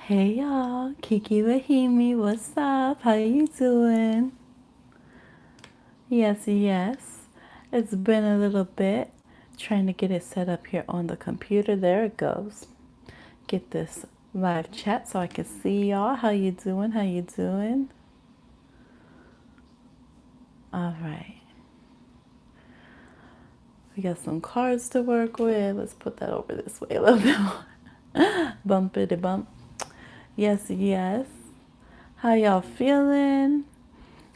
Hey y'all, Kiki with Hemi, what's up? How you doing? Yes, yes. It's been a little bit trying to get it set up here on the computer. There it goes. Get this live chat so I can see y'all. How you doing? How you doing? All right. We got some cards to work with. Let's put that over this way a little bit more. Bumpity bump. Yes, yes. How y'all feeling?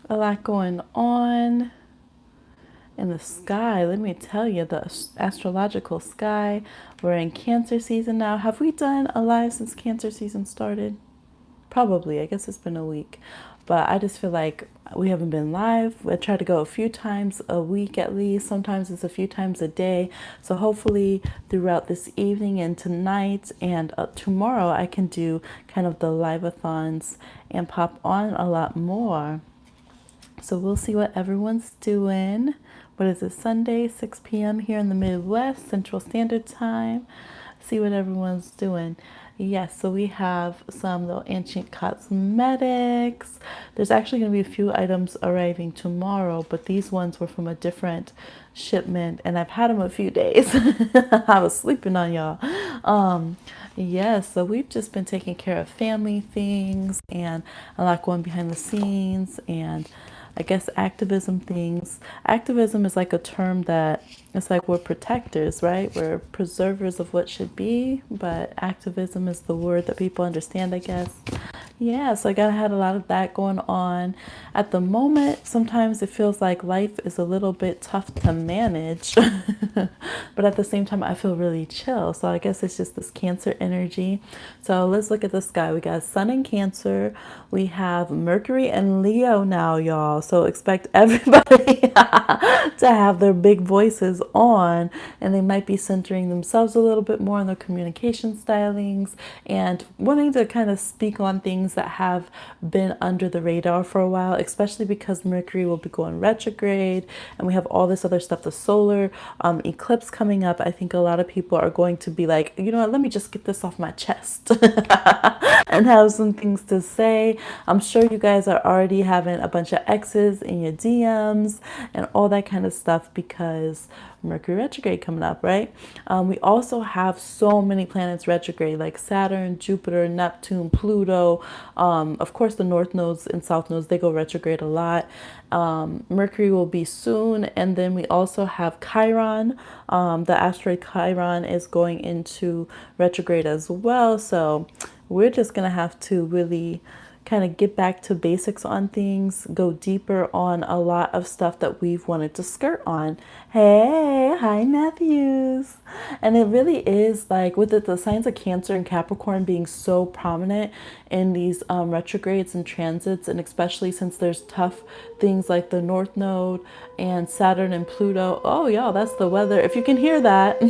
A lot going on in the sky. Let me tell you, the astrological sky. We're in Cancer season now. Have we done a live since Cancer season started? Probably. I guess it's been a week. But I just feel like we haven't been live. I try to go a few times a week at least. Sometimes it's a few times a day. So hopefully throughout this evening and tonight and tomorrow, I can do kind of the live-a-thons and pop on a lot more. So we'll see what everyone's doing. What is it, Sunday, 6 p.m. here in the Midwest, Central Standard Time. See what everyone's doing. Yes, so we have some little ancient cosmetics. There's actually going to be a few items arriving tomorrow, but these ones were from a different shipment, and I've had them a few days. I was sleeping on y'all. Yeah, so we've just been taking care of family things and a lot going behind the scenes and I guess activism things. Activism is like a term that it's like we're protectors, right? We're preservers of what should be, but activism is the word that people understand, I guess. Yeah, so had a lot of that going on. At the moment, sometimes it feels like life is a little bit tough to manage, but at the same time, I feel really chill. So I guess it's just this Cancer energy. So let's look at the sky. We got Sun in Cancer. We have Mercury and Leo now, y'all. So expect everybody to have their big voices on, and they might be centering themselves a little bit more in their communication stylings and wanting to kind of speak on things that have been under the radar for a while, especially because Mercury will be going retrograde and we have all this other stuff, the solar eclipse coming up. I think a lot of people are going to be like, you know what, let me just get this off my chest and have some things to say. I'm sure you guys are already having a bunch of X's in your DMs and all that kind of stuff because Mercury retrograde coming up, right? We also have so many planets retrograde like Saturn, Jupiter, Neptune, Pluto. Of course, the North nodes and South nodes, they go retrograde a lot. Mercury will be soon. And then we also have Chiron. The asteroid Chiron is going into retrograde as well. So we're just going to have to really kind of get back to basics on things, go deeper on a lot of stuff that we've wanted to skirt on. Hey, hi Matthews. And it really is like with the signs of Cancer and Capricorn being so prominent in these retrogrades and transits, and especially since there's tough things like the North Node and Saturn and Pluto. Oh, y'all, that's the weather. If you can hear that,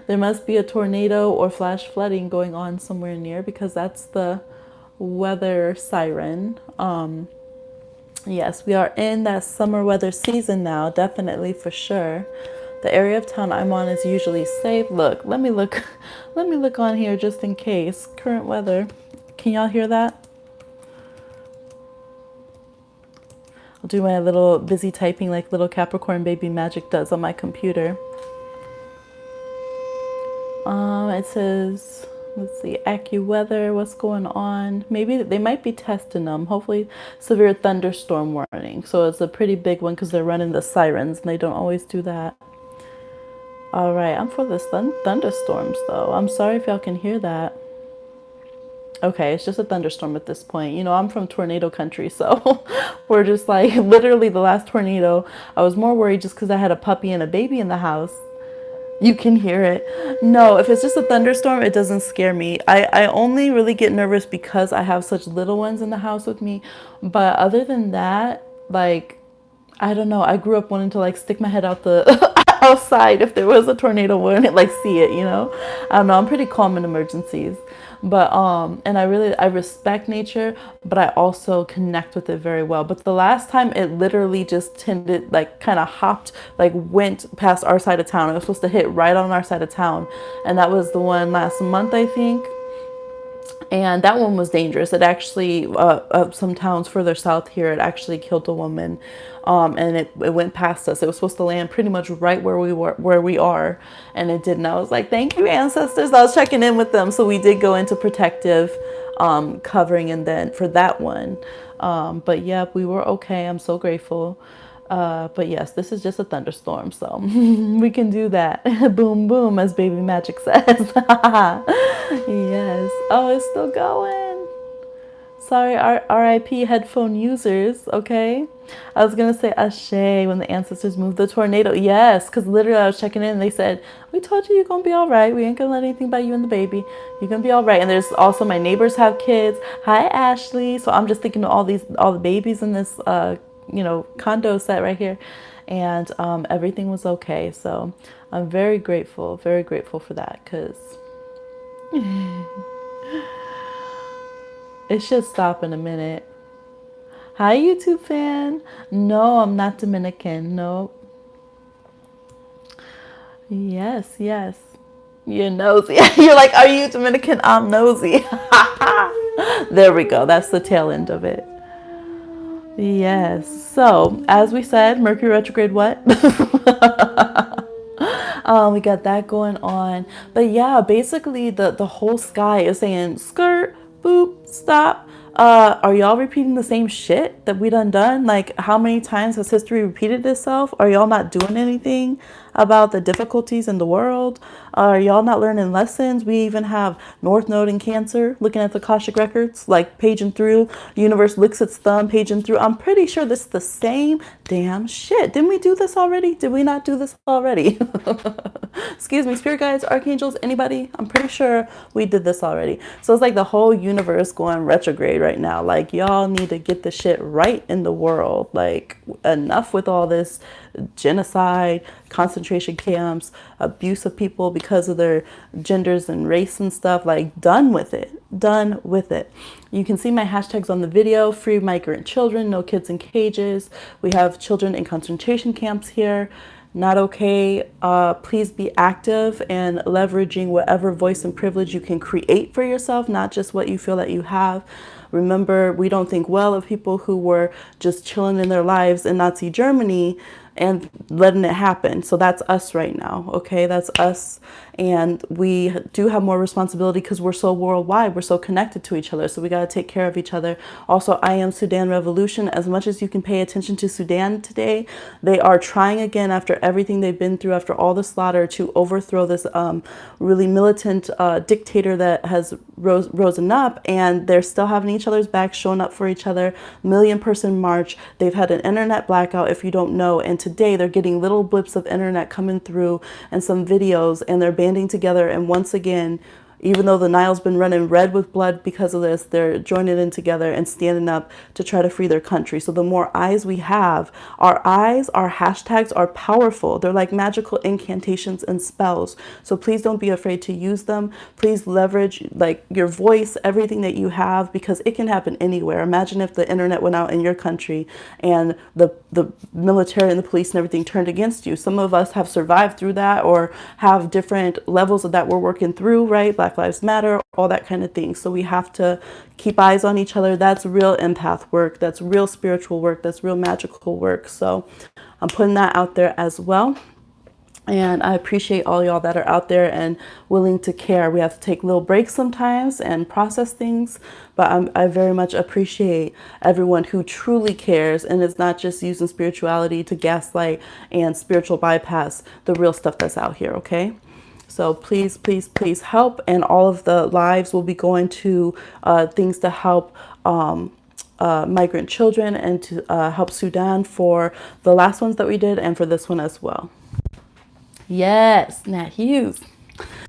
there must be a tornado or flash flooding going on somewhere near because that's the weather siren. Yes, we are in that summer weather season now, definitely for sure. The area of town I'm on is usually safe. Look, let me look let me look on here just in case. Current weather. Can y'all hear that? I'll do my little busy typing like little Capricorn baby magic does on my computer. It says, let's see, AccuWeather, what's going on? Maybe they might be testing them. Hopefully, severe thunderstorm warning. So it's a pretty big one because they're running the sirens and they don't always do that. All right, I'm for this thunderstorms though. I'm sorry if y'all can hear that. Okay, it's just a thunderstorm at this point. You know, I'm from tornado country, so we're just like literally the last tornado. I was more worried just because I had a puppy and a baby in the house. You can hear it. No, if it's just a thunderstorm, it doesn't scare me. I only really get nervous because I have such little ones in the house with me. But other than that, like, I don't know. I grew up wanting to like stick my head out the outside if there was a tornado, wouldn't like see it, you know? I don't know. I'm pretty calm in emergencies. But and I respect nature, but I also connect with it very well. But the last time it literally just tended like kind of hopped, like went past our side of town. It was supposed to hit right on our side of town. And that was the one last month, I think. And that one was dangerous. It actually, some towns further south here, it actually killed a woman, and it went past us. It was supposed to land pretty much right where we are, and it didn't. I was like, thank you, ancestors. I was checking in with them, so we did go into protective covering, and then for that one, but yeah, we were okay. I'm so grateful. But yes, this is just a thunderstorm, so we can do that. Boom, boom, as Baby Magic says. Yes. Oh, it's still going. Sorry, RIP headphone users, okay? I was gonna say Ashe when the ancestors moved the tornado. Yes, because literally I was checking in and they said, we told you you're gonna be all right. We ain't gonna let anything about you and the baby. You're gonna be all right. And there's also my neighbors have kids. Hi, Ashley. So I'm just thinking of all the babies in this, condo set right here. And everything was okay. So I'm very grateful for that because it should stop in a minute. Hi, YouTube fan. No, I'm not Dominican. No. Yes, yes. You're nosy. You're like, are you Dominican? I'm nosy. There we go. That's the tail end of it. Yes. So, as we said, Mercury retrograde what? We got that going on. But yeah, basically the whole sky is saying skirt, boop, stop. Are y'all repeating the same shit that we done? Like, how many times has history repeated itself? Are y'all not doing anything about the difficulties in the world? Are y'all not learning lessons? We even have North Node in Cancer looking at the Akashic records, like paging through. Universe licks its thumb, paging through. I'm pretty sure this is the same damn shit. Didn't we do this already? Did we not do this already? Excuse me, spirit guides, archangels, anybody? I'm pretty sure we did this already. So it's like the whole universe going retrograde right now. Like, y'all need to get the shit right in the world. Like, enough with all this genocide, concentration camps, abuse of people because of their genders and race and stuff. Like, done with it. Done with it. You can see my hashtags on the video. Free migrant children, no kids in cages. We have children in concentration camps here. Not okay. Please be active and leveraging whatever voice and privilege you can create for yourself, not just what you feel that you have. Remember, we don't think well of people who were just chilling in their lives in Nazi Germany and letting it happen. So that's us right now, okay? That's us. And we do have more responsibility because we're so worldwide. We're so connected to each other. So we got to take care of each other. Also, I Am Sudan Revolution. As much as you can pay attention to Sudan today, they are trying again after everything they've been through, after all the slaughter, to overthrow this really militant dictator that has risen up. And they're still having each other's backs, showing up for each other. Million-person march. They've had an internet blackout, if you don't know. And today they're getting little blips of internet coming through and some videos, and they're banding together. And once again, even though the Nile's been running red with blood because of this, they're joining in together and standing up to try to free their country. So the more eyes we have, our eyes, our hashtags are powerful. They're like magical incantations and spells. So please don't be afraid to use them. Please leverage like your voice, everything that you have, because it can happen anywhere. Imagine if the internet went out in your country and the military and the police and everything turned against you. Some of us have survived through that or have different levels of that we're working through, right? Black Lives Matter, all that kind of thing. So we have to keep eyes on each other. That's real empath work. That's real spiritual work. That's real magical work. So I'm putting that out there as well. And I appreciate all y'all that are out there and willing to care. We have to take little breaks sometimes and process things, but I very much appreciate everyone who truly cares and is not just using spirituality to gaslight and spiritual bypass the real stuff that's out here, okay? So please, please, please help. And all of the lives will be going to things to help migrant children and to help Sudan for the last ones that we did and for this one as well. Yes, Nat Hughes.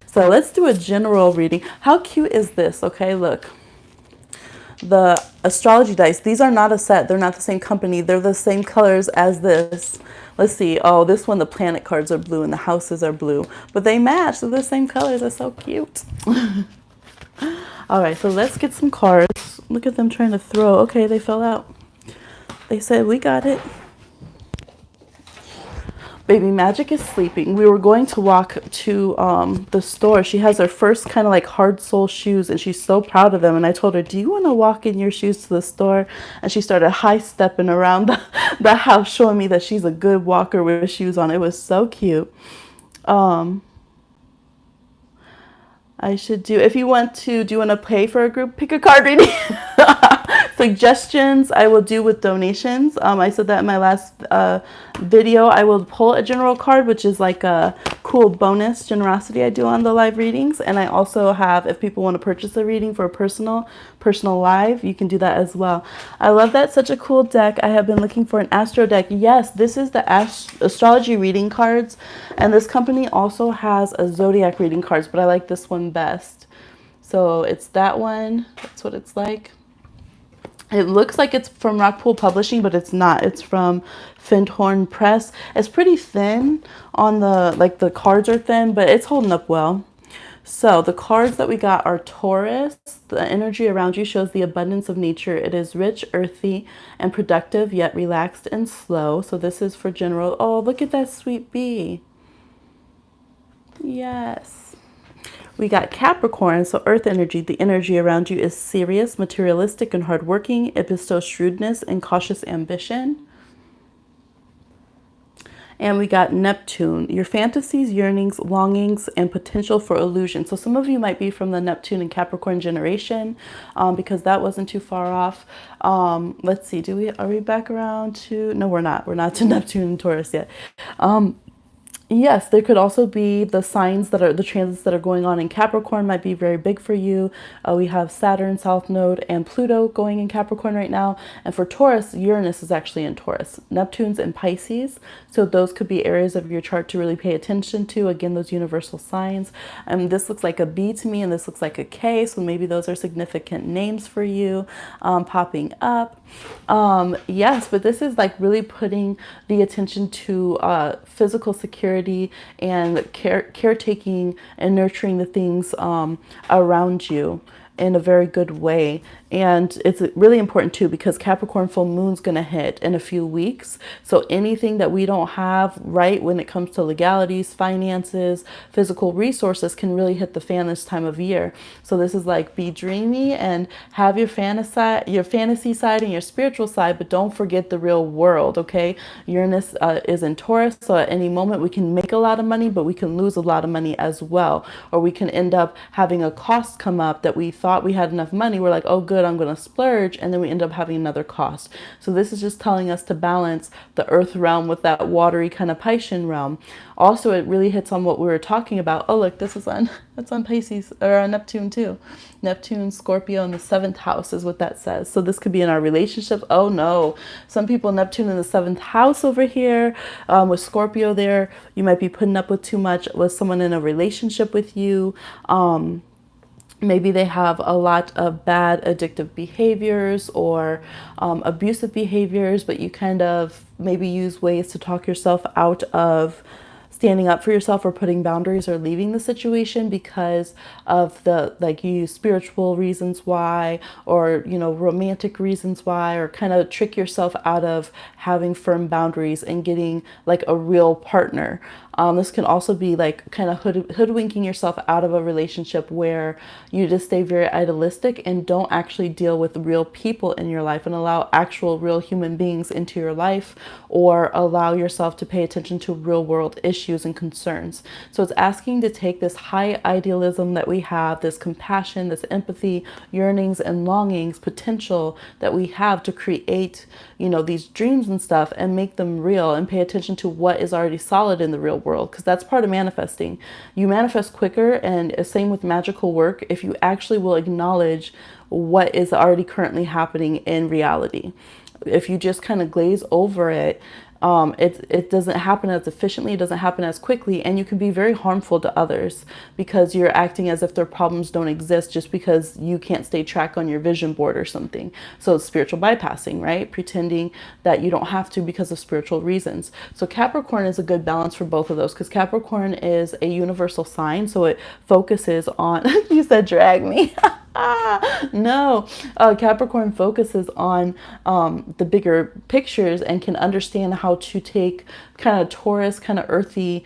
So let's do a general reading. How cute is this? Okay, look. The astrology dice, these are not a set. They're not the same company. They're the same colors as this. Let's see. Oh, this one, the planet cards are blue and the houses are blue. But they match. They're the same colors. They're so cute. All right, so let's get some cards. Look at them trying to throw. Okay, they fell out. They said, we got it. Baby Magic is sleeping. We were going to walk to the store. She has her first kind of like hard sole shoes and she's so proud of them. And I told her, do you want to walk in your shoes to the store? And she started high stepping around the house, showing me that she's a good walker with shoes on. It was so cute. Um, I should do, if you want to, do you want to pay for a group? Pick a card reading. Suggestions I will do with donations. I said that in my last video. I will pull a general card, which is like a cool bonus generosity I do on the live readings. And I also have, if people want to purchase a reading for a personal live, you can do that as well. I love that. Such a cool deck. I have been looking for an astro deck. Yes, this is the astrology reading cards. And this company also has a zodiac reading cards, but I like this one best. So it's that one. That's what it's like. It looks like it's from Rockpool Publishing, but it's not. It's from Findhorn Press. It's pretty thin on the, like the cards are thin, but it's holding up well. So the cards that we got are Taurus. The energy around you shows the abundance of nature. It is rich, earthy, and productive, yet relaxed and slow. So this is for general. Oh, look at that sweet bee. Yes. We got Capricorn, so earth energy. The energy around you is serious, materialistic, and hardworking. It bestows shrewdness and cautious ambition. And we got Neptune, your fantasies, yearnings, longings, and potential for illusion. So some of you might be from the Neptune and Capricorn generation, because that wasn't too far off. Let's see, are we back around to, no, we're not. We're not to Neptune and Taurus yet. Yes, there could also be the signs that are the transits that are going on in Capricorn might be very big for you. We have Saturn, South Node, and Pluto going in Capricorn right now. And for Taurus, Uranus is actually in Taurus. Neptune's in Pisces. So those could be areas of your chart to really pay attention to. Again, those universal signs. This looks like a B to me, and this looks like a K. So maybe those are significant names for you popping up. Yes, but this is like really putting the attention to physical security and caretaking and nurturing the things around you in a very good way. And it's really important too, because Capricorn full moon's going to hit in a few weeks. So anything that we don't have right when it comes to legalities, finances, physical resources can really hit the fan this time of year. So this is like, be dreamy and have your fantasy side and your spiritual side, but don't forget the real world. Okay. Uranus is in Taurus. So at any moment we can make a lot of money, but we can lose a lot of money as well. Or we can end up having a cost come up that we thought we had enough money. We're like, oh good, I'm going to splurge, and then we end up having another cost. So this is just telling us to balance the earth realm with that watery kind of Piscean realm. Also, it really hits on what we were talking about. Oh look, this is on, that's on Pisces, or on Neptune too. Neptune, Scorpio in the 7th house is what that says. So this could be in our relationship. Oh no, some people Neptune in the 7th house over here with Scorpio there. You might be putting up with too much with someone in a relationship with you. Maybe they have a lot of bad addictive behaviors or abusive behaviors, but you kind of maybe use ways to talk yourself out of standing up for yourself or putting boundaries or leaving the situation because of the, like, you use spiritual reasons why, or, you know, romantic reasons why, or kind of trick yourself out of having firm boundaries and getting like a real partner. This can also be like kind of hoodwinking yourself out of a relationship where you just stay very idealistic and don't actually deal with real people in your life and allow actual real human beings into your life, or allow yourself to pay attention to real world issues and concerns. So it's asking to take this high idealism that we have, this compassion, this empathy, yearnings and longings, potential that we have to create, you know, these dreams and stuff, and make them real, and pay attention to what is already solid in the real world, because that's part of manifesting. You manifest quicker, and same with magical work, if you actually will acknowledge what is already currently happening in reality. If you just kind of glaze over it, it doesn't happen as efficiently, it doesn't happen as quickly, and you can be very harmful to others because you're acting as if their problems don't exist just because you can't stay track on your vision board or something. So it's spiritual bypassing, right? Pretending that you don't have to because of spiritual reasons. So Capricorn is a good balance for both of those, because Capricorn is a universal sign, so it focuses on, you said drag me. No, Capricorn focuses on the bigger pictures and can understand how how to take kind of Taurus, kind of earthy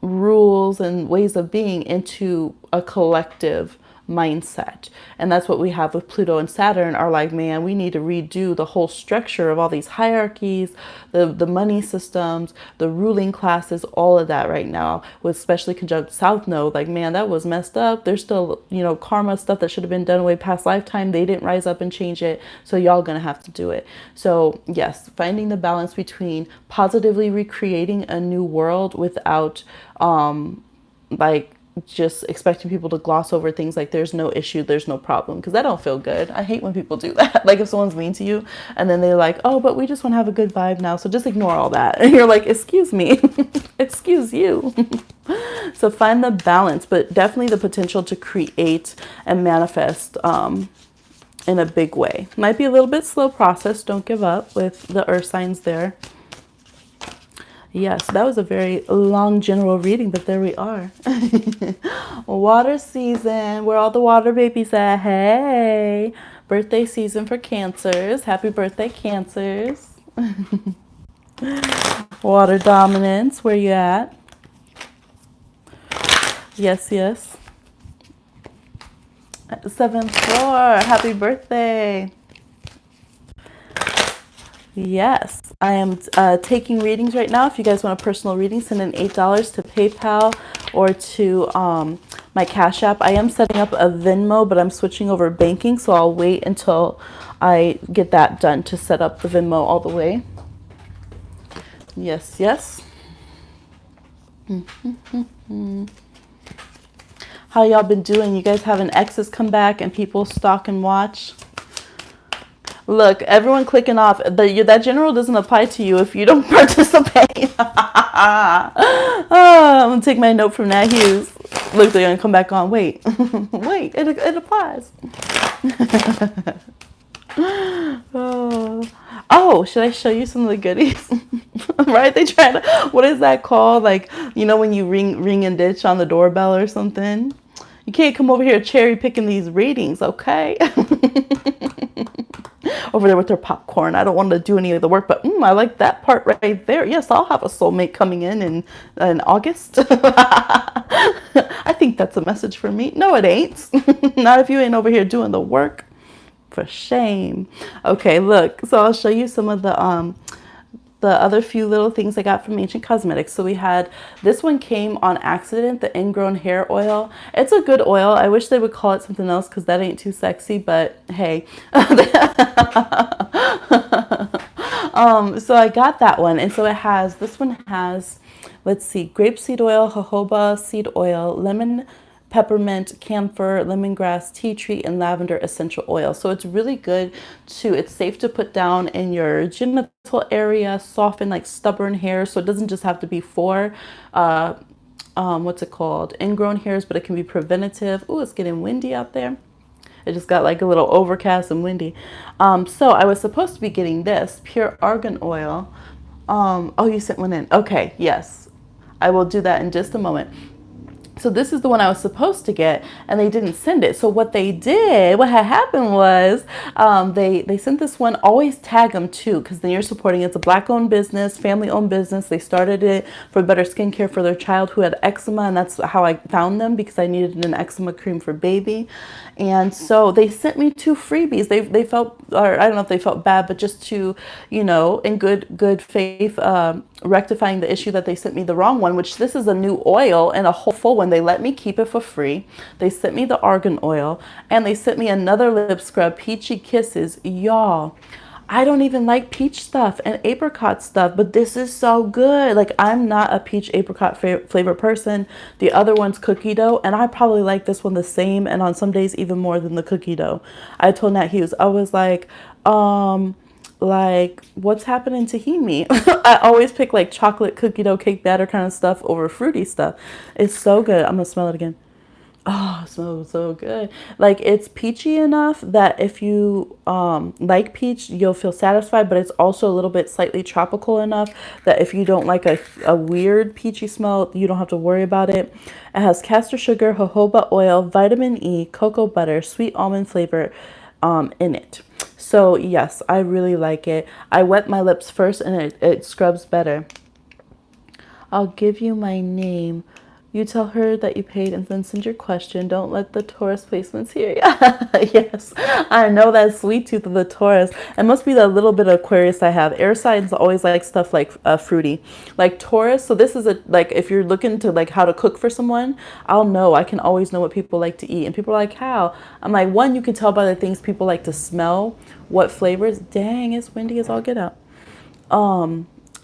rules and ways of being into a collective mindset. And that's what we have with Pluto and Saturn are like, man, we need to redo the whole structure of all these hierarchies, the money systems, the ruling classes, all of that right now, with especially conjunct South Node. Like, man, that was messed up. There's still, karma stuff that should have been done way past lifetime. They didn't rise up and change it. So y'all gonna have to do it. So yes, finding the balance between positively recreating a new world without like just expecting people to gloss over things like there's no issue, there's no problem, because that don't feel good. I hate when people do that. Like if someone's mean to you and then they're like, oh, but we just want to have a good vibe now, so just ignore all that. And you're like, excuse me. Excuse you. So find the balance, but definitely the potential to create and manifest in a big way. Might be a little bit slow process. Don't give up with the earth signs there. Yes, that was a very long general reading, but there we are. Water season, where all the water babies at? Hey, birthday season for Cancers. Happy birthday, Cancers. Water dominance, where you at? Yes, yes. 7th floor, happy birthday. Yes, I am taking readings right now. If you guys want a personal reading, send in $8 to PayPal or to my Cash App. I am setting up a Venmo, but I'm switching over banking, so I'll wait until I get that done to set up the Venmo all the way. Yes, yes. How y'all been doing? You guys having exes come back and people stalk and watch? Look, everyone clicking off. That general doesn't apply to you if you don't participate. I'm going to take my note from Nat Hughes. Look, they're going to come back on. Wait. Wait, it applies. Oh, should I show you some of the goodies? Right? They try to, what is that called? Like, when you ring and ditch on the doorbell or something? You can't come over here cherry picking these readings, okay? Over there with their popcorn. I don't want to do any of the work, but I like that part right there. Yes, I'll have a soulmate coming in August. I think that's a message for me. No, it ain't. Not if you ain't over here doing the work. For shame. Okay, look. So I'll show you some of the other few little things I got from Ancient Cosmetics. So we had, this one came on accident, the ingrown hair oil. It's a good oil. I wish they would call it something else because that ain't too sexy, but hey. So I got that one. And so this one has, let's see, grapeseed oil, jojoba seed oil, lemon, peppermint, camphor, lemongrass, tea tree, and lavender essential oil. So it's really good it's safe to put down in your genital area, soften like stubborn hair. So it doesn't just have to be for, what's it called? Ingrown hairs, but it can be preventative. Oh, it's getting windy out there. It just got like a little overcast and windy. So I was supposed to be getting this pure argan oil. Oh, you sent one in. Okay, yes. I will do that in just a moment. So this is the one I was supposed to get, and they didn't send it. So what had happened was they sent this one. Always tag them too, because then you're supporting. It's a Black-owned business, family-owned business. They started it for better skincare for their child who had eczema, and that's how I found them, because I needed an eczema cream for baby. And so they sent me 2 freebies. They felt, or I don't know if they felt bad, but just to, in good faith, rectifying the issue that they sent me the wrong one, which this is a new oil and a whole full one. They let me keep it for free. They sent me the argan oil, and they sent me another lip scrub, Peachy Kisses. Y'all, I don't even like peach stuff and apricot stuff, but this is so good. Like, I'm not a peach apricot flavor person. The other one's cookie dough, and I probably like this one the same, and on some days even more than the cookie dough. I told Nat Hughes, I was like, what's happening to Hemi? I always pick like chocolate cookie dough cake batter kind of stuff over fruity stuff. It's so good. I'm gonna smell it again. Oh, it smells so good. Like, it's peachy enough that if you like peach, you'll feel satisfied, but it's also a little bit slightly tropical enough that if you don't like a weird peachy smell, you don't have to worry about it. It has castor sugar, jojoba oil, vitamin E, cocoa butter, sweet almond flavor in it. So yes, I really like it. I wet my lips first and it scrubs better. I'll give you my name. You tell her that you paid and then send your question. Don't let the Taurus placements hear you. Yes, I know that sweet tooth of the Taurus. It must be the little bit of Aquarius I have. Air signs always like stuff like fruity, like Taurus. So this is a like if you're looking to like how to cook for someone, I'll know. I can always know what people like to eat, and people are like, how? I'm like, one, you can tell by the things people like to smell, what flavors. Dang, it's windy as all get out.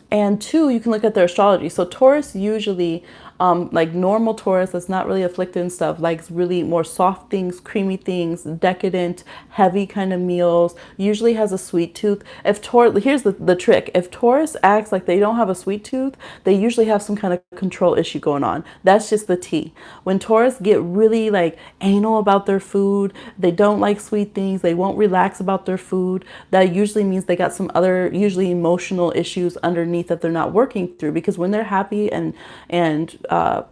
And two, you can look at their astrology. So Taurus usually, like normal Taurus that's not really afflicted and stuff, likes really more soft things, creamy things, decadent, heavy kind of meals, usually has a sweet tooth. If Taurus, here's the trick. If Taurus acts like they don't have a sweet tooth, they usually have some kind of control issue going on. That's just the tea. When Taurus get really like anal about their food, they don't like sweet things, they won't relax about their food, that usually means they got some other, usually emotional issues underneath that they're not working through. Because when they're happy and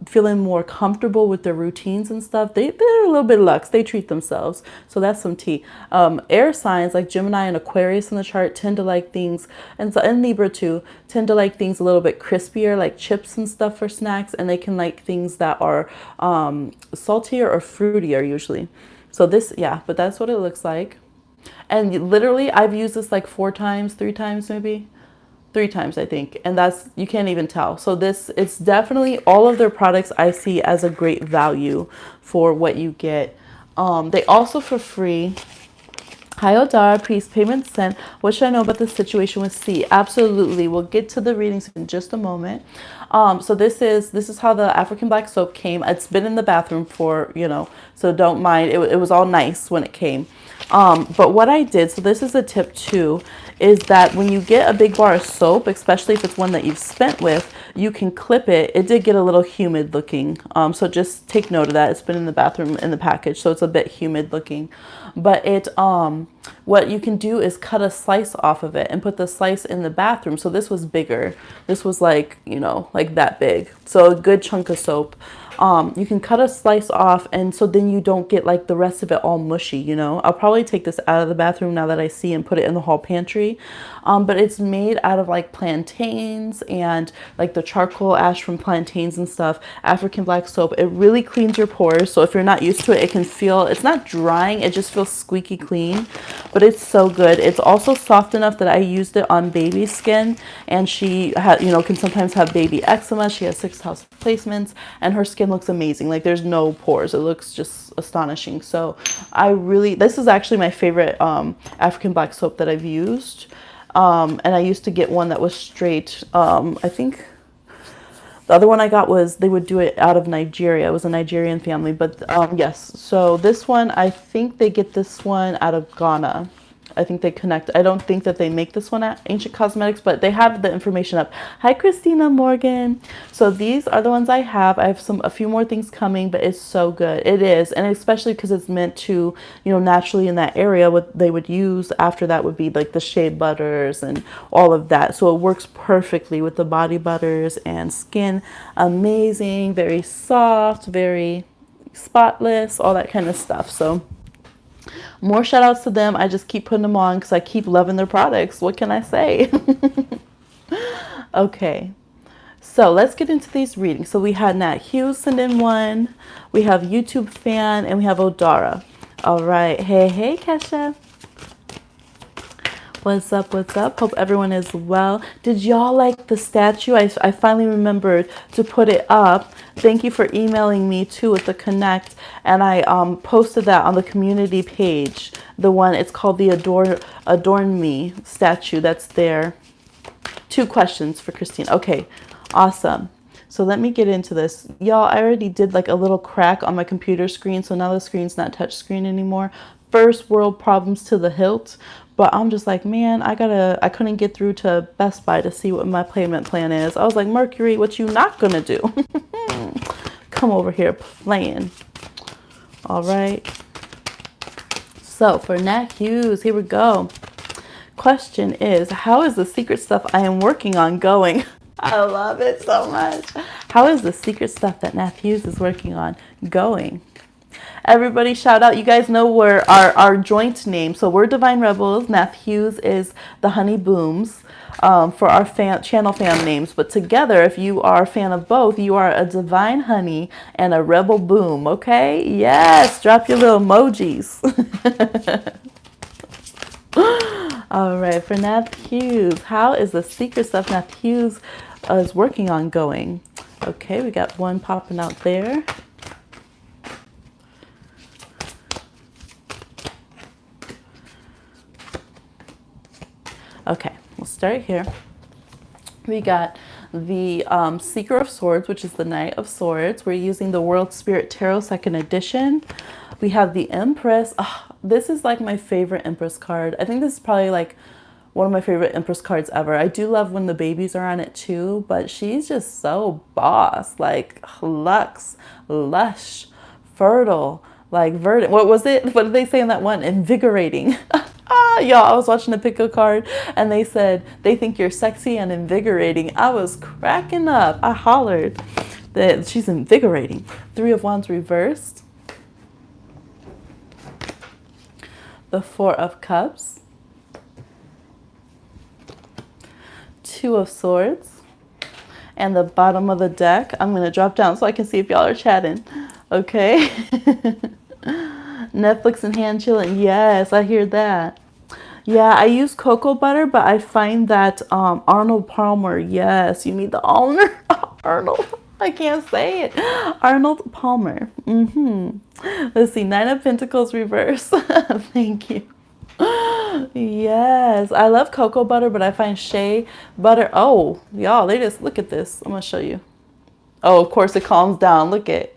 feeling more comfortable with their routines and stuff, they're a little bit luxe. They treat themselves. So that's some tea. Air signs like Gemini and Aquarius in the chart tend to like things, and Libra too, tend to like things a little bit crispier, like chips and stuff for snacks, and they can like things that are saltier or fruitier usually. So this, yeah, but that's what it looks like. And literally, I've used this like 4 times, 3 times maybe. 3 times, I think. And that's, you can't even tell. So this, it's definitely all of their products I see as a great value for what you get. They also for free. Hi Odara, please payment sent. What should I know about the situation with C? Absolutely. We'll get to the readings in just a moment. So this is how the African black soap came. It's been in the bathroom for, so don't mind. It was all nice when it came. But what I did, so this is a tip too, is that when you get a big bar of soap, especially if it's one that you've spent with, you can clip it. It did get a little humid looking. So just take note of that. It's been in the bathroom in the package, so it's a bit humid looking. But what you can do is cut a slice off of it and put the slice in the bathroom. So this was bigger. This was like, like that big. So a good chunk of soap. You can cut a slice off, and so then you don't get like the rest of it all mushy, I'll probably take this out of the bathroom now that I see and put it in the hall pantry. But it's made out of like plantains and like the charcoal ash from plantains and stuff. African black soap. It really cleans your pores. So if you're not used to it, it can feel, it's not drying, it just feels squeaky clean, but it's so good. It's also soft enough that I used it on baby's skin, and she had, can sometimes have baby eczema. She has 6th house placements, and her skin looks amazing. Like there's no pores. It looks just astonishing. So this is actually my favorite African black soap that I've used. And I used to get one that was straight. I think the other one I got was, they would do it out of Nigeria. It was a Nigerian family, but yes. So this one, I think they get this one out of Ghana. I think they connect. I don't think that they make this one at Ancient Cosmetics, but they have the information up. Hi, Christina Morgan. So these are the ones I have. I have a few more things coming, but it's so good. It is. And especially because it's meant to, naturally in that area, what they would use after that would be like the shea butters and all of that. So it works perfectly with the body butters and skin. Amazing, very soft, very spotless, all that kind of stuff. So more shout outs to them. I just keep putting them on because I keep loving their products. What can I say? Okay, so let's get into these readings. So we had Nat Hughes send in one. We have YouTube fan, and we have Odara. All right. Hey, Kesha. What's up? What's up? Hope everyone is well. Did y'all like the statue? I finally remembered to put it up. Thank you for emailing me too with the connect. And I posted that on the community page. The one, it's called the Adorn Me statue that's there. 2 questions for Christine. Okay, awesome. So let me get into this. Y'all, I already did like a little crack on my computer screen. So now the screen's not touch screen anymore. First world problems to the hilt. But I'm just like, man, I couldn't get through to Best Buy to see what my payment plan is. I was like, Mercury, what you not gonna do? Come over here playing. All right. So for Nat Hughes, here we go. Question is, how is the secret stuff I am working on going? I love it so much. How is the secret stuff that Nat Hughes is working on going? Everybody shout out. You guys know where our joint name. So we're Divine Rebels. Nath Hughes is the Honey Booms for our channel fam names. But together, if you are a fan of both, you are a Divine Honey and a Rebel Boom. Okay? Yes. Drop your little emojis. All right. For Nath Hughes, how is the secret stuff Nath Hughes is working on going? Okay. We got one popping out there. Okay, we'll start here. We got the Seeker of Swords, which is the Knight of Swords. We're using the World Spirit Tarot 2nd edition. We have the Empress. Oh, this is like my favorite Empress card. I think this is probably like one of my favorite Empress cards ever. I do love when the babies are on it too, but she's just so boss. Like luxe, lush, fertile, like verdant. What was it? What did they say in that one? Invigorating. Y'all, I was watching a pick a card and they said they think you're sexy and invigorating. I was cracking up. I hollered that she's invigorating. 3 of Wands reversed. The 4 of Cups. 2 of Swords. And the bottom of the deck, I'm going to drop down so I can see if y'all are chatting. Okay. Netflix and hand chilling. Yes, I hear that. Yeah, I use cocoa butter, but I find that Arnold Palmer. Yes, you need the owner. Arnold. I can't say it. Arnold Palmer. Let's see. 9 of Pentacles reverse. Thank you. Yes, I love cocoa butter, but I find shea butter. Oh, y'all, they just look at this. I'm gonna show you. Oh, of course it calms down. Look at.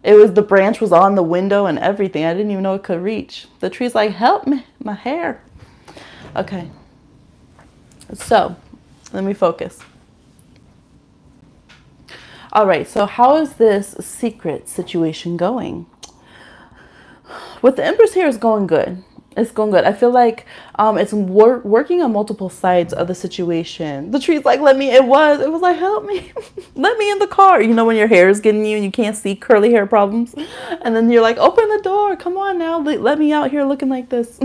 It was the branch was on the window and everything. I didn't even know it could reach. The tree's like, help me, my hair. Okay. So, let me focus. All right, so how is this secret situation going? With the Empress here is going good. It's going good. I feel like it's working on multiple sides of the situation. The tree's like, let me, it was like, help me. Let me in the car. You know, when your hair is getting you and you can't see curly hair problems. And then you're like, open the door. Come on now. Let me out here looking like this.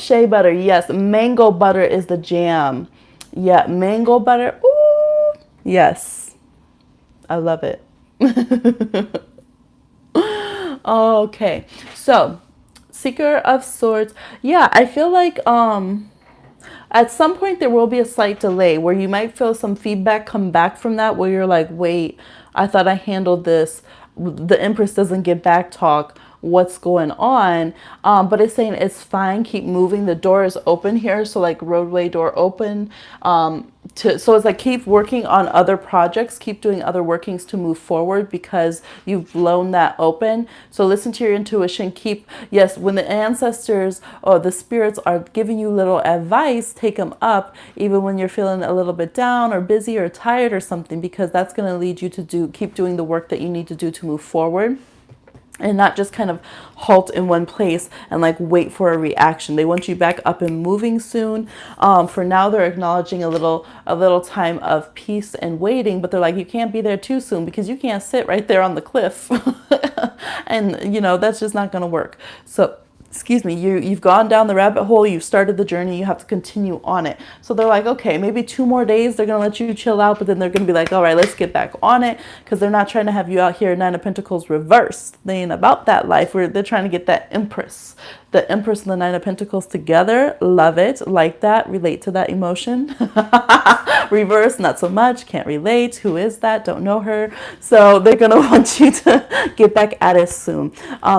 Shea butter. Yes. Mango butter is the jam. Yeah. Mango butter. Ooh. Yes. I love it. Okay, so Seeker of Swords. Yeah, I feel like at some point there will be a slight delay where you might feel some feedback come back from that where you're like, wait, I thought I handled this. The Empress doesn't get back talk. What's going on? But it's saying it's fine. Keep moving. The door is open here. So like roadway door open. So it's like keep working on other projects. Keep doing other workings to move forward because you've blown that open. So listen to your intuition. Yes, when the ancestors or the spirits are giving you little advice, take them up even when you're feeling a little bit down or busy or tired or something, because that's going to lead you to keep doing the work that you need to do to move forward. And not just kind of halt in one place and like wait for a reaction. They want you back up and moving soon. For now, they're acknowledging a little time of peace and waiting, but they're like, you can't be there too soon because you can't sit right there on the cliff. And you know, that's just not going to work. So excuse me, you've gone down the rabbit hole, you've started the journey, you have to continue on it. So they're like, okay, maybe 2 more days, they're going to let you chill out, but then they're going to be like, all right, let's get back on it, because they're not trying to have you out here 9 of Pentacles reversed. They ain't about that life. They're trying to get that Empress. The Empress and the 9 of Pentacles together. Love it. Like that. Relate to that emotion. Reverse, not so much. Can't relate. Who is that? Don't know her. So they're going to want you to get back at it soon.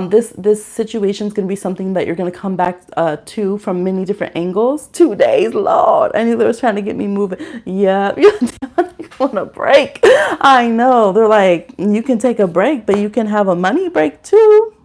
This situation is going to be something that you're going to come back to from many different angles. 2 days. Lord. I knew they was trying to get me moving. Yeah. You want a break. I know. They're like, you can take a break, but you can have a money break too.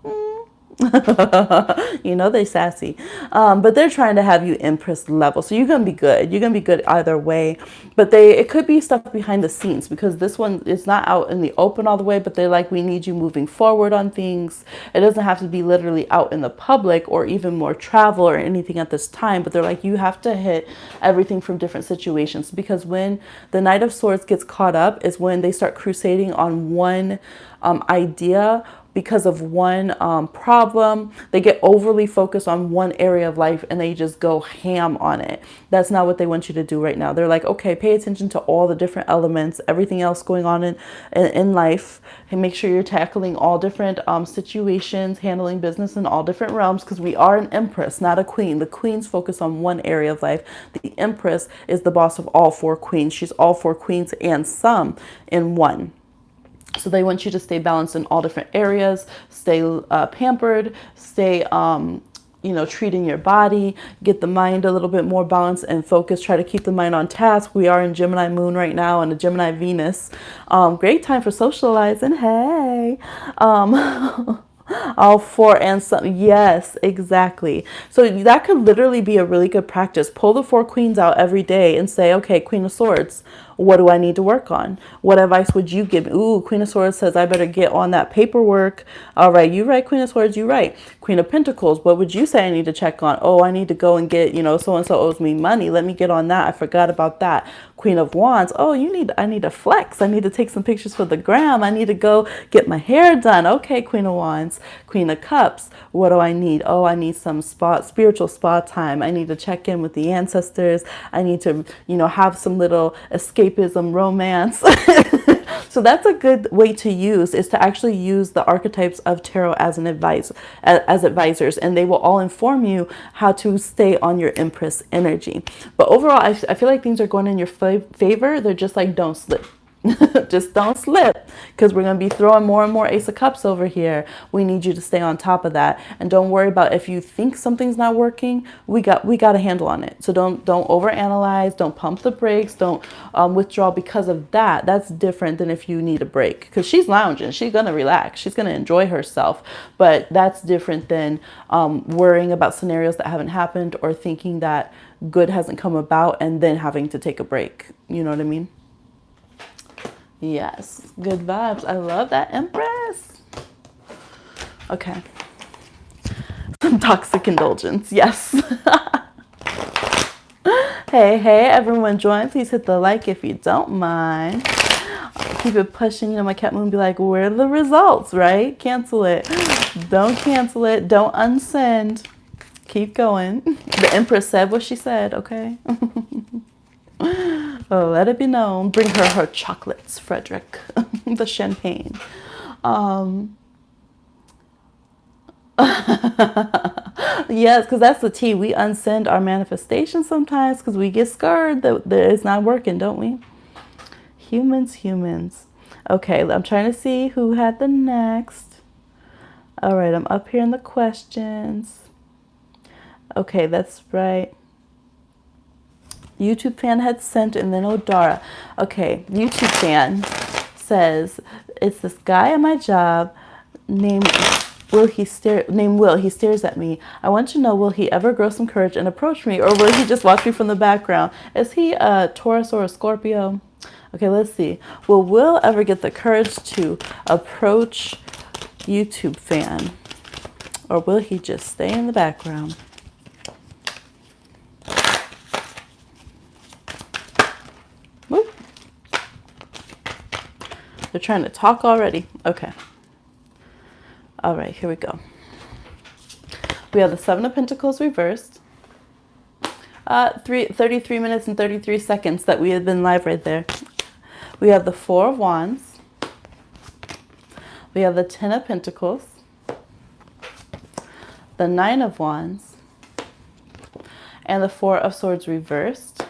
You know they sassy. But they're trying to have you Empress level. So you're gonna be good. You're gonna be good either way. But it could be stuff behind the scenes, because this one is not out in the open all the way, but they're like, we need you moving forward on things. It doesn't have to be literally out in the public or even more travel or anything at this time, but they're like, you have to hit everything from different situations, because when the Knight of Swords gets caught up is when they start crusading on one idea. Because of one problem, they get overly focused on one area of life and they just go ham on it. That's not what they want you to do right now. They're like, okay, pay attention to all the different elements, everything else going on in life, and make sure you're tackling all different situations, handling business in all different realms, because we are an empress, not a queen. The queens focus on one area of life. The empress is the boss of all four queens. She's all four queens and some in one. So they want you to stay balanced in all different areas, stay pampered, stay, treating your body, get the mind a little bit more balanced and focused. Try to keep the mind on task. We are in Gemini moon right now and a Gemini Venus. Great time for socializing. Hey. All four and some. Yes, exactly. So that could literally be a really good practice. Pull the four queens out every day and say, okay, Queen of Swords, what do I need to work on? What advice would you give me? Ooh, Queen of Swords says I better get on that paperwork. All right, you right, Queen of Swords, you right. Queen of Pentacles, what would you say I need to check on? Oh, I need to go and get, so-and-so owes me money. Let me get on that. I forgot about that. Queen of Wands, oh, I need to flex. I need to take some pictures for the gram. I need to go get my hair done. Okay, Queen of Wands. Queen of Cups, what do I need? Oh, I need some spiritual spa time. I need to check in with the ancestors. I need to, have some little escapism romance. So that's a good way to use, is to actually use the archetypes of tarot as an as advisors, and they will all inform you how to stay on your Empress energy. But overall, I feel like things are going in your favor. They're just like, don't slip. Just don't slip, because we're going to be throwing more and more Ace of Cups over here. We need you to stay on top of that, and don't worry about if you think something's not working. We got a handle on it. So don't overanalyze, don't pump the brakes, don't withdraw because of that. That's different than if you need a break, because she's lounging, she's going to relax, she's going to enjoy herself. But that's different than worrying about scenarios that haven't happened, or thinking that good hasn't come about and then having to take a break. You know what I mean? Yes, good vibes. I love that, Empress. Okay. Some toxic indulgence. Yes. Hey, everyone join. Please hit the like if you don't mind. I'll keep it pushing. My cat moon be like, where are the results, right? Cancel it. Don't cancel it. Don't unsend. Keep going. The Empress said what she said, okay? Oh, let it be known. Bring her chocolates, Frederick. The champagne. Yes, because that's the tea. We unsend our manifestations sometimes because we get scared that it's not working, don't we? Humans. Okay, I'm trying to see who had the next. All right, I'm up here in the questions. Okay, that's right. YouTube fan had sent, and then Odara. Okay, YouTube fan says, it's this guy at my job named Will. He stares at me. I want to know, will he ever grow some courage and approach me, or will he just watch me from the background? Is he a Taurus or a Scorpio? Okay, let's see. Will Will ever get the courage to approach YouTube fan, or will he just stay in the background? They're trying to talk already. Okay. All right, here we go. We have the Seven of Pentacles reversed. 33 minutes and 33 seconds that we had been live right there. We have the Four of Wands. We have the Ten of Pentacles. The Nine of Wands. And the Four of Swords reversed.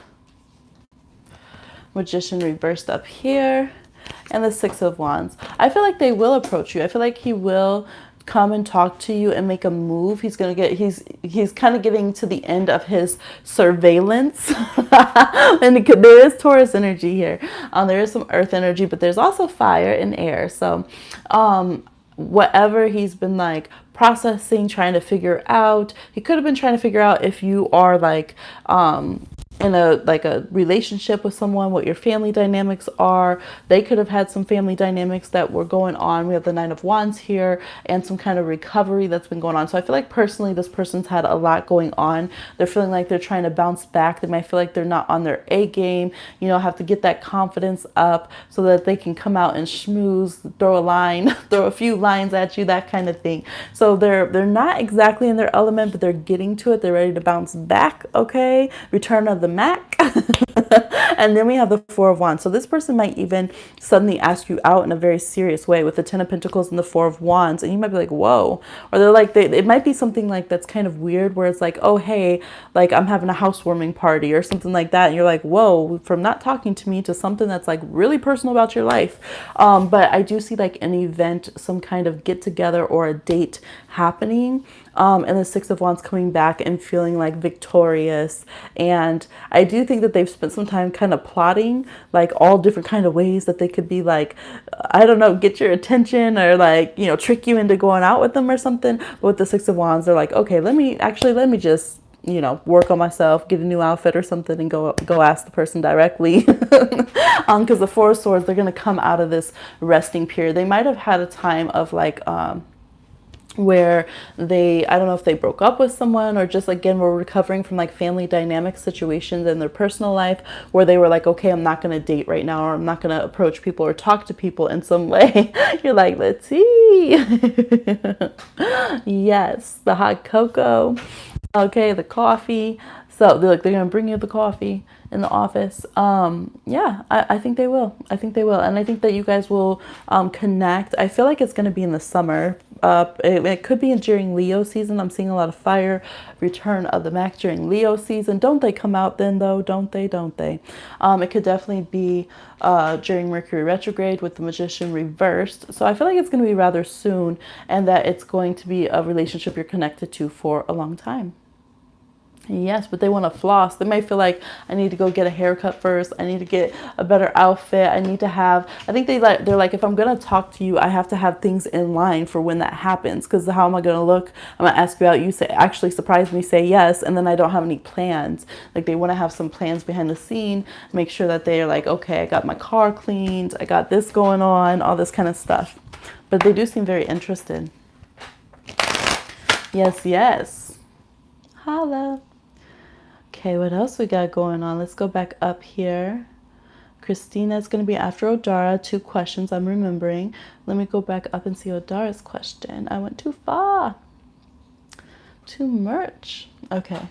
Magician reversed up here. And the Six of Wands. I feel like they will approach you. I feel like he will come and talk to you and make a move. He's kind of getting to the end of his surveillance. And there is Taurus energy here. There is some earth energy, but there's also fire and air. So whatever he's been like processing, trying to figure out. He could have been trying to figure out if you are like in a relationship with someone, what your family dynamics are. They could have had some family dynamics that were going on. We have the Nine of Wands here and some kind of recovery that's been going on. So I feel like personally this person's had a lot going on. They're feeling like they're trying to bounce back. They might feel like they're not on their A game, you know, have to get that confidence up so that they can come out and schmooze, throw a line, throw a few lines at you, that kind of thing. So they're not exactly in their element, but they're getting to it. They're ready to bounce back. Okay, return of the Mac. And then we have the Four of Wands. So this person might even suddenly ask you out in a very serious way with the Ten of Pentacles and the Four of Wands, and you might be like, whoa. Or they're like, it might be something like that's kind of weird where it's like, oh hey, like I'm having a housewarming party or something like that, and you're like, whoa, from not talking to me to something that's like really personal about your life. But I do see like an event, some kind of get together or a date happening, and the Six of Wands coming back and feeling like victorious. And I do think that they've spent some time kind of plotting like all different kind of ways that they could be like, I don't know, get your attention or like, you know, trick you into going out with them or something. But with the Six of Wands, they're like, okay, let me just, you know, work on myself, get a new outfit or something, and go ask the person directly. Because the Four of Swords, they're going to come out of this resting period. They might have had a time of like where they, I don't know if they broke up with someone or just again were recovering from like family dynamic situations in their personal life where they were like, okay, I'm not going to date right now, or I'm not going to approach people or talk to people in some way. You're like, let's see. Yes, the hot cocoa. Okay, the coffee. So they're gonna bring you the coffee in the office. Yeah, I think they will. I think they will, and I think that you guys will connect. I feel like it's gonna be in the summer. It could be during Leo season. I'm seeing a lot of fire, return of the Mac during Leo season. Don't they come out then though? Don't they? Don't they? It could definitely be during Mercury retrograde with the Magician reversed. So I feel like it's going to be rather soon, and that it's going to be a relationship you're connected to for a long time. Yes, but they want to floss. They might feel like, I need to go get a haircut first. I need to get a better outfit. I need to have, I think they're like, if I'm going to talk to you, I have to have things in line for when that happens. Because how am I going to look? I'm going to ask you out. You say, actually surprise me, say yes. And then I don't have any plans. Like they want to have some plans behind the scene. Make sure that they're like, okay, I got my car cleaned. I got this going on, all this kind of stuff. But they do seem very interested. Yes, yes. Holla. Okay, what else we got going on? Let's go back up here. Christina is going to be after Odara. 2 questions I'm remembering. Let me go back up and see Odara's question. I went too far. Too much. Okay.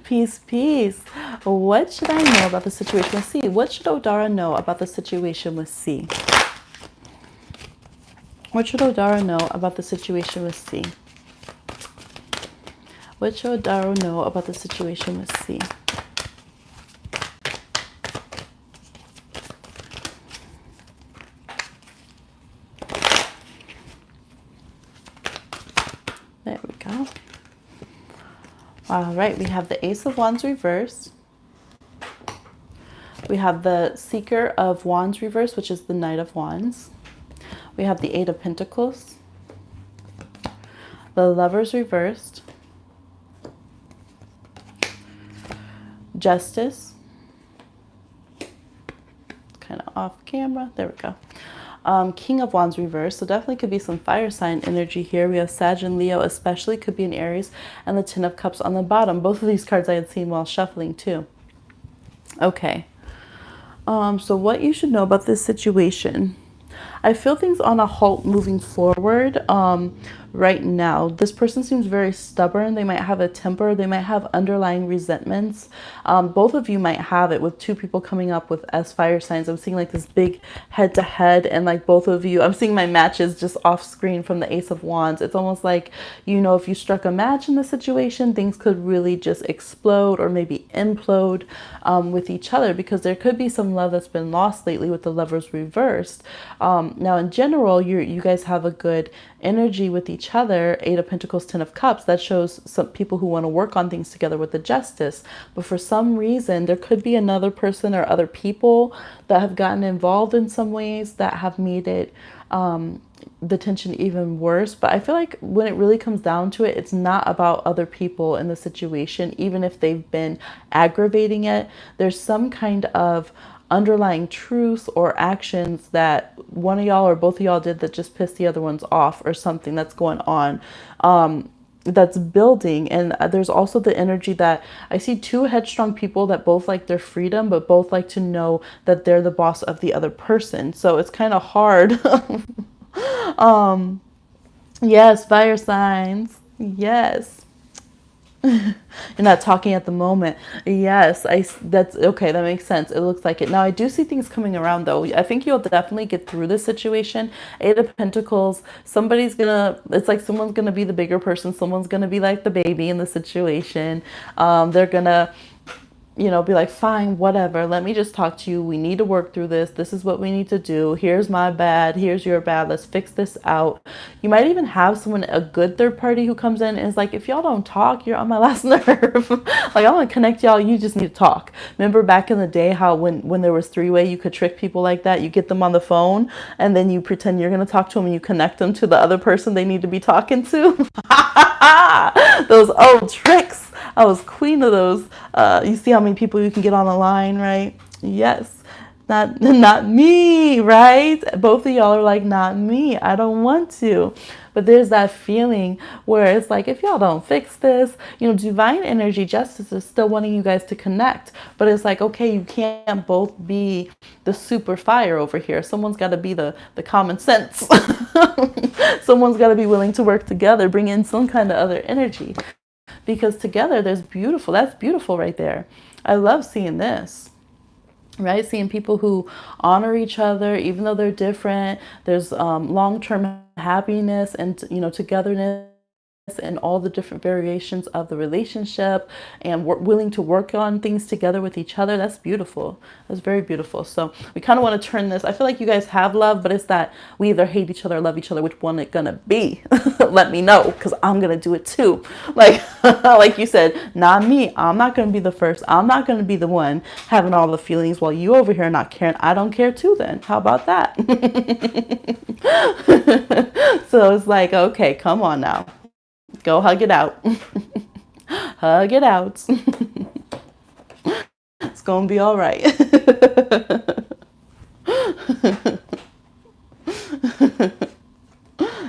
Peace, peace. What should I know about the situation with C? What should Odara know about the situation with C? What should Odara know about the situation with C? What should Odara know about the situation with C? There we go. All right, we have the Ace of Wands reversed. We have the Seeker of Wands reversed, which is the Knight of Wands. We have the Eight of Pentacles. The Lovers reversed. Justice, kind of off camera, there we go. King of Wands reversed, so definitely could be some fire sign energy here. We have Sag and Leo, especially could be an Aries, and the Ten of Cups on the bottom. Both of these cards I had seen while shuffling too. Okay, so what you should know about this situation. I feel things on a halt moving forward right now. This person seems very stubborn. They might have a temper. They might have underlying resentments. Both of you might have it with 2 people coming up with as fire signs. I'm seeing like this big head to head, and like both of you, I'm seeing my matches just off screen from the Ace of Wands. It's almost like, you know, if you struck a match in the situation, things could really just explode or maybe implode with each other, because there could be some love that's been lost lately with the Lovers reversed. Now in general, you guys have a good energy with each each other. 8 of Pentacles, 10 of Cups, that shows some people who want to work on things together with the Justice. But for some reason, there could be another person or other people that have gotten involved in some ways that have made it the tension even worse. But I feel like when it really comes down to it, it's not about other people in the situation. Even if they've been aggravating it, there's some kind of underlying truth or actions that one of y'all or both of y'all did that just pissed the other ones off, or something that's going on that's building. And there's also the energy that I see two headstrong people that both like their freedom, but both like to know that they're the boss of the other person. So it's kind of hard. Yes, fire signs. Yes. You're not talking at the moment. Yes, that's okay. That makes sense. It looks like it. Now I do see things coming around though. I think you'll definitely get through this situation. 8 of Pentacles, it's like someone's gonna be the bigger person. Someone's gonna be like the baby in the situation. They're gonna be like, fine, whatever, let me just talk to you. We need to work through this. This is what we need to do. Here's my bad. Here's your bad. Let's fix this out. You might even have someone, a good third party, who comes in and is like, if y'all don't talk, you're on my last nerve. Like, I want to connect y'all. You just need to talk. Remember back in the day how when there was three-way, you could trick people like that. You get them on the phone and then you pretend you're going to talk to them and you connect them to the other person they need to be talking to. Those old tricks. I was queen of those. You see how many people you can get on the line, right? Yes. Not me, right? Both of y'all are like, not me. I don't want to. But there's that feeling where it's like, if y'all don't fix this, divine energy, Justice is still wanting you guys to connect. But it's like, okay, you can't both be the super fire over here. Someone's got to be the common sense. Someone's got to be willing to work together, bring in some kind of other energy. Because together that's beautiful right there. I love seeing this, right? Seeing people who honor each other, even though they're different. There's long-term happiness and, togetherness and all the different variations of the relationship, and we're willing to work on things together with each other. That's beautiful. That's very beautiful. So we kind of want to turn this. I feel like you guys have love, but it's that we either hate each other or love each other. Which one it's gonna be? Let me know, because I'm gonna do it too. Like like you said, not me. I'm not gonna be the first. I'm not gonna be the one having all the feelings while you over here not caring. I don't care too then. How about that? So it's like, okay, come on now. Go hug it out. Hug it out. It's gonna be all right.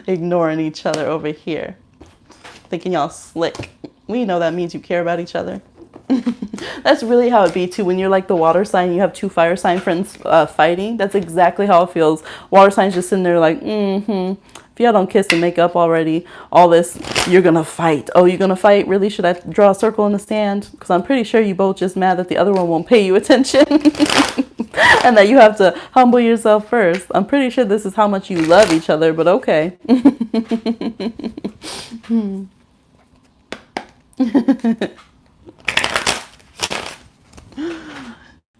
Ignoring each other over here. Thinking y'all slick. We know that means you care about each other. That's really how it be too. When you're like the water sign, you have two fire sign friends fighting. That's exactly how it feels. Water signs just sitting there like, If y'all don't kiss and make up already, all this, you're gonna fight. Oh, you're gonna fight? Really? Should I draw a circle in the sand? Because I'm pretty sure you both just mad that the other one won't pay you attention. And that you have to humble yourself first. I'm pretty sure this is how much you love each other, but okay.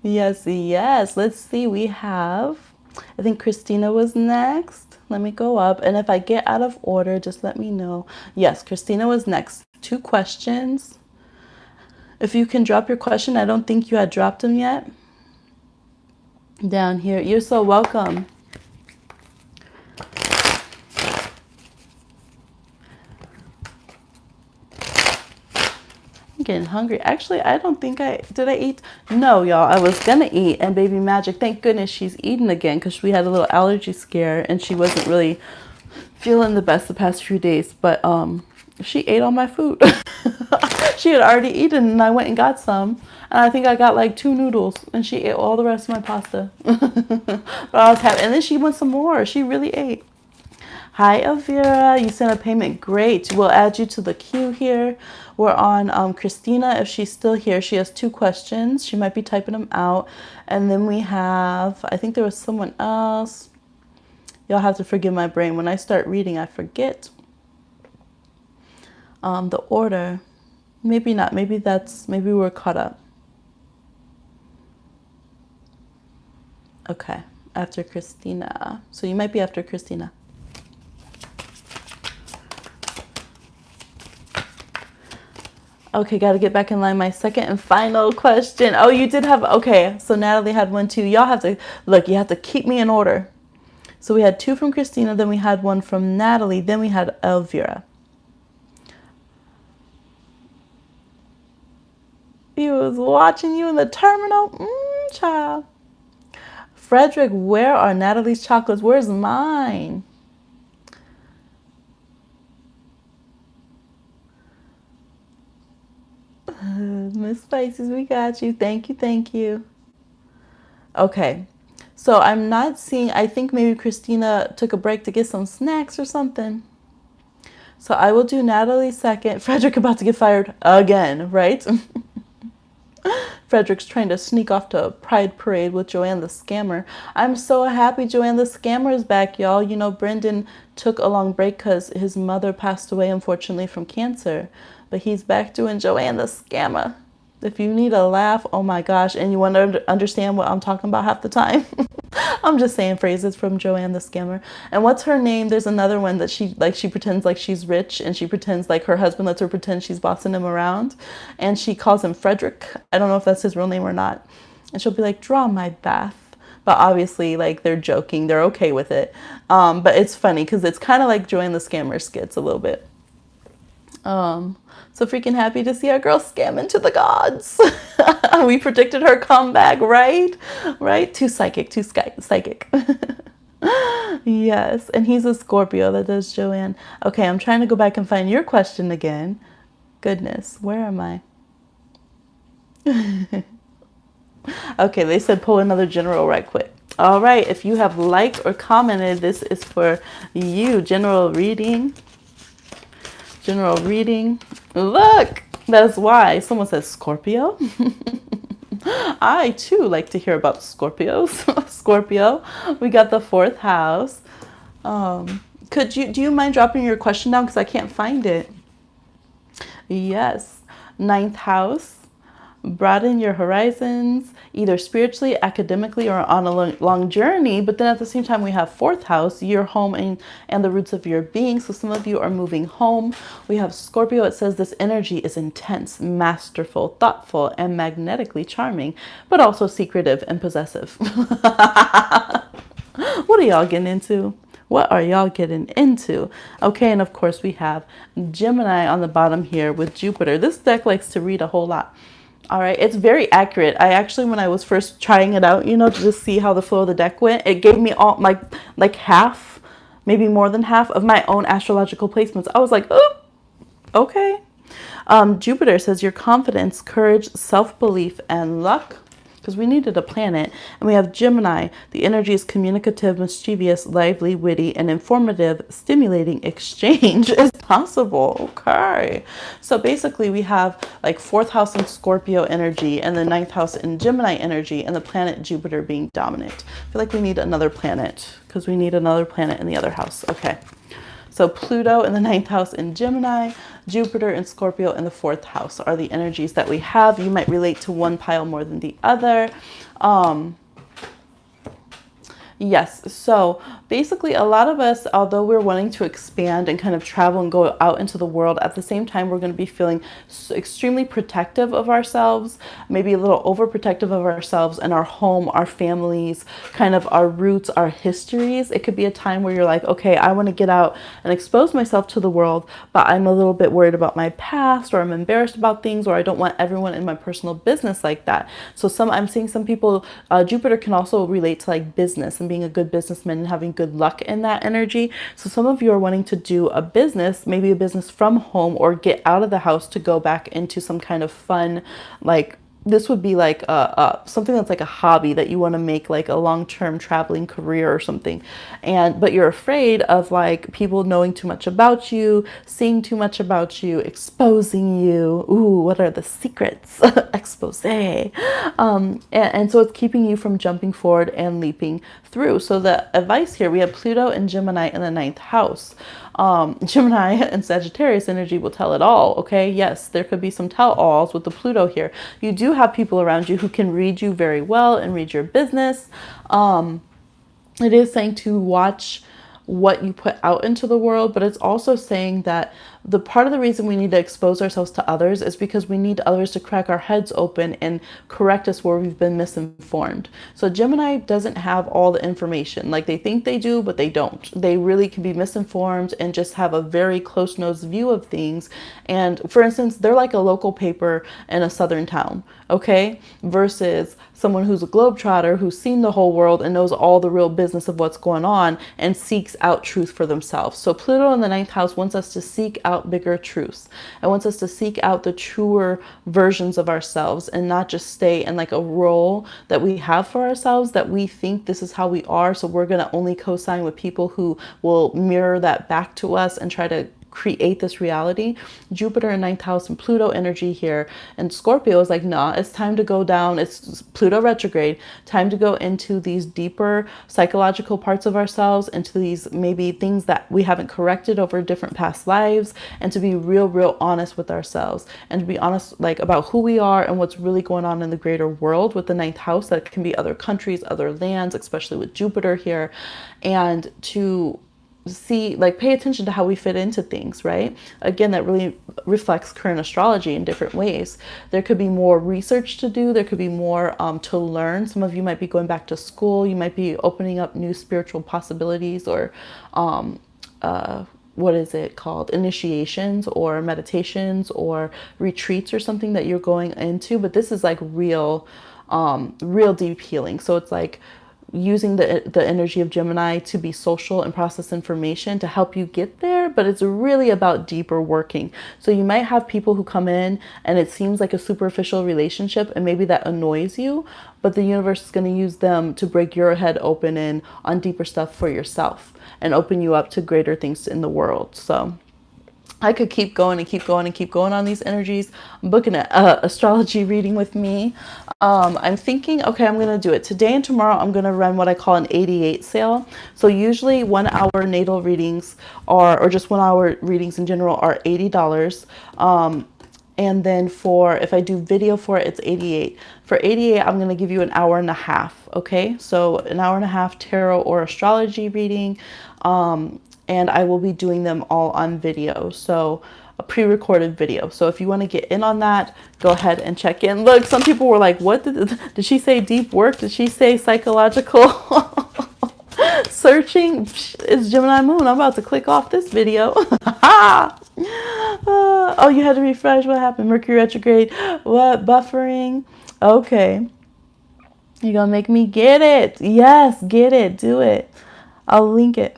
Yes, yes. Let's see. We have, I think Christina was next. Let me go up. And if I get out of order, just let me know. Yes, Christina was next. 2 questions. If you can drop your question, I don't think you had dropped them yet. Down here. You're so welcome. I'm getting hungry. Actually, I don't think did I eat? No, y'all, I was gonna eat, and baby Magic, thank goodness she's eating again, because we had a little allergy scare and she wasn't really feeling the best the past few days, but she ate all my food. She had already eaten and I went and got some, and I think I got like 2 noodles and she ate all the rest of my pasta. But I was happy, and then she went some more. She really ate. Hi, Elvira. You sent a payment. Great. We'll add you to the queue here. We're on Christina. If she's still here, she has 2 questions. She might be typing them out. And then we have, I think there was someone else. Y'all have to forgive my brain. When I start reading, I forget the order. Maybe not. Maybe we're caught up. Okay. After Christina. So you might be after Christina. Okay, got to get back in line. My second and final question. Oh, you did have, okay. So Natalie had one too. Y'all have to, look, you have to keep me in order. So we had two from Christina, then we had one from Natalie, then we had Elvira. He was watching you in the terminal. Child. Frederick, where are Natalie's chocolates? Where's mine? Miss Spices, we got you. Thank you, thank you. Okay. So I'm not seeing, I think maybe Christina took a break to get some snacks or something. So I will do Natalie second. Frederick about to get fired again, right? Frederick's trying to sneak off to a pride parade with Joanne the Scammer. I'm so happy Joanne the Scammer is back, y'all. You know, Brendan took a long break because his mother passed away, unfortunately, from cancer. But he's back doing Joanne the Scammer. If you need a laugh, oh my gosh, and you want to understand what I'm talking about half the time, I'm just saying phrases from Joanne the Scammer. And what's her name? There's another one that she pretends like she's rich, and she pretends like her husband lets her pretend she's bossing him around, and she calls him Frederick. I don't know if that's his real name or not. And she'll be like, draw my bath. But obviously, like, they're joking. They're okay with it. But it's funny because it's kind of like Joanne the Scammer skits a little bit. So freaking happy to see our girl scamming to the gods. We predicted her comeback, right? Right? Too psychic, too psychic. Yes, and he's a Scorpio that does Joanne. Okay, I'm trying to go back and find your question again. Goodness, where am I? Okay, they said pull another general right quick. All right, if you have liked or commented, this is for you. General reading. General reading. Look, that's why someone says Scorpio. I too like to hear about Scorpios. Scorpio. We got the fourth house. Do you mind dropping your question down because I can't find it? Yes. Ninth house. Broaden your horizons, either spiritually, academically, or on a long journey. But then at the same time, we have fourth house, your home and the roots of your being. So some of you are moving home. We have Scorpio. It says this energy is intense, masterful, thoughtful, and magnetically charming, but also secretive and possessive. What are y'all getting into? What are y'all getting into? Okay, and of course we have Gemini on the bottom here with Jupiter. This deck likes to read a whole lot. All right, it's very accurate. I actually, when I was first trying it out, you know, to just see how the flow of the deck went, it gave me all like half, maybe more than half of my own astrological placements. I was like, oh, okay. Jupiter says your confidence, courage, self-belief, and luck. Because we needed a planet. And we have Gemini. The energy is communicative, mischievous, lively, witty, and informative. Stimulating exchange is possible. Okay. So basically we have like fourth house in Scorpio energy and the ninth house in Gemini energy and the planet Jupiter being dominant. I feel like we need another planet because we need another planet in the other house. Okay. So Pluto in the ninth house in Gemini, Jupiter and Scorpio in the fourth house are the energies that we have. You might relate to one pile more than the other. Yes, so basically a lot of us, although we're wanting to expand and kind of travel and go out into the world, at the same time we're going to be feeling extremely protective of ourselves, maybe a little overprotective of ourselves and our home, our families, kind of our roots, our histories. It could be a time where you're like, okay, I want to get out and expose myself to the world, but I'm a little bit worried about my past, or I'm embarrassed about things, or I don't want everyone in my personal business like that. So I'm seeing some people, Jupiter can also relate to like business and being a good businessman and having good luck in that energy. So some of you are wanting to do a business, maybe a business from home, or get out of the house to go back into some kind of fun, like this would be like something that's like a hobby that you want to make like a long-term traveling career or something. But you're afraid of like people knowing too much about you, seeing too much about you, exposing you. Ooh, what are the secrets? Expose. And so it's keeping you from jumping forward and leaping through. So the advice here, we have Pluto and Gemini in the ninth house. Gemini and Sagittarius energy will tell it all. Okay. Yes, there could be some tell-alls with the Pluto here. You do have people around you who can read you very well and read your business. It is saying to watch what you put out into the world, but it's also saying that the part of the reason we need to expose ourselves to others is because we need others to crack our heads open and correct us where we've been misinformed. So Gemini doesn't have all the information. Like, they think they do, but they don't. They really can be misinformed and just have a very close-nosed view of things. And for instance, they're like a local paper in a southern town, okay? Versus someone who's a globetrotter, who's seen the whole world and knows all the real business of what's going on and seeks out truth for themselves. So Pluto in the ninth house wants us to seek out bigger truths. It wants us to seek out the truer versions of ourselves and not just stay in like a role that we have for ourselves, that we think this is how we are. So we're going to only co-sign with people who will mirror that back to us and try to create this reality. Jupiter in ninth house and Pluto energy here, and Scorpio is like, nah, it's time to go down. It's Pluto retrograde, time to go into these deeper psychological parts of ourselves, into these maybe things that we haven't corrected over different past lives, and to be real honest with ourselves, and to be honest like about who we are and what's really going on in the greater world with the ninth house. That can be other countries, other lands, especially with Jupiter here, and to see, like, pay attention to how we fit into things, right? Again, that really reflects current astrology in different ways. There could be more research to do. There could be more to learn. Some of you might be going back to school. You might be opening up new spiritual possibilities, or what is it called? Initiations or meditations or retreats or something that you're going into. But this is like real deep healing. So it's like using the energy of Gemini to be social and process information to help you get there, but it's really about deeper working. So you might have people who come in and it seems like a superficial relationship, and maybe that annoys you, but the universe is going to use them to break your head open and on deeper stuff for yourself and open you up to greater things in the world. So I could keep going and keep going and keep going on these energies. I'm booking an astrology reading with me. I'm thinking, okay, I'm going to do it today and tomorrow. I'm going to run what I call an 88 sale. So usually 1 hour natal readings are, or just 1 hour readings in general, are $80. And then if I do video for it, it's 88. For 88, I'm going to give you an hour and a half. Okay. So an hour and a half tarot or astrology reading. And I will be doing them all on video. So a pre-recorded video. So if you want to get in on that, go ahead and check in. Look, some people were like, what did she say deep work? Did she say psychological searching? It's Gemini moon. I'm about to click off this video. Oh, you had to refresh. What happened? Mercury retrograde. What? Buffering. Okay. You're going to make me get it. Yes, get it. Do it. I'll link it.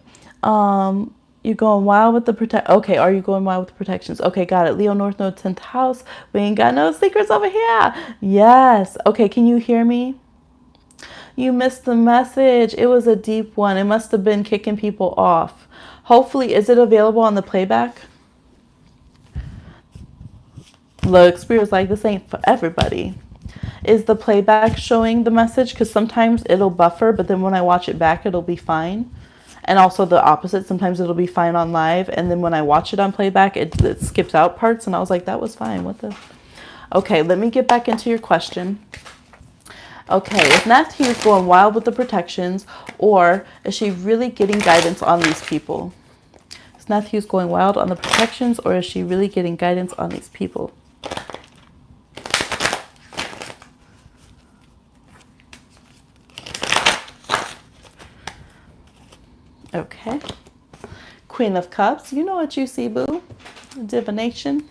You're going wild with the okay, are you going wild with the protections? Okay, got it. Leo North Node 10th house. We ain't got no secrets over here. Yes. Okay, can you hear me? You missed the message. It was a deep one. It must have been kicking people off. Hopefully, is it available on the playback? Look, Spirit's like, this ain't for everybody. Is the playback showing the message? Because sometimes it'll buffer, but then when I watch it back, it'll be fine. And also the opposite. Sometimes it'll be fine on live, and then when I watch it on playback, it skips out parts, and I was like, that was fine. What the? Okay, let me get back into your question. Okay, is Matthew going wild with the protections, or is she really getting guidance on these people? Is Matthew's going wild on the protections, or is she really getting guidance on these people? Okay. Queen of Cups. You know what you see, boo. Divination.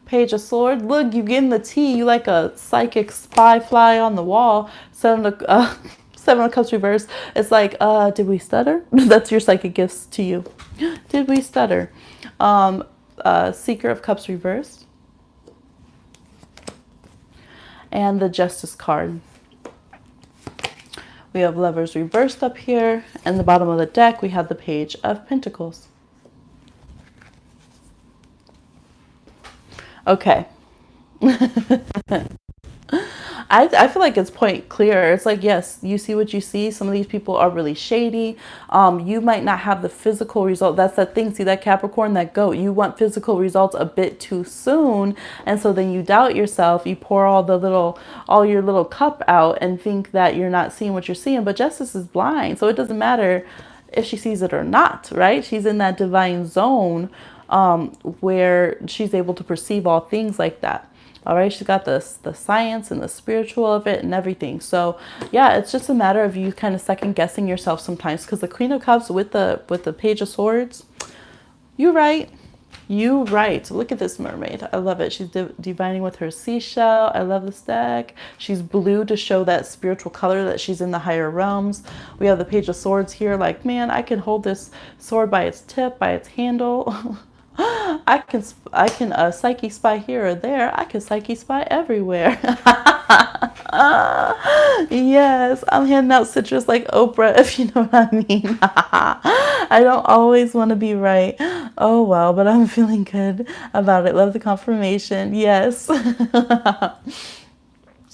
Page of Swords. Look, you getting the tea. You like a psychic spy fly on the wall. Seven of Cups reversed. It's like, did we stutter? That's your psychic gifts to you. Did we stutter? Seeker of Cups reversed. And the Justice card. We have Lovers reversed up here. And the bottom of the deck, we have the Page of Pentacles. Okay. I feel like it's point clear. It's like, yes, you see what you see. Some of these people are really shady. You might not have the physical result. That's that thing. See that Capricorn, that goat. You want physical results a bit too soon. And so then you doubt yourself. You pour all your little cup out and think that you're not seeing what you're seeing. But Justice is blind. So it doesn't matter if she sees it or not, right? She's in that divine zone. where she's able to perceive all things like that. All right, she's got the science and the spiritual of it and everything. So yeah, it's just a matter of you kind of second guessing yourself sometimes, because the Queen of Cups with the Page of Swords, you're right. You right. Look at this mermaid. I love it. She's divining with her seashell. I love this deck. She's blue to show that spiritual color that she's in the higher realms. We have the Page of Swords here. Like, man, I can hold this sword by its tip, by its handle. I can psyche spy here or there. I can psyche spy everywhere. Yes, I'm handing out citrus like Oprah, if you know what I mean. I don't always want to be right. Oh well, but I'm feeling good about it. Love the confirmation. Yes.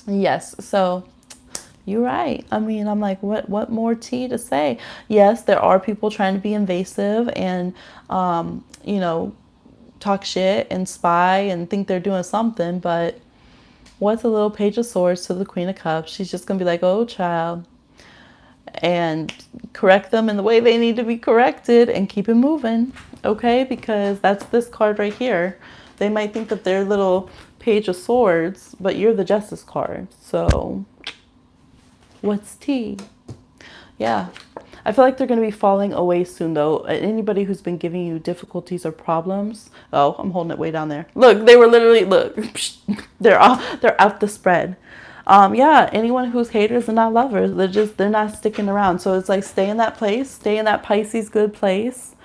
Yes. So you're right. I mean, I'm like, what more tea to say? Yes, there are people trying to be invasive and you know, talk shit and spy and think they're doing something, but what's a little Page of Swords to the Queen of Cups? She's just gonna be like, oh child, and correct them in the way they need to be corrected and keep it moving, okay? Because that's this card right here. They might think that they're little Page of Swords, but you're the Justice card. So what's tea? Yeah. I feel like they're going to be falling away soon, though. Anybody who's been giving you difficulties or problems. Oh, I'm holding it way down there. Look, they were literally, look, they're out the spread. Yeah, anyone who's haters and not lovers, they're not sticking around. So it's like, stay in that place, stay in that Pisces good place,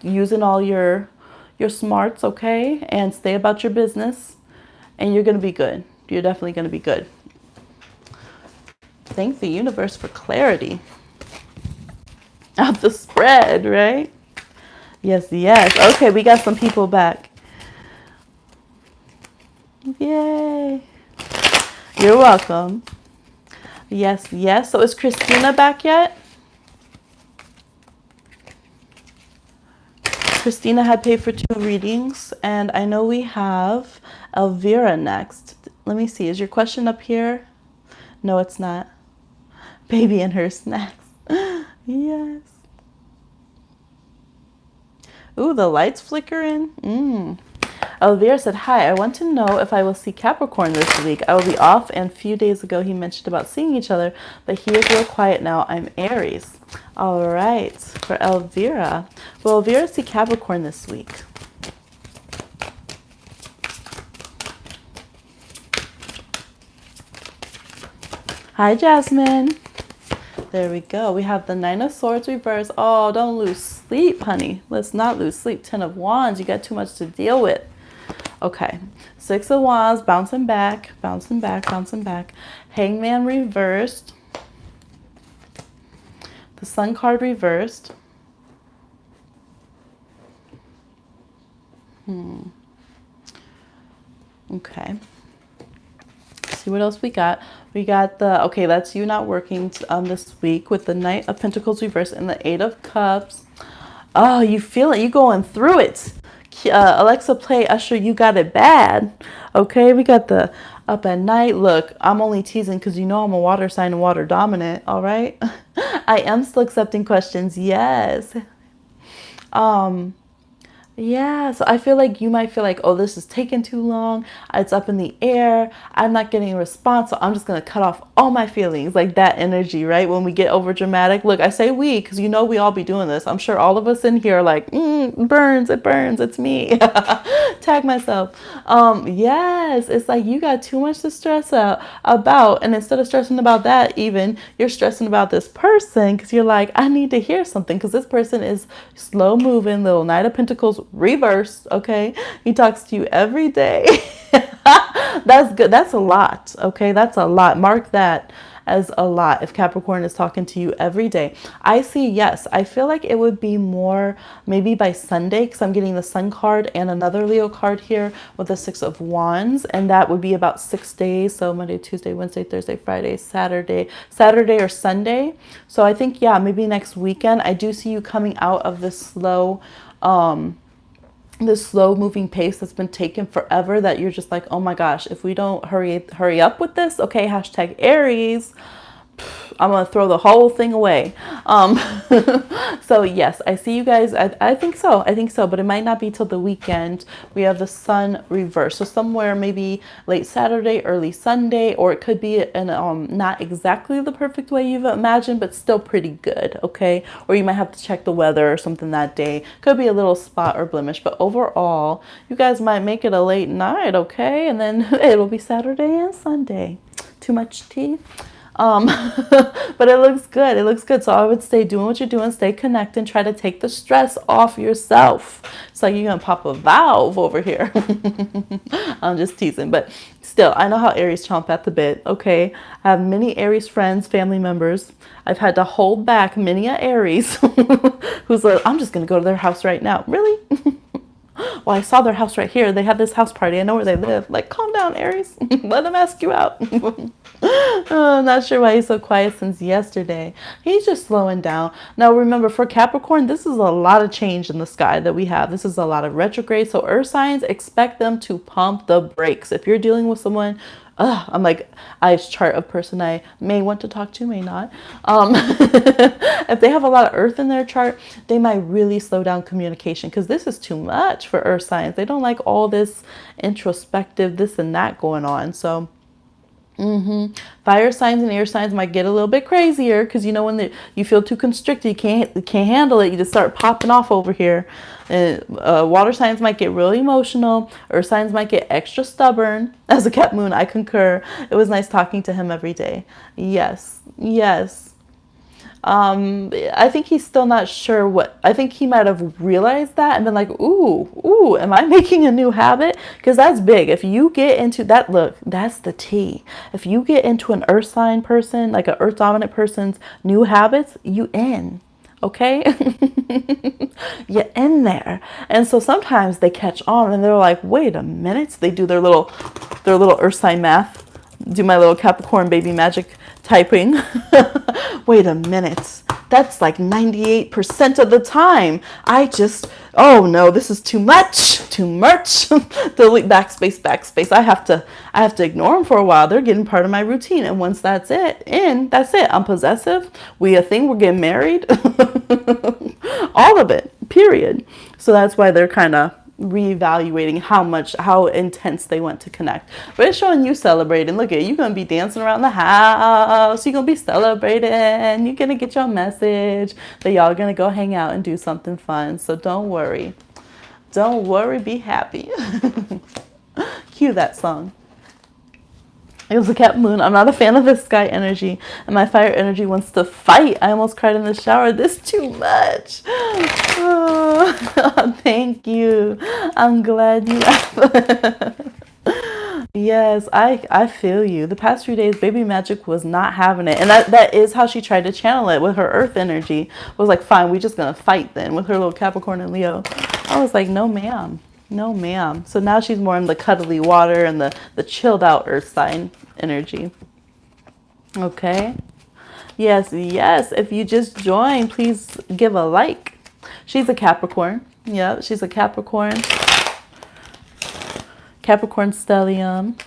using all your smarts, okay, and stay about your business, and you're going to be good. You're definitely going to be good. Thank the universe for clarity. Out the spread, right? Yes, yes. Okay, we got some people back. Yay. You're welcome. Yes, yes. So is Christina back yet? Christina had paid for 2 readings, and I know we have Elvira next. Let me see. Is your question up here? No, it's not. Baby and her snacks. Yes. Ooh, the light's flickering. Elvira said, hi, I want to know if I will see Capricorn this week. I will be off, and a few days ago he mentioned about seeing each other, but he is real quiet now. I'm Aries. All right, for Elvira. Will Elvira see Capricorn this week? Hi, Jasmine. There we go. We have the 9 of Swords reverse. Oh, don't lose sleep, honey. Let's not lose sleep. 10 of Wands. You got too much to deal with. Okay. 6 of Wands. Bouncing back. Bouncing back. Bouncing back. Hangman reversed. The Sun card reversed. Okay. See what else we got. We got the, okay, that's you not working this week with the Knight of Pentacles reverse and the 8 of Cups. Oh, you feel it. You going through it. Alexa, play Usher, You Got It Bad. Okay, we got the Up at Night. Look, I'm only teasing because you know I'm a water sign and water dominant. All right. I am still accepting questions. Yes. Yeah, so I feel like you might feel like, oh, this is taking too long. It's up in the air. I'm not getting a response, so I'm just going to cut off all my feelings, like that energy, right? When we get over dramatic. Look, I say we, because you know we all be doing this. I'm sure all of us in here are like, burns, it's me. Tag myself. Yes, it's like you got too much to stress out about. And instead of stressing about that even, you're stressing about this person because you're like, I need to hear something because this person is slow moving, little Knight of Pentacles reverse, okay? He talks to you every day. That's good. That's a lot, okay? That's a lot. Mark that as a lot if Capricorn is talking to you every day. I see, yes. I feel like it would be more maybe by Sunday because I'm getting the Sun card and another Leo card here with the 6 of Wands, and that would be about 6 days. So Monday, Tuesday, Wednesday, Thursday, Friday, Saturday or Sunday. So I think, yeah, maybe next weekend. I do see you coming out of this slow moving pace that's been taken forever, that you're just like, oh my gosh, if we don't hurry up with this, okay, hashtag Aries, I'm gonna throw the whole thing away. Um, so yes, I see you guys. I think so. I think so, but it might not be till the weekend. We have the sun reverse, so somewhere maybe late Saturday, early Sunday, or it could be in not exactly the perfect way you've imagined, but still pretty good. Okay, or you might have to check the weather or something that day. Could be a little spot or blemish, but overall, you guys might make it a late night. Okay, and then it'll be Saturday and Sunday. Too much tea. Um, but it looks good. It looks good. So I would say doing what you're doing, stay connected, and try to take the stress off yourself. It's like you're going to pop a valve over here. I'm just teasing, but still, I know how Aries chomp at the bit. Okay. I have many Aries friends, family members. I've had to hold back many a Aries who's like, I'm just going to go to their house right now. Really? Well, I saw their house right here. They have this house party. I know where they live. Like, calm down, Aries. Let them ask you out. I'm not sure why he's so quiet since yesterday. He's just slowing down. Now, remember, for Capricorn, this is a lot of change in the sky that we have. This is a lot of retrograde. So earth signs, expect them to pump the brakes. If you're dealing with someone, I'm like, I chart a person I may want to talk to, may not. If they have a lot of earth in their chart, they might really slow down communication because this is too much for earth signs. They don't like all this introspective, this and that going on. So fire signs and air signs might get a little bit crazier because you know when you feel too constricted, you can't handle it. You just start popping off over here. Water signs might get really emotional. Earth signs might get extra stubborn. As a Cap Moon, I concur. It was nice talking to him every day. Yes, yes. I think he's still not sure what, I think he might have realized that and been like, ooh, am I making a new habit? Because that's big. If you get into that, look, that's the T. If you get into an earth sign person, like an earth dominant person's new habits, you in. Okay. You're in there. And so sometimes they catch on and they're like, wait a minute. They do their little earth sign math. Do my little Capricorn baby magic typing. Wait a minute. That's like 98% of the time. Oh no, this is too much. Delete, backspace. I have to ignore them for a while. They're getting part of my routine. And once that's it. I'm possessive. We're getting married. All of it, period. So that's why they're kind of reevaluating how intense they want to connect. But it's showing you celebrating. Look at you, you're gonna be dancing around the house, you're gonna be celebrating, you're gonna get your message that y'all are gonna go hang out and do something fun. So don't worry, be happy. Cue that song. It was a Cap Moon. I'm not a fan of the sky energy, and my fire energy wants to fight. I almost cried in the shower. This too much. Oh, thank you. I'm glad you. Yes, I feel you. The past few days, Baby Magic was not having it, and that is how she tried to channel it with her Earth energy. It was like, fine, we're just gonna fight then with her little Capricorn and Leo. I was like, no, ma'am. No, ma'am. So now she's more in the cuddly water and the chilled out earth sign energy. Okay. Yes. If you just joined, please give a like. She's a Capricorn. Yep, she's a Capricorn. Capricorn stellium.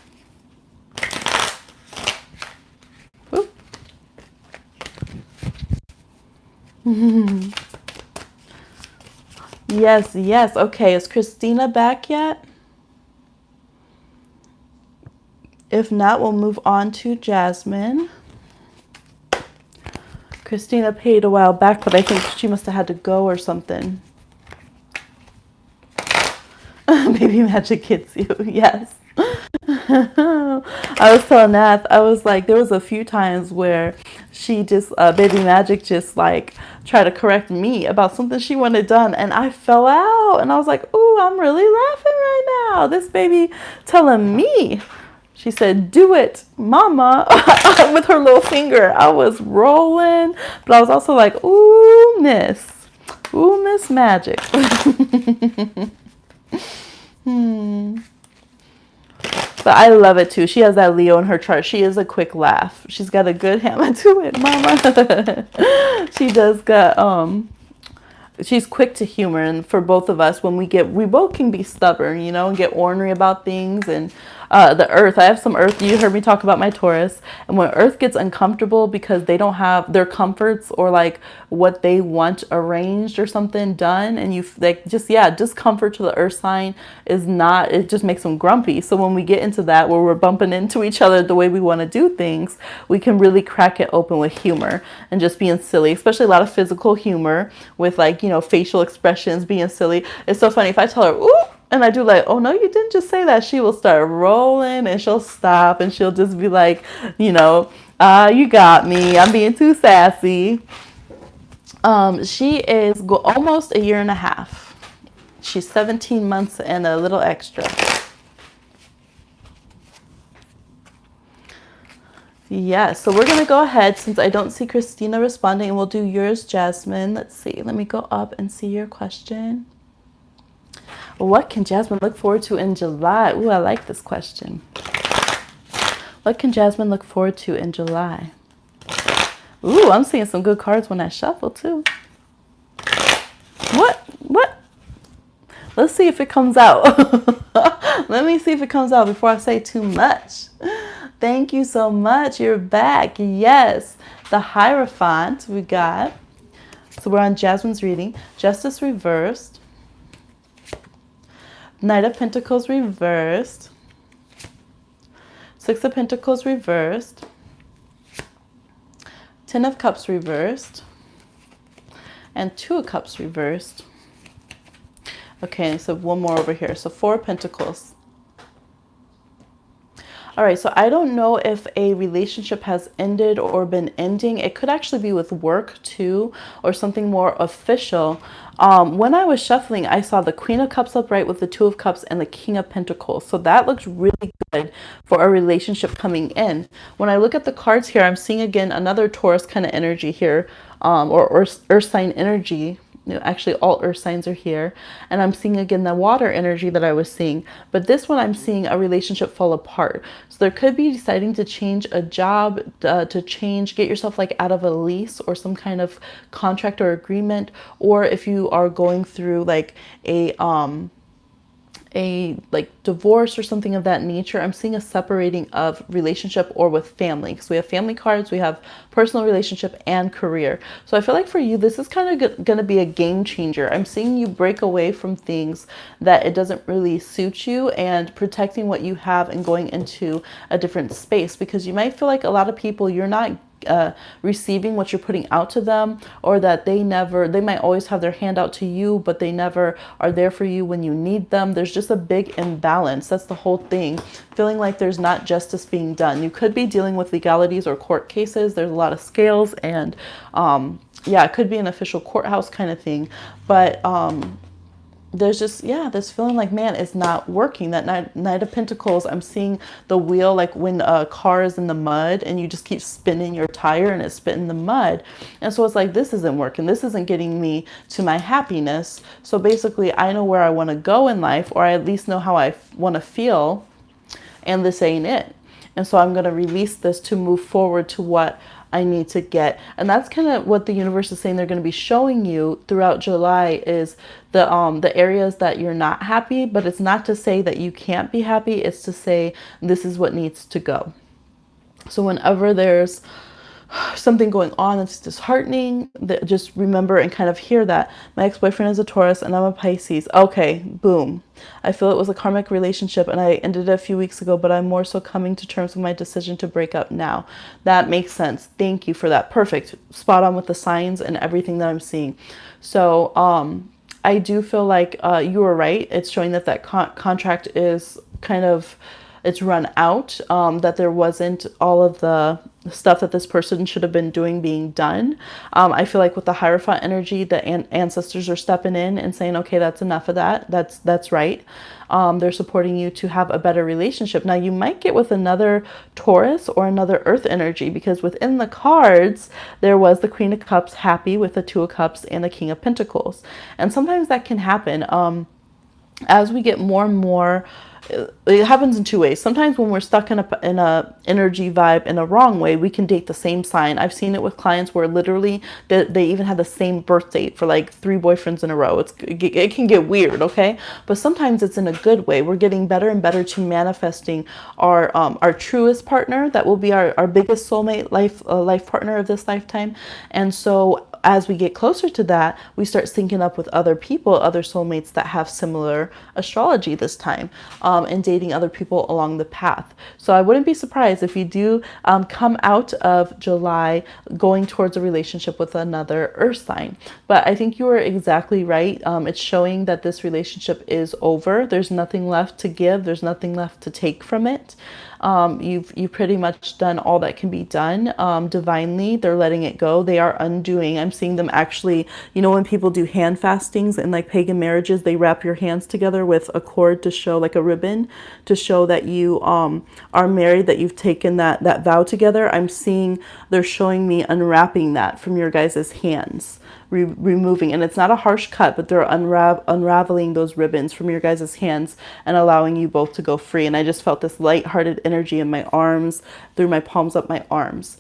Yes. Okay, is Christina back yet? If not, we'll move on to Jasmine. Christina paid a while back, but I think she must have had to go or something. Baby Magic gets you, yes. I was telling Nath, I was like, there was a few times where she just, Baby Magic just like tried to correct me about something she wanted done, and I fell out, and I was like, ooh, I'm really laughing right now. This baby telling me. She said, do it, mama, with her little finger. I was rolling, but I was also like, ooh, Miss Magic. But I love it too. She has that Leo in her chart. She is a quick laugh. She's got a good hammer to it, mama. She does got, she's quick to humor. And for both of us, when we both can be stubborn, and get ornery about things. And The earth. I have some earth. You heard me talk about my Taurus. And when earth gets uncomfortable because they don't have their comforts or like what they want arranged or something done, and you like just, yeah, discomfort to the earth sign is not, it just makes them grumpy. So when we get into that where we're bumping into each other the way we want to do things, we can really crack it open with humor and just being silly, especially a lot of physical humor with like, you know, facial expressions, being silly. It's so funny if I tell her, ooh, and I do like, oh no, you didn't just say that. She will start rolling and she'll stop and she'll just be like, you know, you got me. I'm being too sassy. She is almost a year and a half. She's 17 months and a little extra. Yeah, so we're going to go ahead since I don't see Christina responding, and we'll do yours, Jasmine. Let's see. Let me go up and see your question. What can Jasmine look forward to in July? Ooh, I like this question. What can Jasmine look forward to in July? Ooh, I'm seeing some good cards when I shuffle too. What? Let's see if it comes out. Let me see if it comes out before I say too much. Thank you so much. You're back. Yes. The Hierophant we got. So we're on Jasmine's reading. Justice reversed. Knight of Pentacles reversed. Six of Pentacles reversed. Ten of Cups reversed. And Two of Cups reversed. Okay, so one more over here. So Four of Pentacles. All right, so I don't know if a relationship has ended or been ending. It could actually be with work too, or something more official. When I was shuffling, I saw the Queen of Cups upright with the Two of Cups and the King of Pentacles. So that looks really good for a relationship coming in. When I look at the cards here, I'm seeing again another Taurus kind of energy here, or earth sign energy. Actually, all earth signs are here. And I'm seeing again the water energy that I was seeing. But this one, I'm seeing a relationship fall apart. So there could be deciding to change a job, get yourself like out of a lease or some kind of contract or agreement. Or if you are going through like a like divorce or something of that nature, I'm seeing a separating of relationship or with family, because we have family cards, we have personal relationship and career. So I feel like for you, this is kind of going to be a game changer. I'm seeing you break away from things that it doesn't really suit you and protecting what you have and going into a different space, because you might feel like a lot of people, you're not receiving what you're putting out to them, or that they might always have their hand out to you, but they never are there for you when you need them. There's just a big imbalance. That's the whole thing. Feeling like there's not justice being done. You could be dealing with legalities or court cases. There's a lot of scales and yeah, it could be an official courthouse kind of thing, but there's just, yeah, this feeling like, man, it's not working. That Knight of Pentacles, I'm seeing the wheel like when a car is in the mud and you just keep spinning your tire and it's spitting the mud. And so it's like, this isn't working. This isn't getting me to my happiness. So basically, I know where I want to go in life, or I at least know how I want to feel, and this ain't it. And so I'm going to release this to move forward to what I need to get. And that's kind of what the universe is saying they're going to be showing you throughout July, is the areas that you're not happy, but it's not to say that you can't be happy. It's to say this is what needs to go. So whenever there's something going on that's disheartening, that just remember and kind of hear that my ex-boyfriend is a Taurus and I'm a Pisces. Okay, boom. I feel it was a karmic relationship and I ended it a few weeks ago, but I'm more so coming to terms with my decision to break up now. That makes sense. Thank you for that. Perfect. Spot on with the signs and everything that I'm seeing. So I do feel like you were right. It's showing that that contract is kind of, it's run out, that there wasn't all of the stuff that this person should have been doing being done. I feel like with the Hierophant energy, the ancestors are stepping in and saying, okay, that's enough of that. That's right. They're supporting you to have a better relationship. Now you might get with another Taurus or another Earth energy, because within the cards, there was the Queen of Cups happy with the Two of Cups and the King of Pentacles. And sometimes that can happen. As we get more and more it happens in two ways. Sometimes when we're stuck in a energy vibe in a wrong way, we can date the same sign. I've seen it with clients where literally they even had the same birth date for like 3 boyfriends in a row. It can get weird, okay? But sometimes it's in a good way. We're getting better and better to manifesting our truest partner that will be our biggest soulmate life partner of this lifetime. And so as we get closer to that, we start syncing up with other people, other soulmates that have similar astrology this time, and dating other people along the path. So I wouldn't be surprised if you do come out of July going towards a relationship with another earth sign. But I think you are exactly right. It's showing that this relationship is over. There's nothing left to give. There's nothing left to take from it. You've pretty much done all that can be done. Divinely, they're letting it go. They are undoing. I'm seeing them actually, when people do hand fastings and like pagan marriages, they wrap your hands together with a cord to show, like a ribbon, to show that you are married, that you've taken that vow together. I'm seeing they're showing me unwrapping that from your guys' hands. Removing, and it's not a harsh cut, but they're unraveling those ribbons from your guys' hands and allowing you both to go free. And I just felt this light-hearted energy in my arms, through my palms up my arms.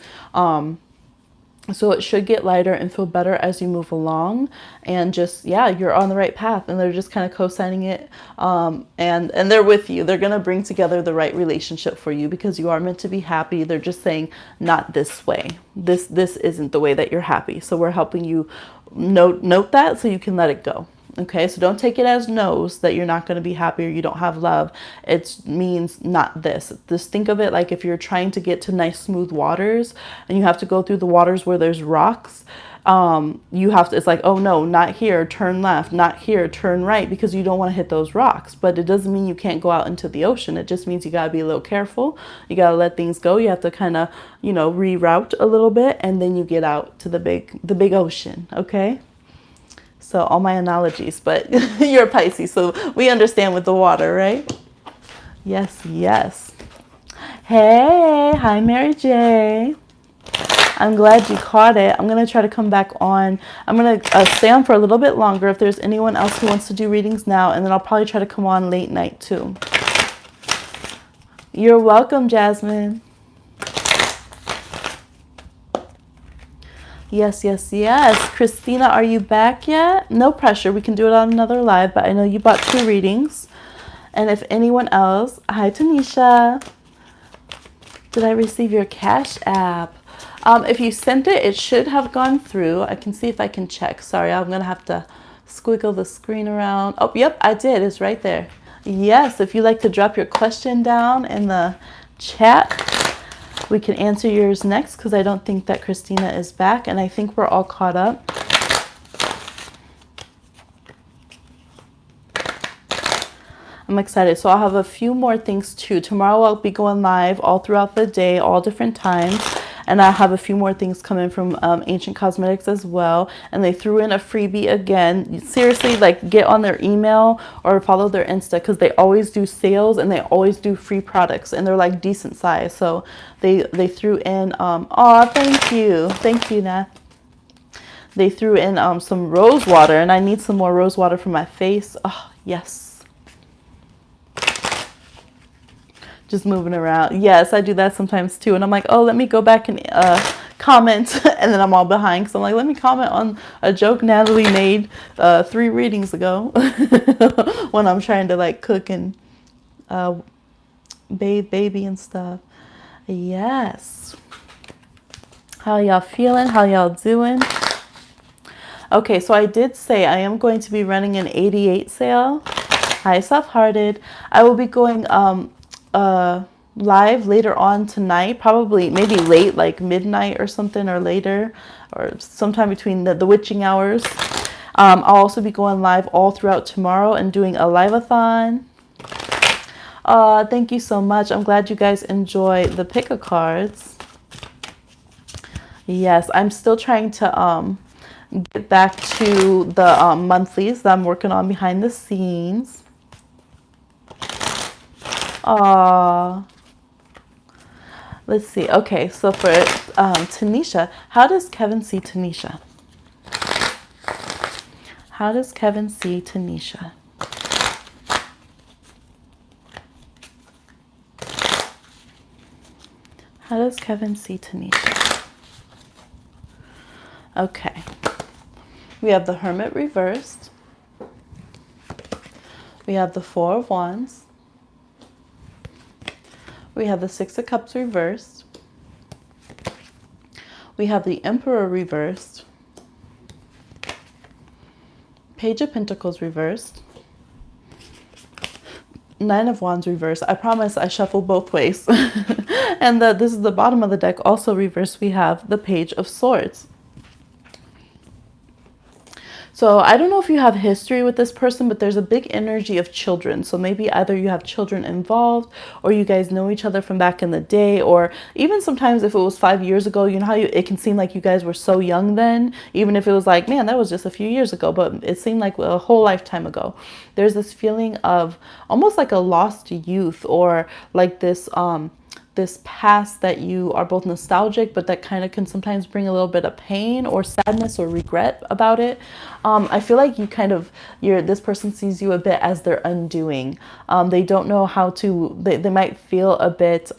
So it should get lighter and feel better as you move along, and just, yeah, you're on the right path, and they're just kind of co-signing it. And they're with you. They're going to bring together the right relationship for you because you are meant to be happy. They're just saying, not this way. This isn't the way that you're happy. So we're helping you note that so you can let it go. Okay, so don't take it as no's that you're not going to be happy or you don't have love. It means not this. Just think of it like if you're trying to get to nice smooth waters and you have to go through the waters where there's rocks. You have to, it's like, oh no, not here, turn left, not here, turn right, because you don't want to hit those rocks. But it doesn't mean you can't go out into the ocean. It just means you got to be a little careful. You got to let things go. You have to kind of, reroute a little bit, and then you get out to the big ocean. Okay. So all my analogies, but you're a Pisces, so we understand with the water, right? Yes, yes. Hey, hi, Mary J. I'm glad you caught it. I'm going to try to come back on. I'm going to stay on for a little bit longer if there's anyone else who wants to do readings now, and then I'll probably try to come on late night too. You're welcome, Jasmine. Yes, yes, yes. Christina, are you back yet? No pressure. We can do it on another live, but I know you bought 2 readings. And if anyone else, hi, Tanisha. Did I receive your Cash App? If you sent it, it should have gone through. I can see if I can check. Sorry, I'm going to have to squiggle the screen around. Oh, yep, I did. It's right there. Yes, if you'd like to drop your question down in the chat, we can answer yours next, because I don't think that Christina is back, and I think we're all caught up. I'm excited. So I'll have a few more things too. Tomorrow I'll be going live all throughout the day, all different times. And I have a few more things coming from Ancient Cosmetics as well. And they threw in a freebie again. Seriously, like, get on their email or follow their Insta, because they always do sales and they always do free products. And they're like decent size. So they threw in, thank you. Thank you, Nat. They threw in some rose water, and I need some more rose water for my face. Oh, yes. Just moving around. Yes, I do that sometimes too. And I'm like, oh, let me go back and comment. And then I'm all behind, because I'm like, let me comment on a joke Natalie made 3 readings ago when I'm trying to like cook and bathe baby and stuff. Yes. How y'all feeling? How y'all doing? Okay, so I did say I am going to be running an 88 sale. Hi, Soft-Hearted. I will be going live later on tonight, probably maybe late, like midnight or something, or later, or sometime between the witching hours. I'll also be going live all throughout tomorrow and doing a live-a-thon. Thank you so much. I'm glad you guys enjoy the pick-a-cards. Yes, I'm still trying to get back to the monthlies that I'm working on behind the scenes. Let's see. Okay, so for Tanisha, how does Kevin see Tanisha? How does Kevin see Tanisha? How does Kevin see Tanisha? Okay. We have the Hermit reversed. We have the Four of Wands. We have the Six of Cups reversed. We have the Emperor reversed. Page of Pentacles reversed. Nine of Wands reversed. I promise I shuffle both ways. And this is the bottom of the deck. Also reversed, we have the Page of Swords. So I don't know if you have history with this person, but there's a big energy of children. So maybe either you have children involved, or you guys know each other from back in the day, or even sometimes if it was 5 years ago, you know how it can seem like you guys were so young then, even if it was like, man, that was just a few years ago, but it seemed like a whole lifetime ago. There's this feeling of almost like a lost youth, or like this past that you are both nostalgic, but that kind of can sometimes bring a little bit of pain or sadness or regret about it. I feel like this person sees you a bit as their undoing. They don't know how to, they might feel a bit,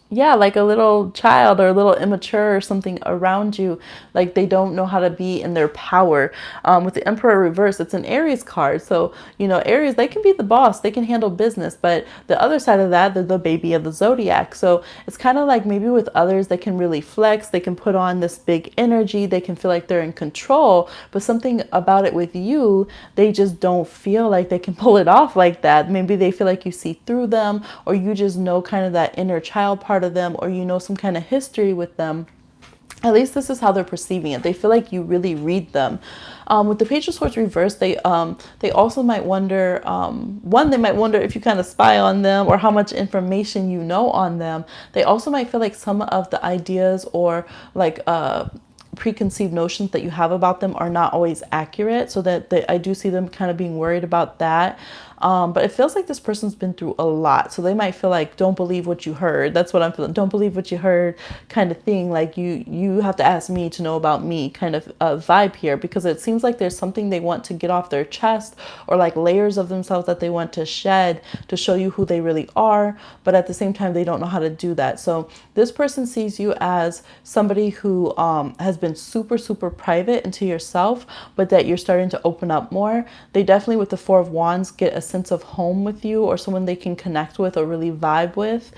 yeah, like a little child or a little immature or something around you. Like they don't know how to be in their power. With the Emperor reverse, it's an Aries card. So, you know, Aries, they can be the boss. They can handle business. But the other side of that, they're the baby of the zodiac. So it's kind of like maybe with others, they can really flex. They can put on this big energy. They can feel like they're in control. But something about it with you, they just don't feel like they can pull it off like that. Maybe they feel like you see through them, or you just know kind of that inner child part of them, or you know some kind of history with them. At least this is how they're perceiving it. They feel like you really read them. With the Page of Swords reversed, they also might wonder, they might wonder if you kind of spy on them or how much information you know on them. They also might feel like some of the ideas or like preconceived notions that you have about them are not always accurate. So that I do see them kind of being worried about that. But it feels like this person's been through a lot. So they might feel like, don't believe what you heard. That's what I'm feeling. Don't believe what you heard kind of thing. Like you have to ask me to know about me kind of vibe here, because it seems like there's something they want to get off their chest, or like layers of themselves that they want to shed to show you who they really are. But at the same time, they don't know how to do that. So this person sees you as somebody who has been super, super private into yourself, but that you're starting to open up more. They definitely, with the Four of Wands, get a sense of home with you, or someone they can connect with or really vibe with.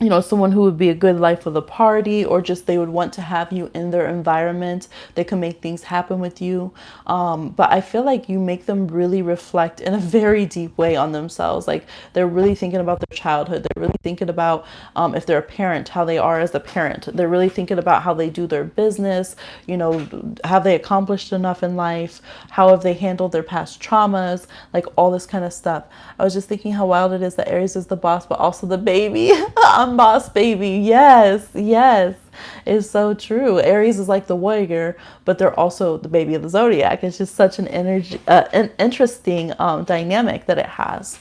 You know, someone who would be a good life of the party, or just they would want to have you in their environment. They can make things happen with you. But I feel like you make them really reflect in a very deep way on themselves. Like they're really thinking about their childhood. They're really thinking about if they're a parent, how they are as a parent. They're really thinking about how they do their business. You know, have they accomplished enough in life? How have they handled their past traumas? Like all this kind of stuff. I was just thinking how wild it is that Aries is the boss, but also the baby. I'm boss baby. Yes, yes. It's so true. Aries is like the warrior, but they're also the baby of the zodiac. It's just such an an interesting dynamic that it has.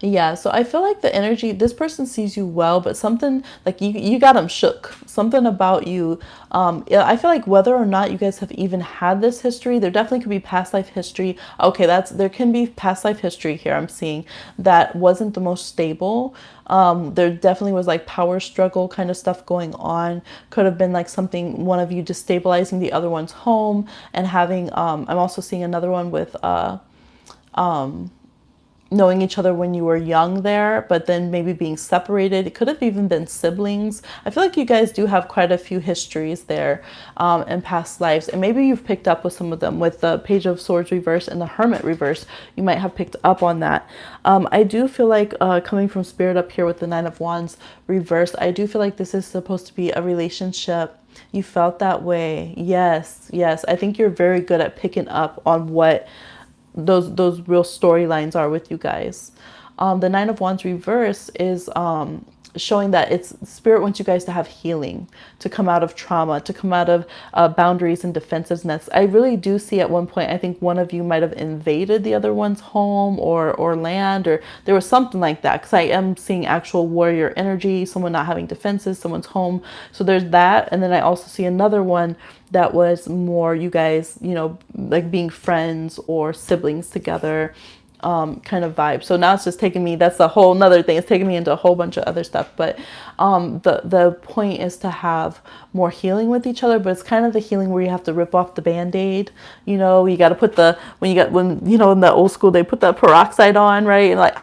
Yeah, so I feel like the energy, this person sees you well, but something like you got them shook. Something about you. I feel like whether or not you guys have even had this history, there definitely could be past life history. Okay, there can be past life history here. I'm seeing that wasn't the most stable. There definitely was like power struggle kind of stuff going on. Could have been like something, one of you destabilizing the other one's home and having, I'm also seeing another one with, knowing each other when you were young there, but then maybe being separated. It could have even been siblings. I feel like you guys do have quite a few histories there in past lives. And maybe you've picked up with some of them. With the Page of Swords reverse and the Hermit reverse, you might have picked up on that. I do feel like coming from Spirit up here with the Nine of Wands reverse, I do feel like this is supposed to be a relationship. You felt that way. Yes, yes. I think you're very good at picking up on what those real storylines are with you guys. The Nine of Wands reverse is showing that it's Spirit wants you guys to have healing, to come out of trauma, to come out of boundaries and defensiveness. I really do see at one point, I think one of you might have invaded the other one's home or land, or there was something like that, because I am seeing actual warrior energy, someone not having defenses, someone's home. So there's that. And then I also see another one that was more you guys, you know, like being friends or siblings together. kind of vibe. So now it's just taking me, that's a whole nother thing. It's taking me into a whole bunch of other stuff. But the point is to have more healing with each other, but it's kind of the healing where you have to rip off the Band-Aid. You know, you got to put when you know, in the old school, they put that peroxide on, right? And like,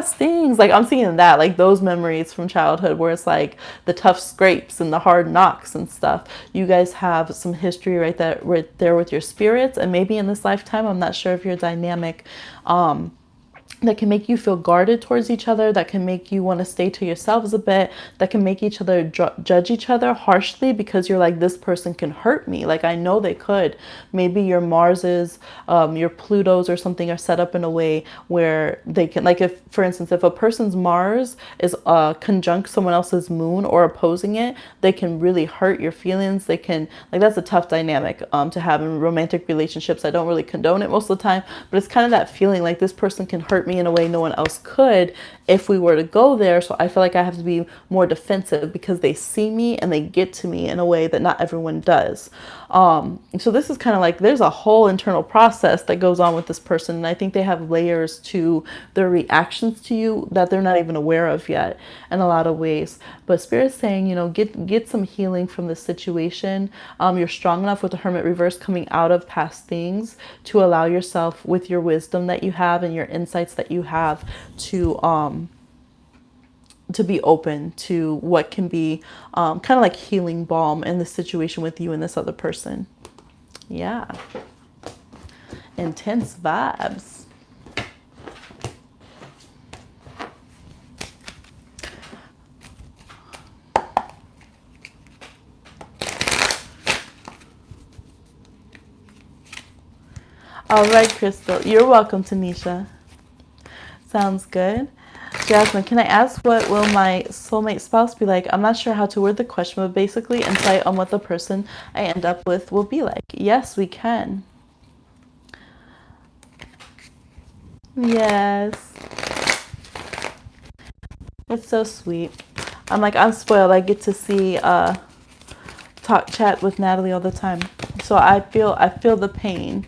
stings. Like I'm seeing that, like those memories from childhood where it's like the tough scrapes and the hard knocks and stuff. You guys have some history right there with your spirits, and maybe in this lifetime, I'm not sure if you're dynamic, that can make you feel guarded towards each other, that can make you want to stay to yourselves a bit, that can make each other judge each other harshly because you're like, this person can hurt me. Like I know they could. Maybe your Marses, your Plutos or something are set up in a way where they can, like if, for instance, if a person's Mars is conjunct someone else's moon or opposing it, they can really hurt your feelings. They can, like that's a tough dynamic to have in romantic relationships. I don't really condone it most of the time, but it's kind of that feeling like this person can hurt me in a way no one else could if we were to go there. So I feel like I have to be more defensive because they see me and they get to me in a way that not everyone does. So this is kind of like there's a whole internal process that goes on with this person, and I think they have layers to their reactions to you that they're not even aware of yet in a lot of ways. But Spirit's saying, you know, get some healing from this situation. You're strong enough with the Hermit reverse coming out of past things to allow yourself, with your wisdom that you have and your insights that you have, to be open to what can be kind of like healing balm in the situation with you and this other person. Yeah. Intense vibes. All right, Crystal. You're welcome, Tanisha. Sounds good. Jasmine, can I ask what will my soulmate spouse be like? I'm not sure how to word the question, but basically insight on what the person I end up with will be like. Yes, we can. Yes. It's so sweet. I'm spoiled. I get to see chat with Natalie all the time. So I feel the pain.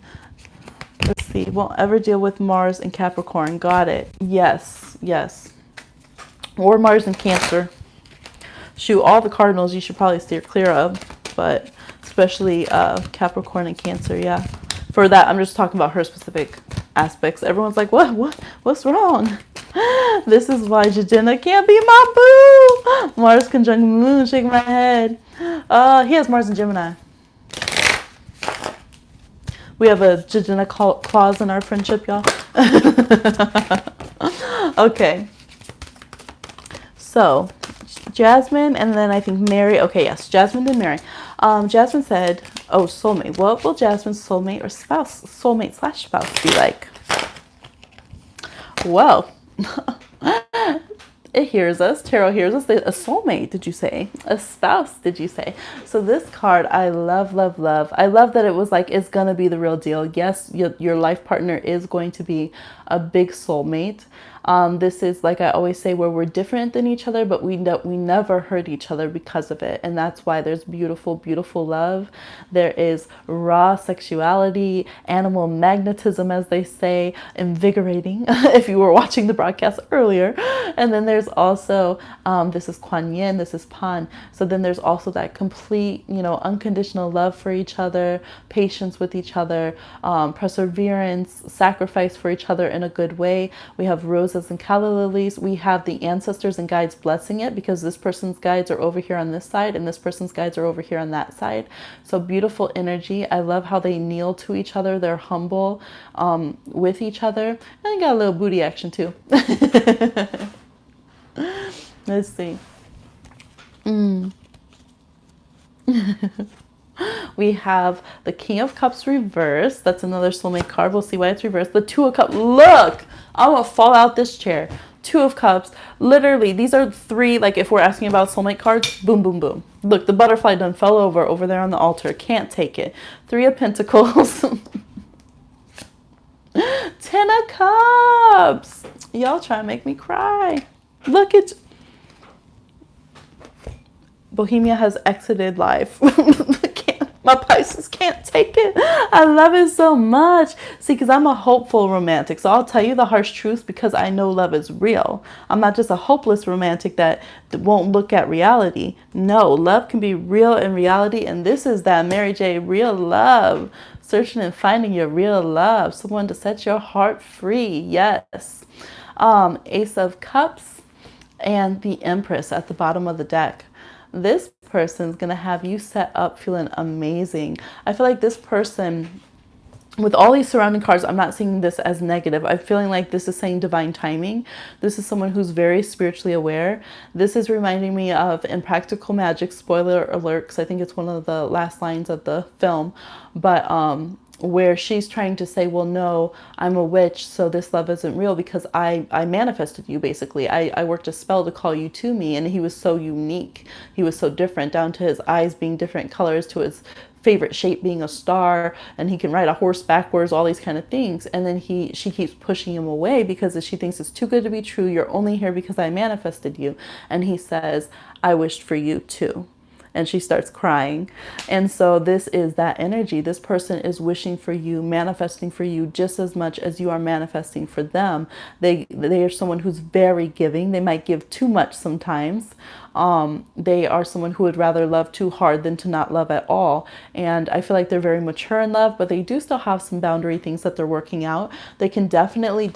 Let's see. Won't ever deal with Mars and Capricorn. Got it. Yes. Yes. Or Mars and Cancer. Shoot, all the cardinals you should probably steer clear of, but especially Capricorn and Cancer. Yeah. For that, I'm just talking about her specific aspects. Everyone's like, what's wrong? This is why Jajena can't be my boo. Mars conjunct Moon. Shake my head. He has Mars and Gemini. We have a Jajena clause in our friendship, y'all. Okay. So, Jasmine and then I think Mary. Okay, yes, Jasmine and Mary. Jasmine said, oh, soulmate. What will Jasmine's soulmate or soulmate / spouse be like? Well, it hears us. Tarot hears us. A soulmate, did you say? A spouse, did you say? So this card, I love, love, love. I love that it was like, it's going to be the real deal. Yes, your life partner is going to be a big soulmate. This is, like I always say, where we're different than each other, but we never hurt each other because of it. And that's why there's beautiful, beautiful love. There is raw sexuality, animal magnetism, as they say, invigorating, if you were watching the broadcast earlier. And then there's also, this is Kuan Yin, this is Pan. So then there's also that complete, unconditional love for each other, patience with each other, perseverance, sacrifice for each other in a good way. We have roses and calla lilies. We have the ancestors and guides blessing it, because this person's guides are over here on this side and this person's guides are over here on that side. So beautiful energy. I love how they kneel to each other. They're humble with each other. And they got a little booty action too. Let's see. We have the King of Cups reversed. That's another soulmate card. We'll see why it's reversed. The Two of Cups. Look, I'm gonna fall out this chair. Two of Cups. Literally, these are three, like if we're asking about soulmate cards, boom, boom, boom. Look, the butterfly done fell over there on the altar. Can't take it. Three of Pentacles. 10 of Cups. Y'all try to make me cry. Look at... Bohemia has exited life. My Pisces can't take it. I love it so much. See, because I'm a hopeful romantic. So I'll tell you the harsh truth because I know love is real. I'm not just a hopeless romantic that won't look at reality. No, love can be real in reality. And this is that Mary J. real love. Searching and finding your real love. Someone to set your heart free. Yes. Ace of Cups and the Empress at the bottom of the deck. This person's going to have you set up feeling amazing. I feel like this person, with all these surrounding cards, I'm not seeing this as negative. I'm feeling like this is saying divine timing. This is someone who's very spiritually aware. This is reminding me of Impractical Magic, spoiler alert, because I think it's one of the last lines of the film, but where she's trying to say, well, no, I'm a witch, so this love isn't real because I manifested you, basically. I worked a spell to call you to me, and he was so unique. He was so different, down to his eyes being different colors, to his favorite shape being a star, and he can ride a horse backwards, all these kind of things. And then she keeps pushing him away because she thinks it's too good to be true. You're only here because I manifested you. And he says, I wished for you too. And she starts crying. And so this is that energy. This person is wishing for you, manifesting for you just as much as you are manifesting for them. They are someone who's very giving. They might give too much sometimes. They are someone who would rather love too hard than to not love at all. And I feel like they're very mature in love, but they do still have some boundary things that they're working out. They can definitely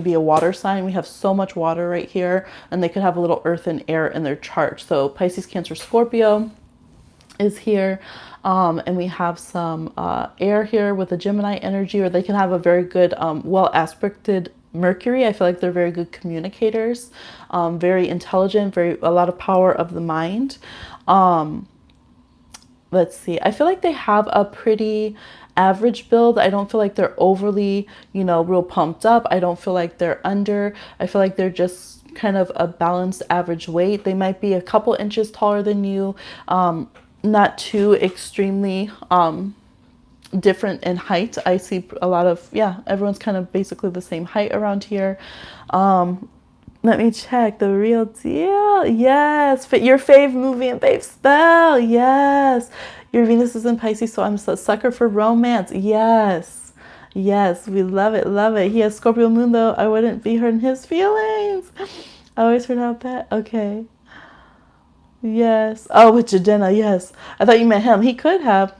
be a water sign. We have so much water right here, and they could have a little earth and air in their chart. So Pisces, Cancer, Scorpio is here, and we have some air here with a Gemini energy, or they can have a very good well aspected Mercury. I feel like they're very good communicators, very intelligent, a lot of power of the mind. Let's see, I feel like they have a pretty average build. I don't feel like they're overly, real pumped up. I don't feel like they're under. I feel like they're just kind of a balanced average weight. They might be a couple inches taller than you, not too extremely different in height. I see a lot of, everyone's kind of basically the same height around here. Let me check the real deal. Yes, your fave movie and fave spell. Yes, your Venus is in Pisces, so I'm a sucker for romance. Yes, we love it, love it. He has Scorpio moon though. I wouldn't be hurting his feelings. I always heard about that. Okay. Yes. Oh, with Jadena, yes. I thought you meant him. He could have.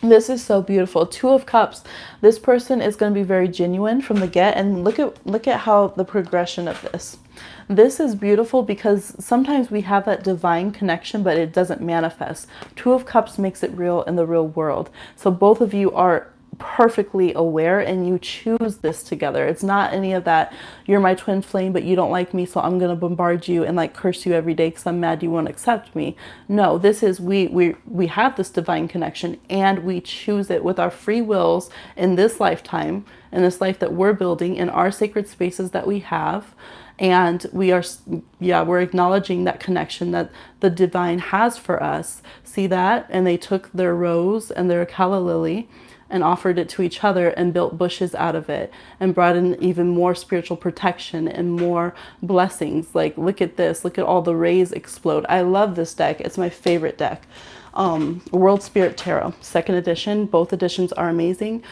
This is so beautiful. Two of Cups. This person is going to be very genuine from the get. And look at how the progression of this. This is beautiful because sometimes we have that divine connection, but it doesn't manifest. Two of Cups makes it real in the real world. So both of you are perfectly aware and you choose this together. It's not any of that, you're my twin flame, but you don't like me, so I'm going to bombard you and like curse you every day because I'm mad you won't accept me. No, this is, we have this divine connection and we choose it with our free wills in this lifetime, in this life that we're building, in our sacred spaces that we have. And we're acknowledging that connection that the divine has for us. See that? And they took their rose and their calla lily and offered it to each other and built bushes out of it and brought in even more spiritual protection and more blessings. Like, look at this. Look at all the rays explode. I love this deck. It's my favorite deck. World Spirit Tarot, 2nd edition. Both editions are amazing.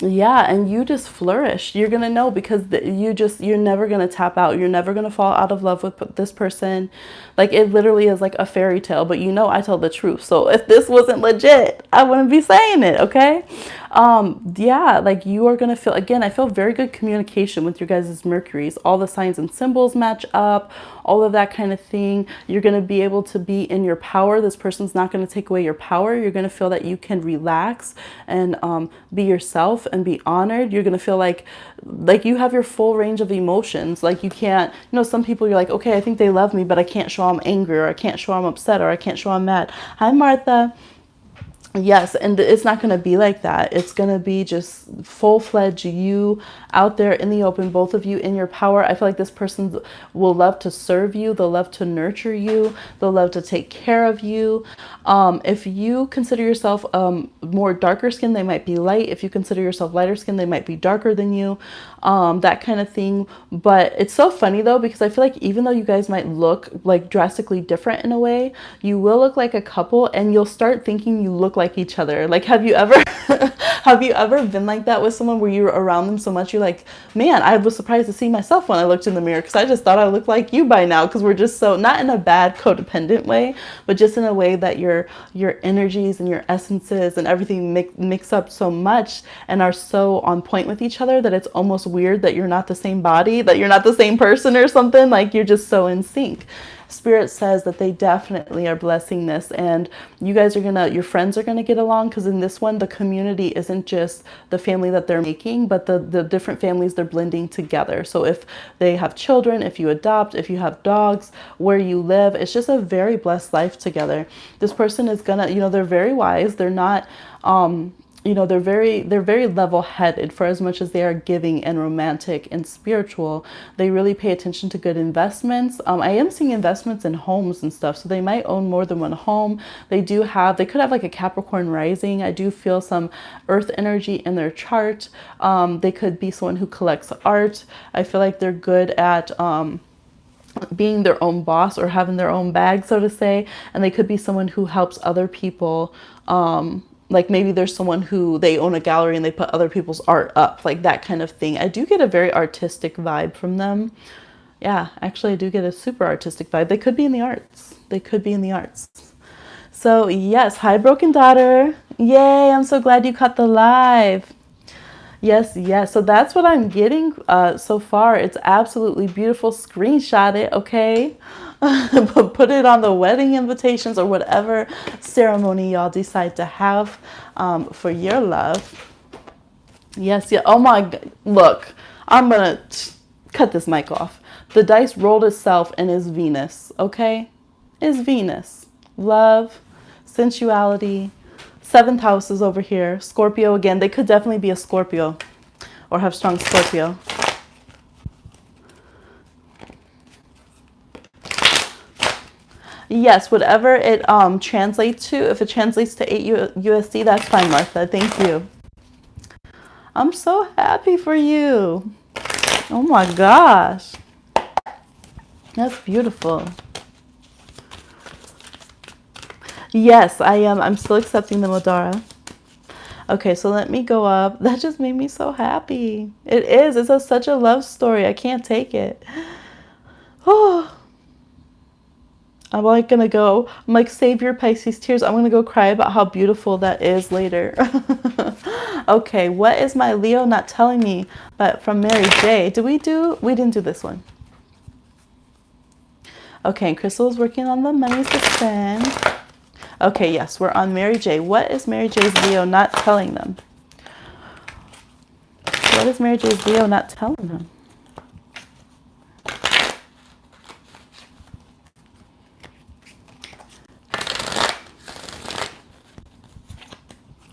Yeah, and you just flourish. You're going to know because you're never going to tap out. You're never going to fall out of love with this person. Like, it literally is like a fairy tale, but I tell the truth. So if this wasn't legit, I wouldn't be saying it, okay? Like you are going to feel, again, I feel very good communication with your guys' Mercuries. All the signs and symbols match up, all of that kind of thing. You're going to be able to be in your power. This person's not going to take away your power. You're going to feel that you can relax and be yourself and be honored. You're going to feel like you have your full range of emotions. Like you can't, some people you're like, okay, I think they love me, but I can't show I'm angry, or I can't show I'm upset, or I can't show I'm mad. Hi, Martha. Yes, and it's not going to be like that. It's going to be just full-fledged you out there in the open, both of you in your power. I feel like this person will love to serve you. They'll love to nurture you. They'll love to take care of you. If you consider yourself more darker skin, they might be light. If you consider yourself lighter skin, they might be darker than you. That kind of thing. But it's so funny though, because I feel like even though you guys might look like drastically different in a way, you will look like a couple, and you'll start thinking you look like each other. Like, have you ever have you ever been like that with someone where you're around them so much you're like, man, I was surprised to see myself when I looked in the mirror, because I just thought I looked like you by now, because we're just so, not in a bad codependent way, but just in a way that your energies and your essences and everything mix up so much and are so on point with each other that it's almost weird that you're not the same body, that you're not the same person or something. Like, you're just so in sync. Spirit says that they definitely are blessing this, and you guys are gonna, your friends are gonna get along, because in this one, the community isn't just the family that they're making, but the different families they're blending together. So if they have children, if you adopt, if you have dogs, where you live, it's just a very blessed life together. This person is gonna, they're very wise. They're not, they're very level-headed. For as much as they are giving and romantic and spiritual, they really pay attention to good investments. I am seeing investments in homes and stuff, so they might own more than one home. They could have like a Capricorn rising. I do feel some earth energy in their chart. They could be someone who collects art. I feel like they're good at being their own boss, or having their own bag, so to say. And they could be someone who helps other people. Like, maybe there's someone who, they own a gallery and they put other people's art up, like that kind of thing. I do get a very artistic vibe from them. Yeah, actually I do get a super artistic vibe. They could be in the arts. They could be in the arts. So yes, hi Broken Daughter. Yay, I'm so glad you caught the live. Yes, yes. So that's what I'm getting so far. It's absolutely beautiful. Screenshot it, okay? Put it on the wedding invitations or whatever ceremony y'all decide to have for your love. Yes, yeah. Oh my God. Look, I'm going to cut this mic off. The dice rolled itself and is Venus, okay? Is Venus. Love, sensuality. Seventh house is over here. Scorpio again. They could definitely be a Scorpio or have strong Scorpio. Yes, whatever it translates to. If it translates to 8 USD, that's fine, Martha. Thank you. I'm so happy for you. Oh my gosh. That's beautiful. Yes, I am. I'm still accepting the Modara. Okay, so let me go up. That just made me so happy. It is. It's such a love story. I can't take it. Oh. I'm like, save your Pisces tears. I'm going to go cry about how beautiful that is later. Okay, what is my Leo not telling me? But from Mary J. We didn't do this one. Okay, Crystal is working on the money to spend. Okay, yes, we're on Mary J. What is Mary J's Leo not telling them? What is Mary J's Leo not telling them?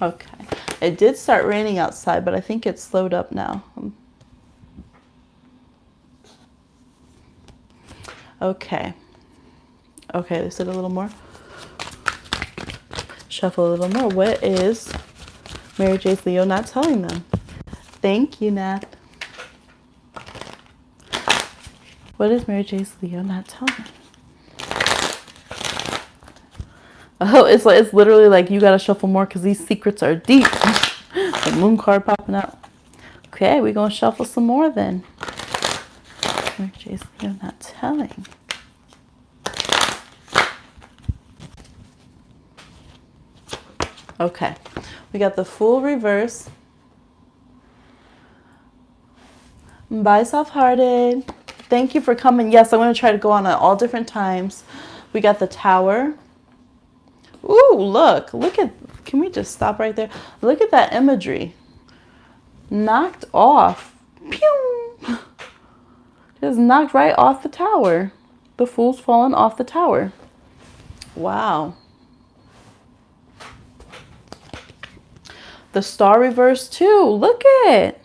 Okay. It did start raining outside, but I think it's slowed up now. Okay. Okay, they said a little more. Shuffle a little more. What is Mary J's Leo not telling them? Thank you, Nat. What is Mary J's Leo not telling them? Oh, it's literally like you gotta shuffle more because these secrets are deep. The moon card popping out. Okay, we're gonna shuffle some more then. Mary J's Leo not telling. Okay, we got the Fool reverse. Bye, soft-hearted. Thank you for coming. Yes, I'm going to try to go on at all different times. We got the Tower. Ooh, look at, can we just stop right there? Look at that imagery. Knocked off. Pew! Just knocked right off the tower. The Fool's fallen off the tower. Wow. The star reverse too. Look at.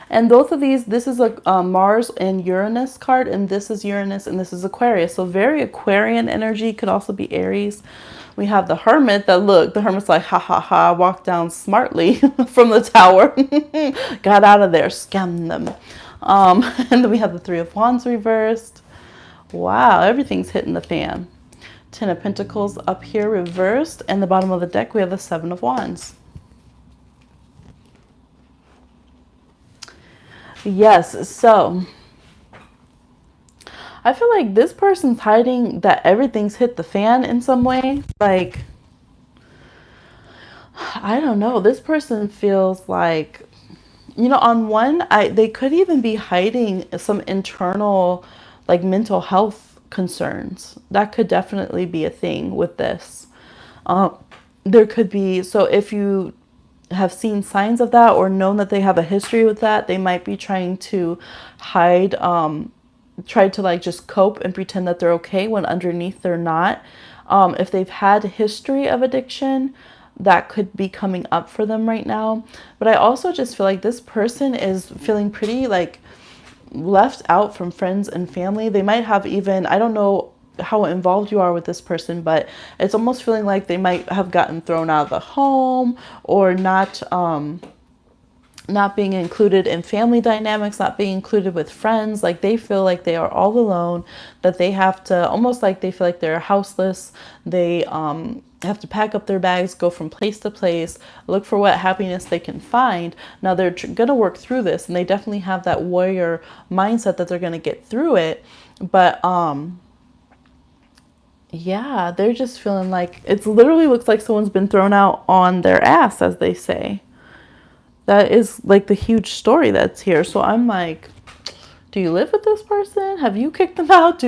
And both of these, this is a Mars and Uranus card, and this is Uranus, and this is Aquarius. So very Aquarian energy, could also be Aries. We have the Hermit that, look, the Hermit's like, ha ha ha, walked down smartly from the tower. Got out of there, scammed them. And then we have the Three of Wands reversed. Wow, everything's hitting the fan. Ten of Pentacles up here reversed, and the bottom of the deck, we have the Seven of Wands. Yes, so I feel like this person's hiding that everything's hit the fan in some way. Like, I don't know. This person feels like, you know, on one, they could even be hiding some internal, like, mental health concerns. That could definitely be a thing with this. There could be, so if you have seen signs of that or known that they have a history with that, they might be trying to hide, try to like just cope and pretend that they're okay when underneath they're not. If they've had a history of addiction, that could be coming up for them right now. But I also just feel like this person is feeling pretty like left out from friends and family. They might have even, I don't know how involved you are with this person, but it's almost feeling like they might have gotten thrown out of the home, or not being included in family dynamics, not being included with friends. Like they feel like they are all alone, that they have to, almost like they feel like they're houseless. They have to pack up their bags, go from place to place, look for what happiness they can find. Now they're going to work through this, and they definitely have that warrior mindset that they're going to get through it. But yeah, they're just feeling like it's literally looks like someone's been thrown out on their ass, as they say. That is like the huge story that's here. So I'm like, do you live with this person? Have you kicked them out?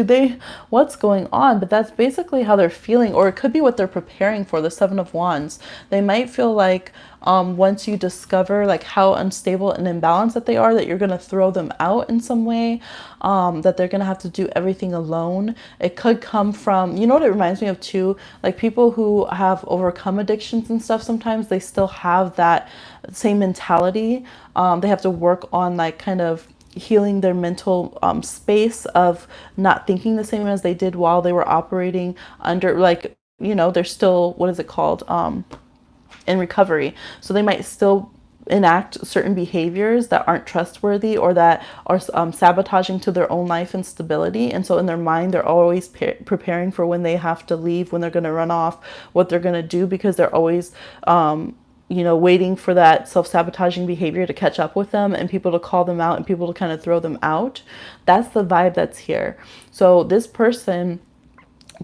What's going on? But that's basically how they're feeling, or it could be what they're preparing for, the Seven of Wands. They might feel like once you discover like how unstable and imbalanced that they are, that you're going to throw them out in some way, that they're going to have to do everything alone. It could come from, you know what it reminds me of too? Like people who have overcome addictions and stuff, sometimes they still have that same mentality. They have to work on like kind of healing their mental space of not thinking the same as they did while they were operating under, like, you know, they're still, what is it called, in recovery. So they might still enact certain behaviors that aren't trustworthy, or that are sabotaging to their own life and stability. And so in their mind, they're always preparing for when they have to leave, when they're going to run off, what they're going to do, because they're always you know, waiting for that self-sabotaging behavior to catch up with them, and people to call them out, and people to kind of throw them out. That's the vibe that's here. So this person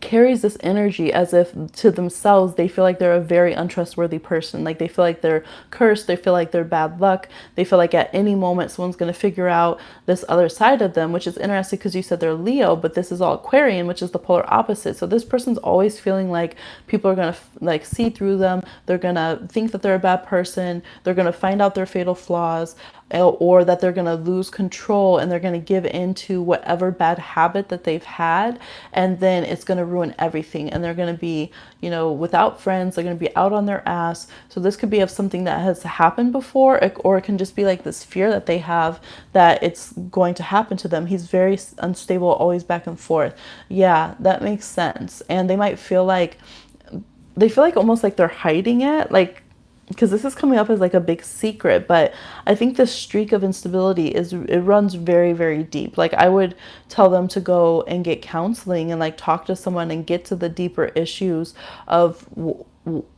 carries this energy as if to themselves they feel like they're a very untrustworthy person. Like they feel like they're cursed, they feel like they're bad luck, they feel like at any moment someone's going to figure out this other side of them, which is interesting because you said they're Leo, but this is all Aquarian, which is the polar opposite. So this person's always feeling like people are going to like see through them, they're going to think that they're a bad person, they're going to find out their fatal flaws, or that they're going to lose control and they're going to give into whatever bad habit that they've had, and then it's going to ruin everything, and they're going to be, you know, without friends, they're going to be out on their ass. So this could be of something that has happened before, or it can just be like this fear that they have that it's going to happen to them. He's very unstable, always back and forth. Yeah, that makes sense. And they might feel like almost like they're hiding it, like, because this is coming up as like a big secret. But I think this streak of instability it runs very, very deep. Like I would tell them to go and get counseling and like talk to someone and get to the deeper issues of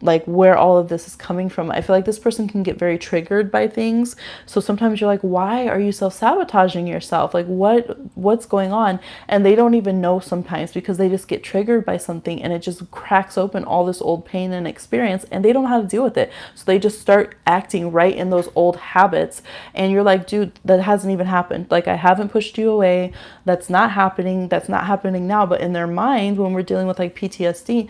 like where all of this is coming from. I feel like this person can get very triggered by things. So sometimes you're like, why are you self-sabotaging yourself? Like what's going on? And they don't even know sometimes, because they just get triggered by something and it just cracks open all this old pain and experience, and they don't know how to deal with it. So they just start acting right in those old habits. And you're like, dude, that hasn't even happened. Like I haven't pushed you away. That's not happening. That's not happening now. But in their mind, when we're dealing with like PTSD,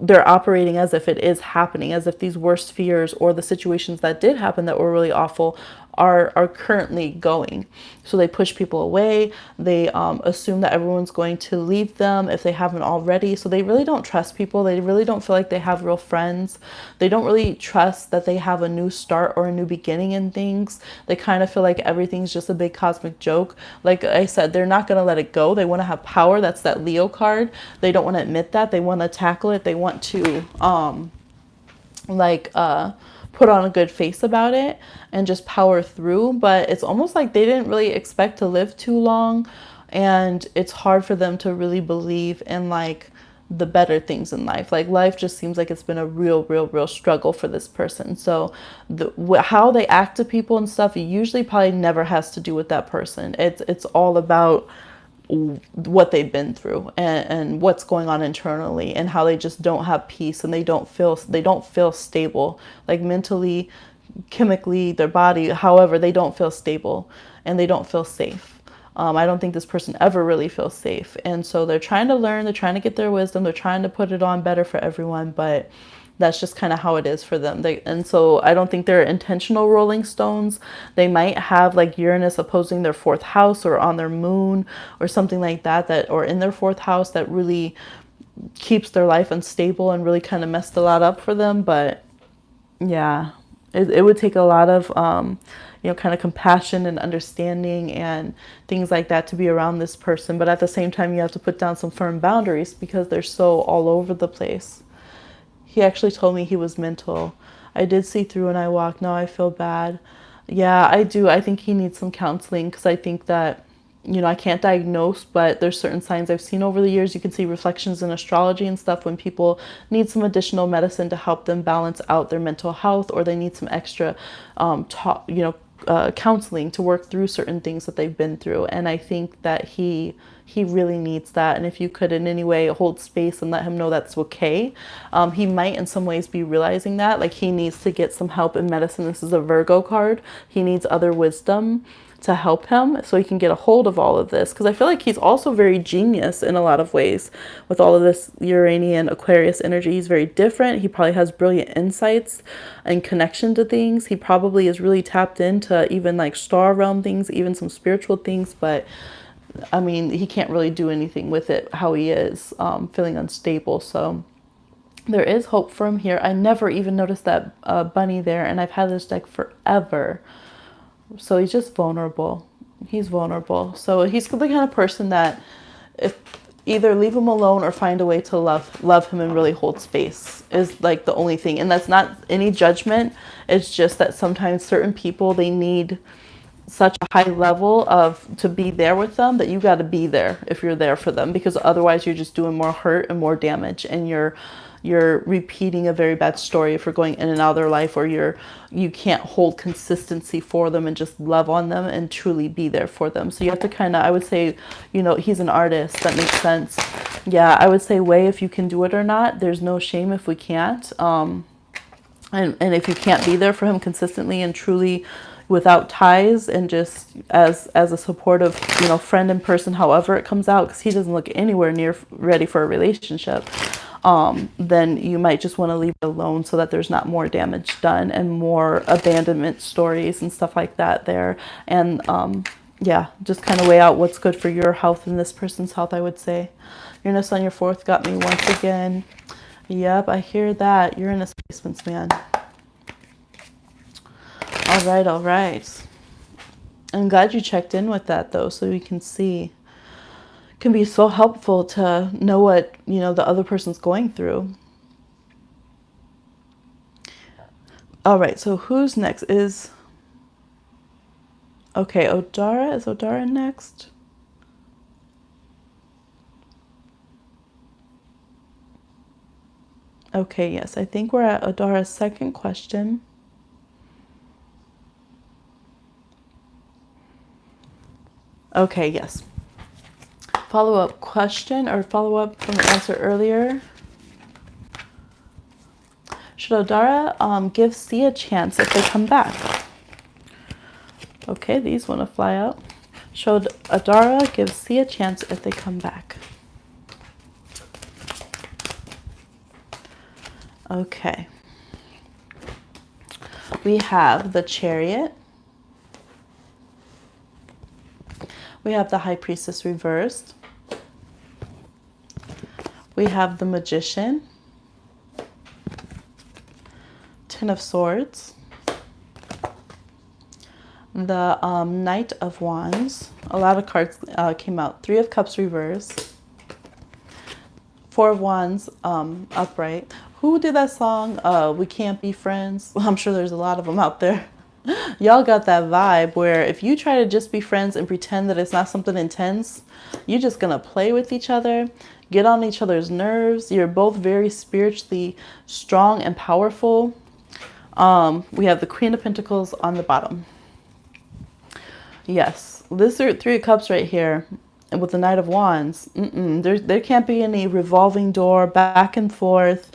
they're operating as if it is happening, as if these worst fears or the situations that did happen that were really awful are currently going. So they push people away. They assume that everyone's going to leave them if they haven't already. So they really don't trust people. They really don't feel like they have real friends. They don't really trust that they have a new start or a new beginning in things. They kind of feel like everything's just a big cosmic joke. Like I said, they're not going to let it go. They want to have power. That's that Leo card. They don't want to admit that. They want to tackle it. They want to like put on a good face about it and just power through. But it's almost like they didn't really expect to live too long, and it's hard for them to really believe in like the better things in life. Like life just seems like it's been a real struggle for this person. So how they act to people and stuff usually probably never has to do with that person. It's all about what they've been through, and what's going on internally, and how they just don't have peace, and they don't feel stable, like mentally, chemically, their body, however, they don't feel stable, and they don't feel safe. I don't think this person ever really feels safe, and so they're trying to learn, they're trying to get their wisdom, they're trying to put it on better for everyone, but that's just kind of how it is for them. And so I don't think they're intentional rolling stones. They might have like Uranus opposing their fourth house or on their moon or something like that, or in their fourth house, that really keeps their life unstable and really kind of messed a lot up for them. But yeah, it would take a lot of, kind of compassion and understanding and things like that to be around this person. But at the same time, you have to put down some firm boundaries because they're so all over the place. He actually told me he was mental. I did see through and I walked. Now I feel bad. Yeah, I do. I think he needs some counseling because I think that, I can't diagnose, but there's certain signs I've seen over the years. You can see reflections in astrology and stuff when people need some additional medicine to help them balance out their mental health, or they need some extra, counseling to work through certain things that they've been through. And I think that he really needs that. And if you could in any way hold space and let him know that's okay, he might in some ways be realizing that, like, he needs to get some help in medicine. This is a Virgo card. He needs other wisdom to help him so he can get a hold of all of this, because I feel like he's also very genius in a lot of ways with all of this Uranian Aquarius energy. He's very different. He probably has brilliant insights and connection to things. He probably is really tapped into even like star realm things, even some spiritual things, but I mean, he can't really do anything with it how he is, feeling unstable. So there is hope for him here. I never even noticed that bunny there, and I've had this deck forever. So he's just vulnerable. He's vulnerable. So he's the kind of person that, if either leave him alone or find a way to love him and really hold space is like the only thing. And that's not any judgment. It's just that sometimes certain people, they need such a high level of to be there with them that you got to be there if you're there for them, because otherwise you're just doing more hurt and more damage, and you're repeating a very bad story if you're going in and out of their life, or you can't hold consistency for them and just love on them and truly be there for them. So you have to kind of, I would say, he's an artist. That makes sense. Yeah, I would say weigh if you can do it or not. There's no shame if we can't. And if you can't be there for him consistently and truly without ties, and just as a supportive, friend in person, however it comes out, because he doesn't look anywhere near ready for a relationship, then you might just want to leave it alone so that there's not more damage done and more abandonment stories and stuff like that there. And yeah, just kind of weigh out what's good for your health and this person's health, I would say. Uranus on your fourth got me once again. Yep, I hear that. Uranus placements, man. All right. I'm glad you checked in with that, though, so we can see. It can be so helpful to know what, the other person's going through. All right, so who's next? Okay, Odara. Is Odara next? Okay, yes, I think we're at Odara's second question. Okay, yes. Follow-up question or follow-up from the answer earlier. Should Odara give C a chance if they come back? Okay, these want to fly out. Should Odara give C a chance if they come back? Okay. We have the Chariot, We have the High Priestess reversed. We have the Magician, Ten of Swords, the Knight of Wands. A lot of cards came out. Three of Cups reversed, Four of Wands upright. Who did that song, We Can't Be Friends? I'm sure there's a lot of them out there. Y'all got that vibe where if you try to just be friends and pretend that it's not something intense, you're just going to play with each other, get on each other's nerves. You're both very spiritually strong and powerful. We have the Queen of Pentacles on the bottom. Yes, this Three of Cups right here, and with the Knight of Wands, there can't be any revolving door, back and forth.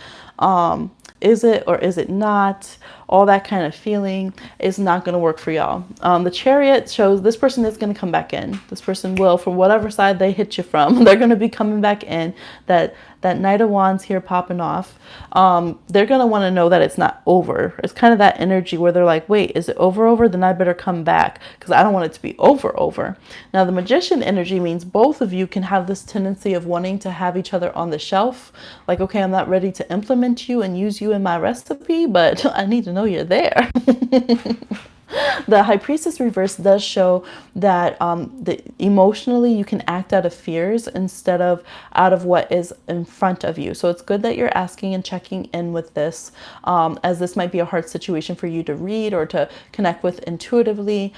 Is it or is it not? All that kind of feeling is not going to work for y'all. The Chariot shows this person is going to come back in. This person will, from whatever side they hit you from, they're going to be coming back in. That Knight of Wands here popping off. They're going to want to know that it's not over. It's kind of that energy where they're like, wait, is it over? Then I better come back because I don't want it to be over. Now, the Magician energy means both of you can have this tendency of wanting to have each other on the shelf. Like, okay, I'm not ready to implement you and use you in my recipe, but I need to know you're there. The High Priestess reverse does show that emotionally you can act out of fears instead of out of what is in front of you. So it's good that you're asking and checking in with this, as this might be a hard situation for you to read or to connect with intuitively,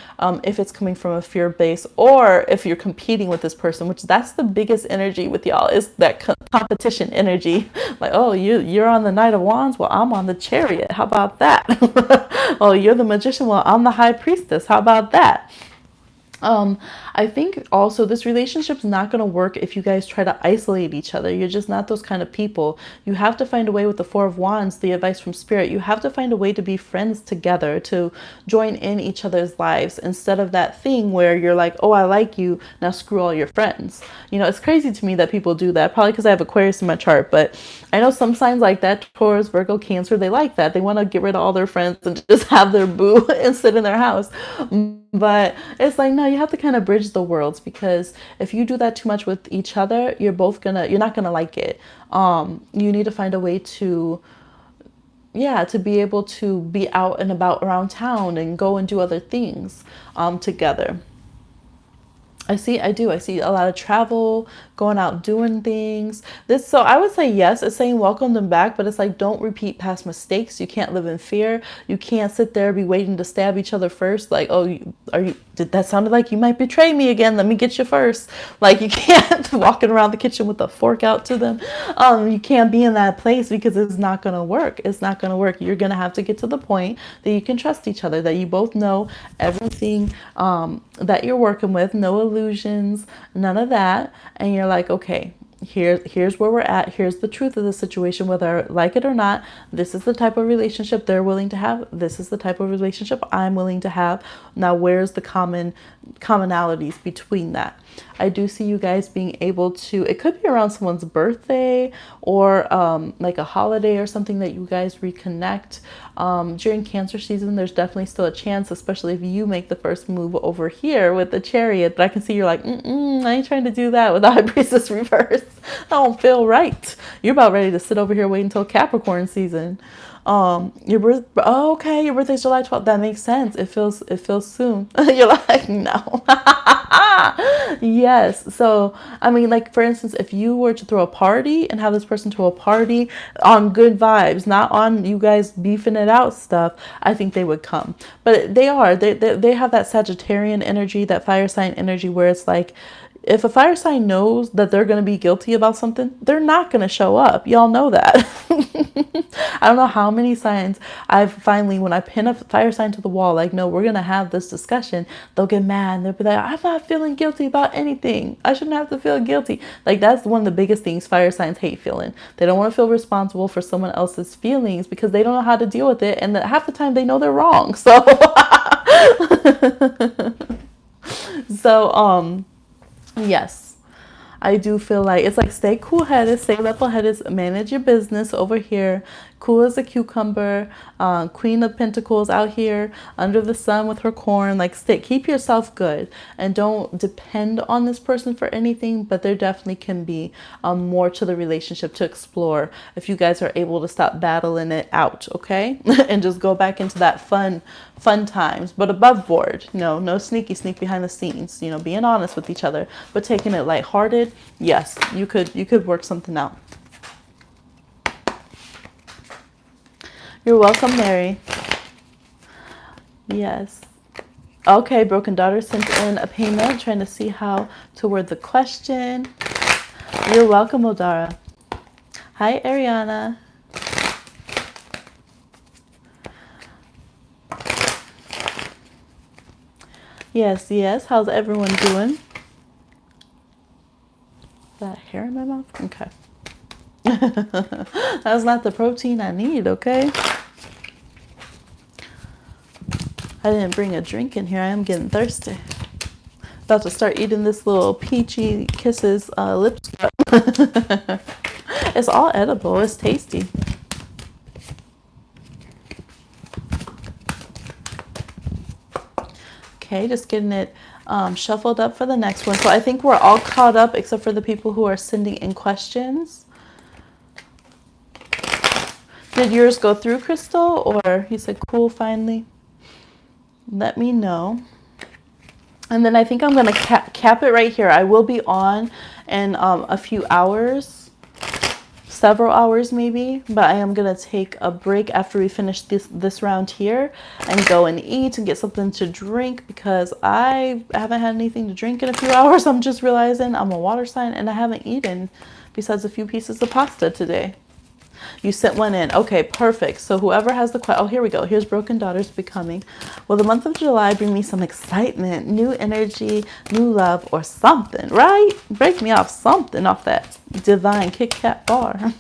if it's coming from a fear base or if you're competing with this person, which that's the biggest energy with y'all, is that competition energy. Like, oh, you're on the Knight of Wands, well, I'm on the Chariot. How about that? Oh, you're the Magician, well, I'm the High Priestess. How about that? I think also this relationship's not going to work if you guys try to isolate each other. You're just not those kind of people. You have to find a way with the Four of Wands, the advice from Spirit. You have to find a way to be friends together, to join in each other's lives instead of that thing where you're like, oh, I like you, now screw all your friends. You know, it's crazy to me that people do that, probably because I have Aquarius in my chart, but I know some signs like that, Taurus, Virgo, Cancer, they like that. They want to get rid of all their friends and just have their boo and sit in their house. But it's like, no, you have to kind of bridge the worlds, because if you do that too much with each other, you're not gonna like it. You need to find a way to be able to be out and about around town and go and do other things together. I see a lot of travel, going out, doing things. So I would say yes, it's saying welcome them back, but it's like, don't repeat past mistakes. You can't live in fear. You can't sit there, be waiting to stab each other first. Like, oh, did that sound like you might betray me again? Let me get you first. Like, you can't walking around the kitchen with a fork out to them. You can't be in that place because it's not going to work. It's not going to work. You're going to have to get to the point that you can trust each other, that you both know everything that you're working with, no illusions, none of that. And you're like, okay, here's where we're at. Here's the truth of the situation, whether I like it or not. This is the type of relationship they're willing to have. This is the type of relationship I'm willing to have. Now, where's the commonalities between that? I do see you guys being able to, it could be around someone's birthday or like a holiday or something that you guys reconnect. During Cancer season, there's definitely still a chance, especially if you make the first move over here with the Chariot. But I can see you're like, I ain't trying to do that with the High Priestess reverse. I don't feel right. You're about ready to sit over here waiting until Capricorn season. Your birthday's July 12th. That makes sense. It feels soon. You're like, no. Yes. So, I mean, like, for instance, if you were to throw a party and have this person throw a party on good vibes, not on you guys beefing it out stuff, I think they would come. But they have that Sagittarian energy, that fire sign energy, where it's like, if a fire sign knows that they're going to be guilty about something, they're not going to show up. Y'all know that. I don't know how many signs I've finally, when I pin a fire sign to the wall, like, no, we're going to have this discussion, they'll get mad and they'll be like, I'm not feeling guilty about anything. I shouldn't have to feel guilty. Like, that's one of the biggest things fire signs hate feeling. They don't want to feel responsible for someone else's feelings because they don't know how to deal with it. And half the time they know they're wrong. So, yes, I do feel like it's like, stay cool headed, stay level headed, manage your business over here, cool as a cucumber, Queen of Pentacles out here under the sun with her corn. Like, keep yourself good and don't depend on this person for anything, but there definitely can be more to the relationship to explore if you guys are able to stop battling it out, okay? And just go back into that fun times, but above board. No sneak behind the scenes, being honest with each other, but taking it lighthearted. Yes, you could work something out. You're welcome, Mary. Yes. Okay, Broken Daughter sent in a payment, trying to see how to word the question. You're welcome, Odara. Hi, Ariana. Yes. How's everyone doing? That hair in my mouth? Okay. That's not the protein I need, okay? I didn't bring a drink in here. I am getting thirsty. About to start eating this little Peachy Kisses lip scrub. It's all edible. It's tasty. Okay, just getting it shuffled up for the next one. So I think we're all caught up except for the people who are sending in questions. Did yours go through, Crystal? Or you said cool finally? Let me know. And then I think I'm going to cap it right here. I will be on in a few hours, several hours maybe, but I am going to take a break after we finish this round here and go and eat and get something to drink, because I haven't had anything to drink in a few hours. I'm just realizing I'm a water sign and I haven't eaten besides a few pieces of pasta today. You sent one in. Okay, perfect. So whoever has the question, oh, here we go. Here's Broken Daughters Becoming. Will the month of July bring me some excitement, new energy, new love, or something, right? Break me off something off that divine Kit Kat bar.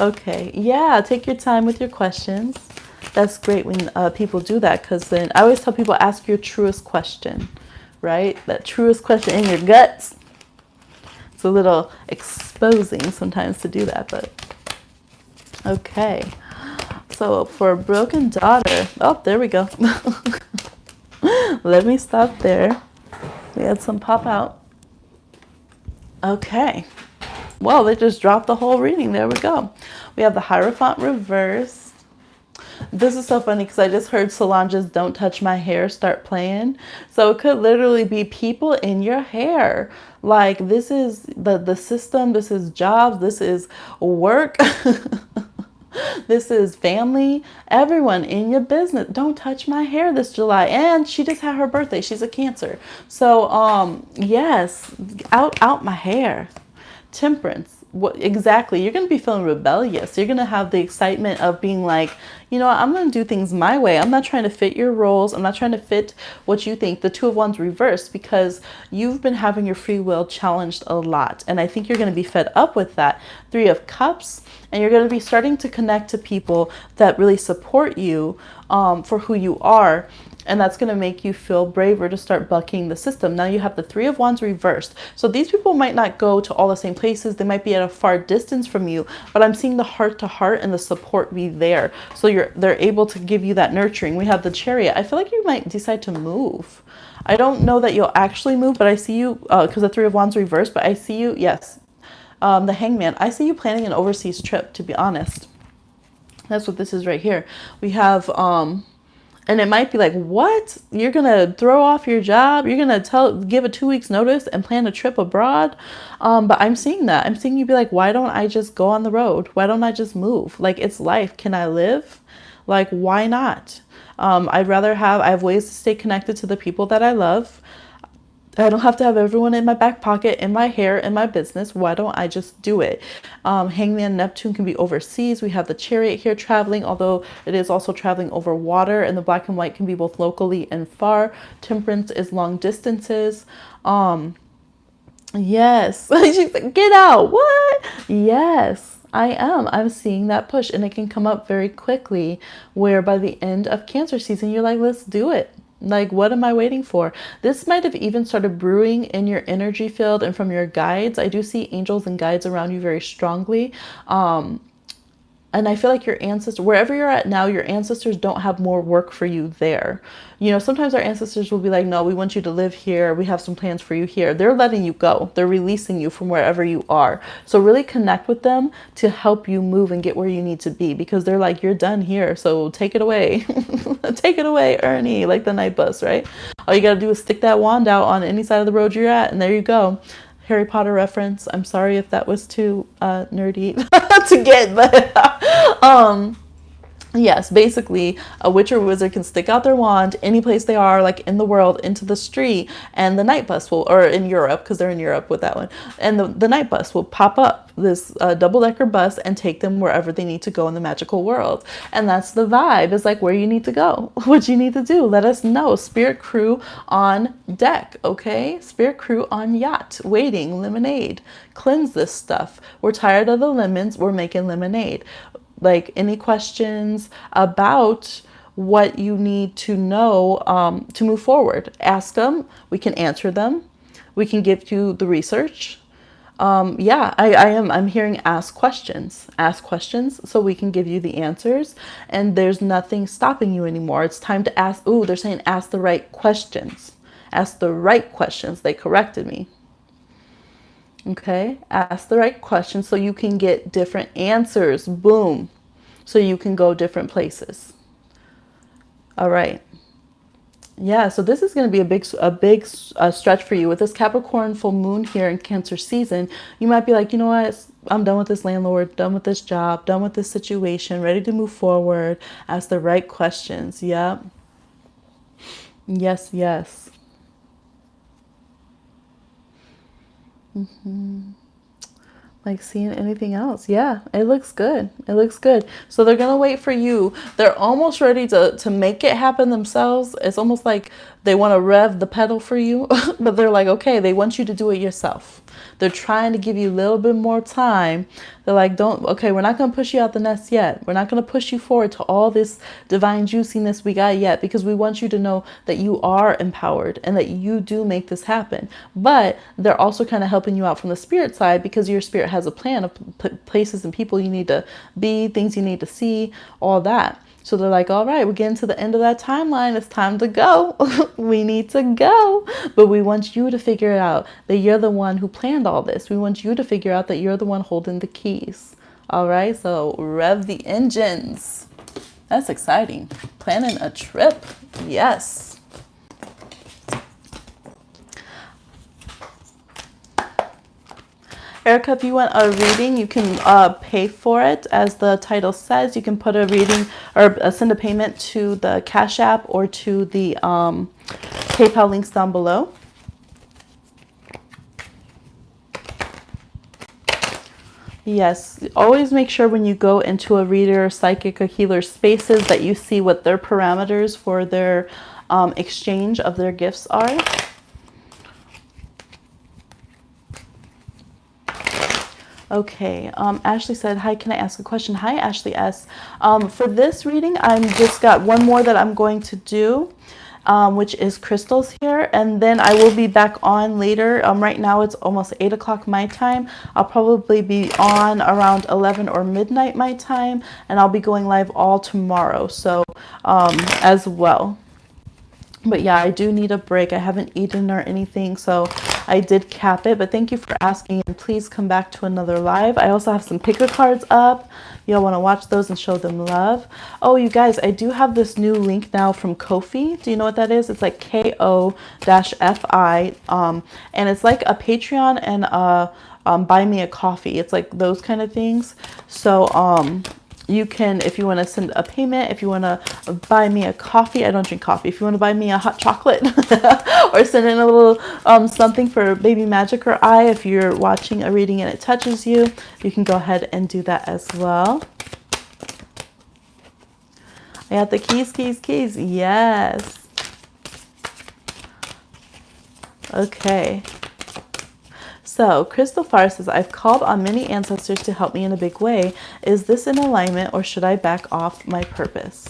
Okay, yeah, take your time with your questions. That's great when people do that, because then I always tell people, ask your truest question, right? That truest question in your guts. It's a little exposing sometimes to do that, but okay. So for Broken Daughter, oh, there we go. Let me stop there. We had some pop out. Okay. Well, they just dropped the whole reading. There we go. We have the Hierophant reversed. This is so funny because I just heard Solange's Don't Touch My Hair start playing. So it could literally be people in your hair. Like, this is the system, this is jobs, this is work, this is family, everyone in your business. Don't touch my hair this July. And she just had her birthday. She's a Cancer. So, yes, out my hair. Temperance. What exactly? You're going to be feeling rebellious. You're going to have the excitement of being like, I'm going to do things my way. I'm not trying to fit your roles. I'm not trying to fit what you think. The Two of Wands reversed, because you've been having your free will challenged a lot. And I think you're going to be fed up with that. Three of Cups. And you're going to be starting to connect to people that really support you for who you are. And that's going to make you feel braver to start bucking the system. Now you have the Three of Wands reversed. So these people might not go to all the same places. They might be at a far distance from you, but I'm seeing the heart to heart and the support be there. So they're able to give you that nurturing. We have the Chariot. I feel like you might decide to move. I don't know that you'll actually move, but I see you, because the Three of Wands reversed, but I see you, yes. The Hangman. I see you planning an overseas trip, to be honest. That's what this is right here. We have, and it might be like, what? You're going to throw off your job? You're going to give a 2 weeks notice and plan a trip abroad? But I'm seeing that. I'm seeing you be like, why don't I just go on the road? Why don't I just move? Like, it's life. Can I live? Like, why not? I have ways to stay connected to the people that I love. I don't have to have everyone in my back pocket, in my hair, in my business. Why don't I just do it? Hangman Neptune can be overseas. We have the Chariot here traveling, although it is also traveling over water. And the Black and White can be both locally and far. Temperance is long distances. Yes. She's like, get out. What? Yes, I am. I'm seeing that push. And it can come up very quickly, where by the end of Cancer season, you're like, let's do it. Like, what am I waiting for? This might have even started brewing in your energy field and from your guides. I do see angels and guides around you very strongly. And I feel like your ancestors, wherever you're at now, your ancestors don't have more work for you there. You know, sometimes our ancestors will be like, no, we want you to live here. We have some plans for you here. They're letting you go. They're releasing you from wherever you are. So really connect with them to help you move and get where you need to be, because they're like, you're done here. So take it away. Take it away, Ernie, like the night bus, right? All you got to do is stick that wand out on any side of the road you're at, and there you go. Harry Potter reference. I'm sorry if that was too nerdy to get, but yes, basically, a witch or wizard can stick out their wand any place they are, like in the world, into the street, and the night bus will, or in Europe, because they're in Europe with that one, and the night bus will pop up, this double-decker bus, and take them wherever they need to go in the magical world. And that's the vibe, is like where you need to go, what you need to do. Let us know. Spirit crew on deck, okay? Spirit crew on yacht, waiting, lemonade. Cleanse this stuff. We're tired of the lemons. We're making lemonade. Like, any questions about what you need to know to move forward, ask them. We can answer them. We can give you the research. Yeah, I'm hearing ask questions so we can give you the answers, and there's nothing stopping you anymore. It's time to ask. Ooh, they're saying ask the right questions. Ask the right questions. They corrected me. Okay, ask the right questions so you can get different answers. Boom. So you can go different places. All right. Yeah, so this is going to be a big stretch for you with this Capricorn full moon here in Cancer season. You might be like, you know what? I'm done with this landlord, done with this job, done with this situation, ready to move forward. Ask the right questions. Yep. Yes, yes. Like, seeing anything else? Yeah, it looks good. It looks good. So they're gonna wait for you. They're almost ready to make it happen themselves. It's almost like they want to rev the pedal for you, but they're like, okay, they want you to do it yourself. They're trying to give you a little bit more time. They're like, okay, we're not going to push you out the nest yet. We're not going to push you forward to all this divine juiciness we got yet, because we want you to know that you are empowered and that you do make this happen. But they're also kind of helping you out from the spirit side, because your spirit has a plan of places and people you need to be, things you need to see, all that. So they're like, all right, we're getting to the end of that timeline. It's time to go. We need to go. But we want you to figure it out, that you're the one who planned all this. We want you to figure out that you're the one holding the keys. All right, so rev the engines. That's exciting. Planning a trip. Yes. Erica, if you want a reading, you can pay for it. As the title says, you can put a reading or send a payment to the Cash App or to the PayPal links down below. Yes, always make sure when you go into a reader, psychic, or healer spaces that you see what their parameters for their exchange of their gifts are. Okay, Ashley said, hi, can I ask a question? Hi, Ashley S. For this reading, I'm just got one more that I'm going to do, which is crystals here. And then I will be back on later. Right now it's almost 8 o'clock my time. I'll probably be on around 11 or midnight my time. And I'll be going live all tomorrow, so as well. But yeah, I do need a break. I haven't eaten or anything, so I did cap it. But thank you for asking, and please come back to another live. I also have some picker cards up. Y'all want to watch those and show them love. Oh, you guys, I do have this new link now from Ko-fi. Do you know what that is? It's like Ko-fi, and it's like a Patreon and a buy me a coffee. It's like those kind of things. So you can, if you want to send a payment, if you want to buy me a coffee, I don't drink coffee. If you want to buy me a hot chocolate or send in a little something for baby magic or I, if you're watching a reading and it touches you, you can go ahead and do that as well. I got the keys, keys, keys. Yes. Okay. So, Crystal Fire says, I've called on many ancestors to help me in a big way. Is this in alignment, or should I back off my purpose?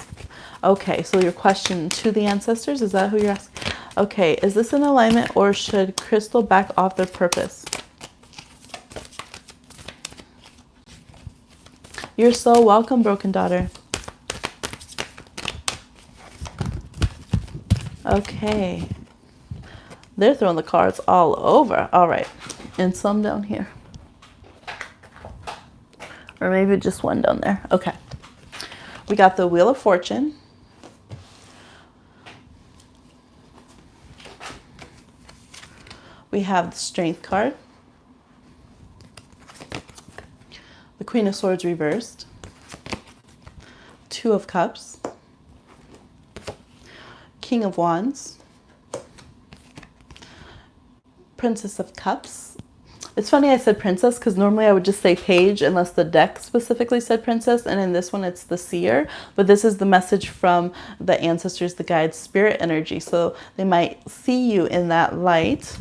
Okay, so your question to the ancestors, is that who you're asking? Okay, is this in alignment, or should Crystal back off their purpose? You're so welcome, broken daughter. Okay. They're throwing the cards all over. All right. And some down here. Or maybe just one down there. Okay. We got the Wheel of Fortune. We have the Strength card. The Queen of Swords reversed. Two of Cups. King of Wands. Princess of Cups. It's funny I said princess because normally I would just say page unless the deck specifically said princess. And in this one, it's the seer. But this is the message from the ancestors, the guides, spirit energy. So they might see you in that light,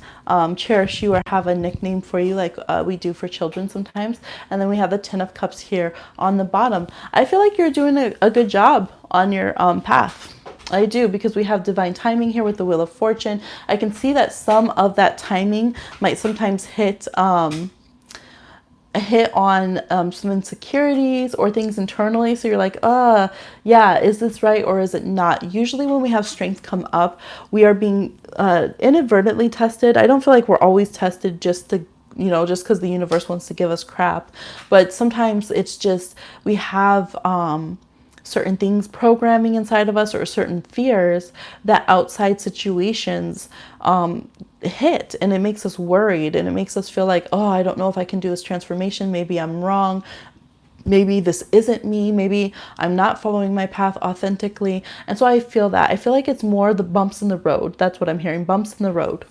cherish you, or have a nickname for you like we do for children sometimes. And then we have the 10 of Cups here on the bottom. I feel like you're doing a good job on your path. I do, because we have divine timing here with the Wheel of Fortune. I can see that some of that timing might sometimes hit on some insecurities or things internally. So you're like, yeah, is this right or is it not? Usually when we have strength come up, we are being inadvertently tested. I don't feel like we're always tested just to, just because the universe wants to give us crap. But sometimes it's just we have certain things programming inside of us or certain fears that outside situations hit, and it makes us worried, and it makes us feel like, oh, I don't know if I can do this transformation. Maybe I'm wrong. Maybe this isn't me. Maybe I'm not following my path authentically. And so I feel like it's more the bumps in the road. That's what I'm hearing. Bumps in the road.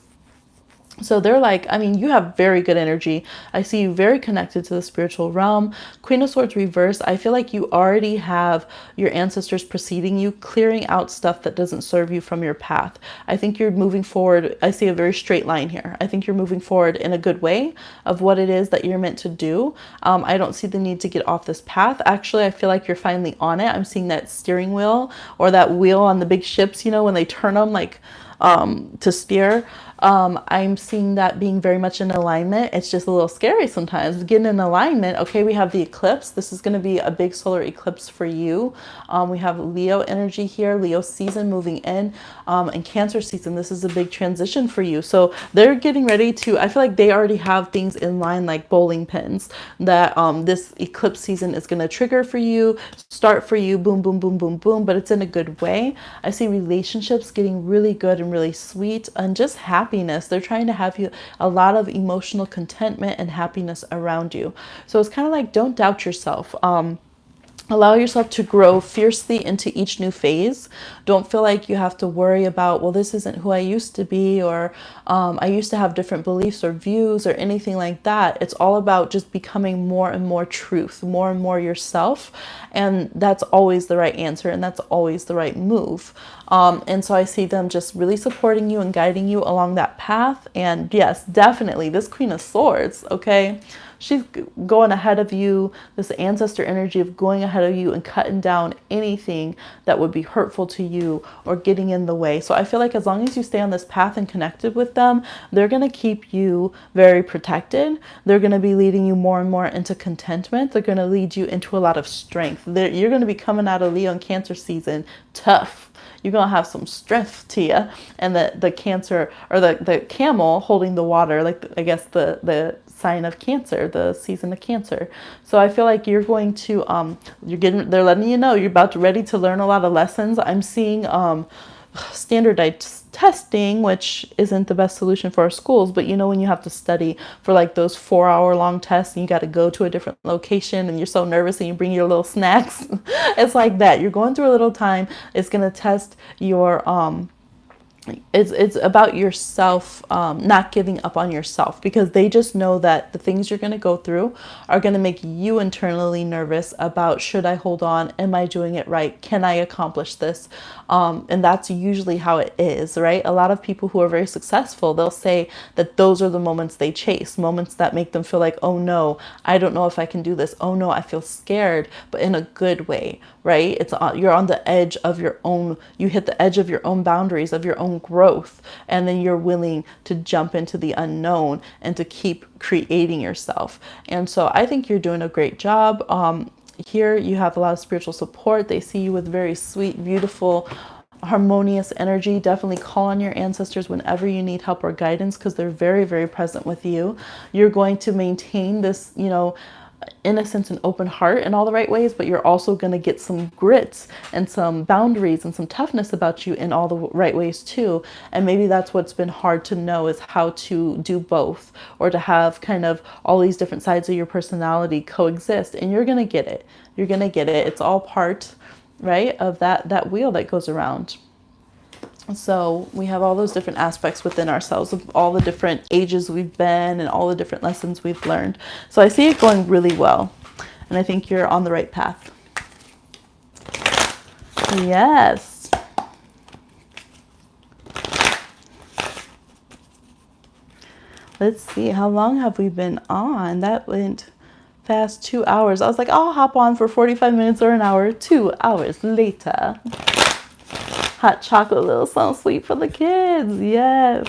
So they're like, I mean, you have very good energy. I see you very connected to the spiritual realm. Queen of Swords reverse. I feel like you already have your ancestors preceding you, clearing out stuff that doesn't serve you from your path. I think you're moving forward. I see a very straight line here. I think you're moving forward in a good way of what it is that you're meant to do. I don't see the need to get off this path. Actually, I feel like you're finally on it. I'm seeing that steering wheel or that wheel on the big ships, when they turn them like to steer. I'm seeing that being very much in alignment. It's just a little scary sometimes getting in alignment. Okay, we have the eclipse. This is going to be a big solar eclipse for you. We have Leo energy here, Leo season moving in, and Cancer season. This is a big transition for you. So they're getting ready to, I feel like they already have things in line like bowling pins that this eclipse season is going to trigger for you, start for you, boom, boom, boom, boom, boom, but it's in a good way. I see relationships getting really good and really sweet and just happiness. They're trying to have you a lot of emotional contentment and happiness around you. So it's kind of like, don't doubt yourself. Allow yourself to grow fiercely into each new phase. Don't feel like you have to worry about, well, this isn't who I used to be, or I used to have different beliefs or views or anything like that. It's all about just becoming more and more truth, more and more yourself. And that's always the right answer. And that's always the right move. And so I see them just really supporting you and guiding you along that path. And yes, definitely this Queen of Swords, okay? She's going ahead of you, this ancestor energy of going ahead of you and cutting down anything that would be hurtful to you or getting in the way. So I feel like as long as you stay on this path and connected with them, they're going to keep you very protected. They're going to be leading you more and more into contentment. They're going to lead you into a lot of strength. You're going to be coming out of Leo and Cancer season tough. You're going to have some strength to you. And the Cancer, or the camel holding the water, like I guess the sign of Cancer, the season of Cancer. So I feel like you're going to, they're letting you know you're ready to learn a lot of lessons. I'm seeing standardized testing, which isn't the best solution for our schools, but when you have to study for like those 4-hour long tests and you got to go to a different location and you're so nervous and you bring your little snacks. It's like that. You're going through a little time. It's going to test your it's about yourself, not giving up on yourself, because they just know that the things you're going to go through are going to make you internally nervous about, should I hold on? Am I doing it right? Can I accomplish this? And that's usually how it is, right? A lot of people who are very successful, they'll say that those are the moments they chase, moments that make them feel like, oh no, I don't know if I can do this. Oh no, I feel scared, but in a good way, right? You're on the edge of your own, you hit the edge of your own boundaries, of your own growth, and then you're willing to jump into the unknown and to keep creating yourself. And so I think you're doing a great job. Here you have a lot of spiritual support. They see you with very sweet, beautiful, harmonious energy. Definitely call on your ancestors whenever you need help or guidance, because they're very, very present with you. You're going to maintain this, innocence and open heart in all the right ways, but you're also going to get some grits and some boundaries and some toughness about you in all the right ways too. And maybe that's what's been hard to know, is how to do both, or to have kind of all these different sides of your personality coexist. And you're going to get it. You're going to get it. It's all part, right, of that wheel that goes around. So we have all those different aspects within ourselves, of all the different ages we've been and all the different lessons we've learned. So I see it going really well. And I think you're on the right path. Yes. Let's see. How long have we been on? That went fast. 2 hours. I was like, I'll hop on for 45 minutes or an hour. 2 hours later. Hot chocolate, a little something sweet for the kids. Yes.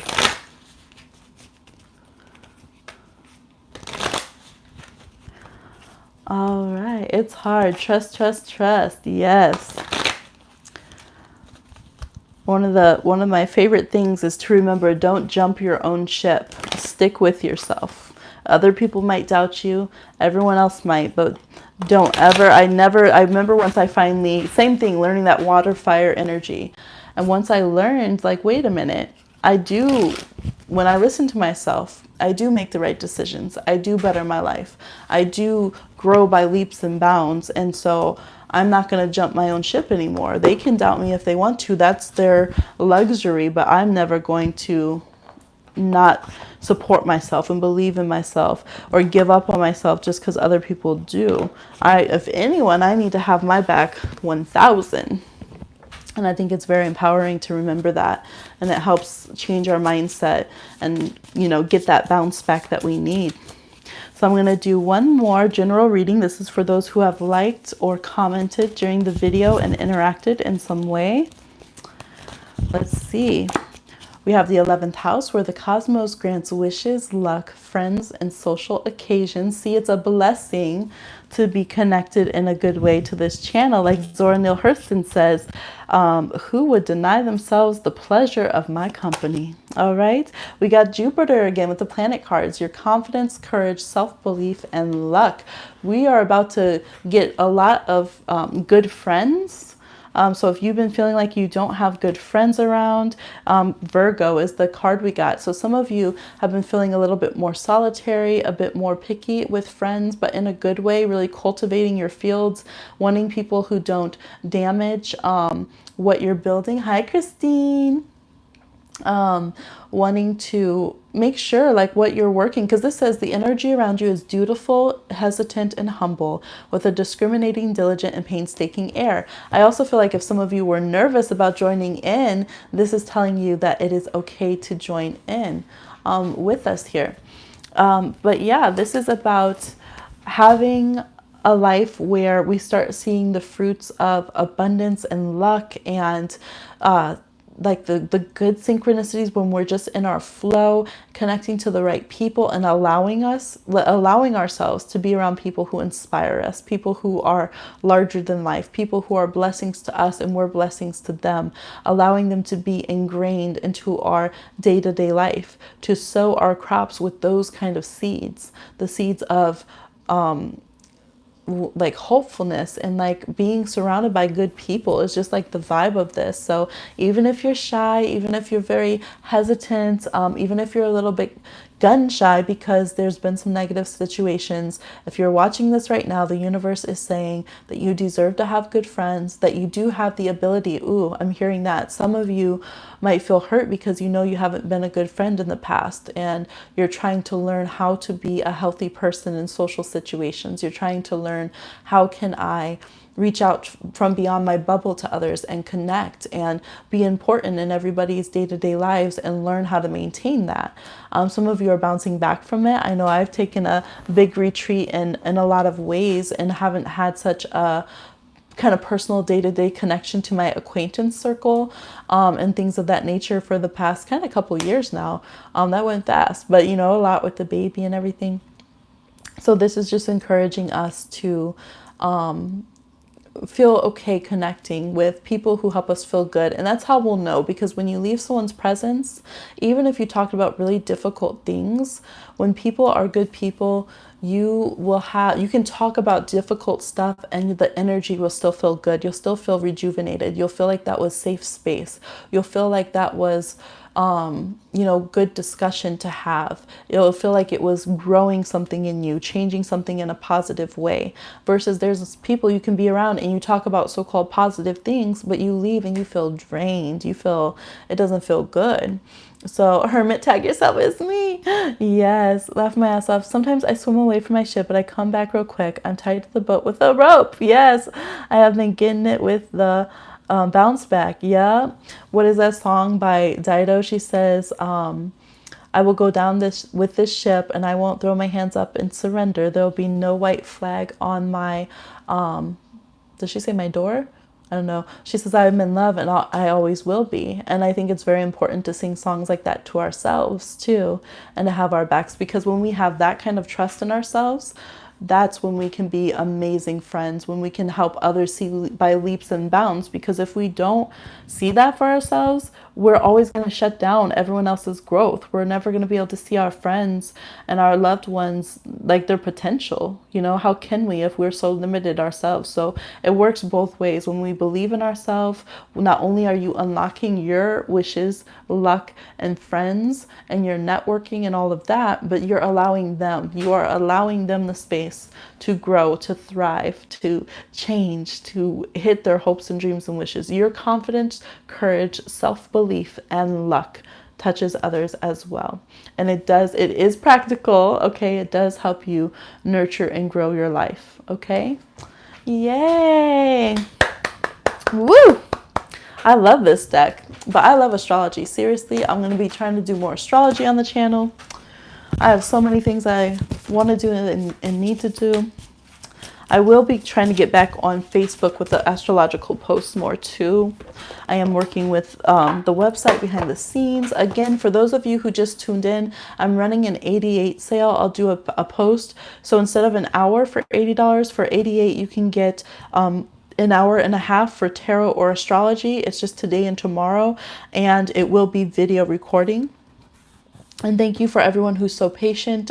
All right. It's hard. Trust, trust, trust. Yes. One of my favorite things is to remember, don't jump your own ship. Stick with yourself. Other people might doubt you. Everyone else might, but don't ever. I remember once I finally, same thing, learning that water, fire energy. And once I learned, like, wait a minute, when I listen to myself, I do make the right decisions. I do better my life. I do grow by leaps and bounds. And so I'm not going to jump my own ship anymore. They can doubt me if they want to. That's their luxury, but I'm never going to not support myself and believe in myself or give up on myself just because other people do. If anyone, I need to have my back 1,000. And I think it's very empowering to remember that. And it helps change our mindset and, get that bounce back that we need. So I'm going to do one more general reading. This is for those who have liked or commented during the video and interacted in some way. Let's see. We have the 11th house, where the cosmos grants wishes, luck, friends, and social occasions. See, it's a blessing to be connected in a good way to this channel. Like Zora Neale Hurston says, who would deny themselves the pleasure of my company? All right. We got Jupiter again with the planet cards. Your confidence, courage, self-belief, and luck. We are about to get a lot of good friends. So if you've been feeling like you don't have good friends around, Virgo is the card we got. So some of you have been feeling a little bit more solitary, a bit more picky with friends, but in a good way, really cultivating your fields, wanting people who don't damage what you're building. Hi, Christine. Wanting to make sure like what you're working, because this says the energy around you is dutiful, hesitant, and humble, with a discriminating, diligent, and painstaking air. I also feel like if some of you were nervous about joining in, this is telling you that it is okay to join in with us here. But yeah, this is about having a life where we start seeing the fruits of abundance and luck and like the good synchronicities, when we're just in our flow, connecting to the right people and allowing ourselves to be around people who inspire us, people who are larger than life, people who are blessings to us and we're blessings to them, allowing them to be ingrained into our day-to-day life, to sow our crops with those kind of seeds, the seeds of like hopefulness and like being surrounded by good people is just like the vibe of this. So even if you're shy, even if you're very hesitant, even if you're a little bit gun shy because there's been some negative situations, if you're watching this right now, the universe is saying that you deserve to have good friends, that you do have the ability. Ooh, I'm hearing that. Some of you might feel hurt because you haven't been a good friend in the past, and you're trying to learn how to be a healthy person in social situations. You're trying to learn, how can I reach out from beyond my bubble to others and connect and be important in everybody's day-to-day lives and learn how to maintain that. Some of you are bouncing back from it. I know I've taken a big retreat in a lot of ways and haven't had such a kind of personal day-to-day connection to my acquaintance circle and things of that nature for the past kind of couple years now. That went fast, but a lot with the baby and everything. So this is just encouraging us to feel okay connecting with people who help us feel good. And that's how we'll know, because when you leave someone's presence, even if you talked about really difficult things, when people are good people, you can talk about difficult stuff and the energy will still feel good. You'll still feel rejuvenated. You'll feel like that was safe space. You'll feel like that was good discussion to have. It'll feel like it was growing something in you, changing something in a positive way. Versus there's people you can be around and you talk about so-called positive things, but you leave and you feel drained. It doesn't feel good. So, hermit, tag yourself as me. Yes, laugh my ass off. Sometimes I swim away from my ship, but I come back real quick. I'm tied to the boat with a rope. Yes, I have been getting it with the bounce back. Yeah. What is that song by Dido? She says, I will go down this ship and I won't throw my hands up and surrender. There will be no white flag on my, does she say my door? I don't know. She says, I'm in love and I always will be. And I think it's very important to sing songs like that to ourselves too, and to have our backs, because when we have that kind of trust in ourselves, that's when we can be amazing friends, when we can help others see by leaps and bounds. Because if we don't see that for ourselves, we're always going to shut down everyone else's growth. We're never going to be able to see our friends and our loved ones like their potential. How can we if we're so limited ourselves? So it works both ways. When we believe in ourselves, not only are you unlocking your wishes, luck, and friends, and your networking and all of that, but you are allowing them the space to grow, to thrive, to change, to hit their hopes and dreams and wishes. Your confidence, courage, self-belief, and luck touches others as well. And it is practical, okay? It does help you nurture and grow your life, okay? Yay! Woo! I love this deck, but I love astrology. Seriously, I'm going to be trying to do more astrology on the channel. I have so many things I want to do and need to do. I will be trying to get back on Facebook with the astrological posts more too. I am working with the website behind the scenes. Again, for those of you who just tuned in, I'm running an 88 sale. I'll do a post. So instead of an hour for $80, for 88 you can get an hour and a half for tarot or astrology. It's just today and tomorrow, and it will be video recording. And thank you for everyone who's so patient.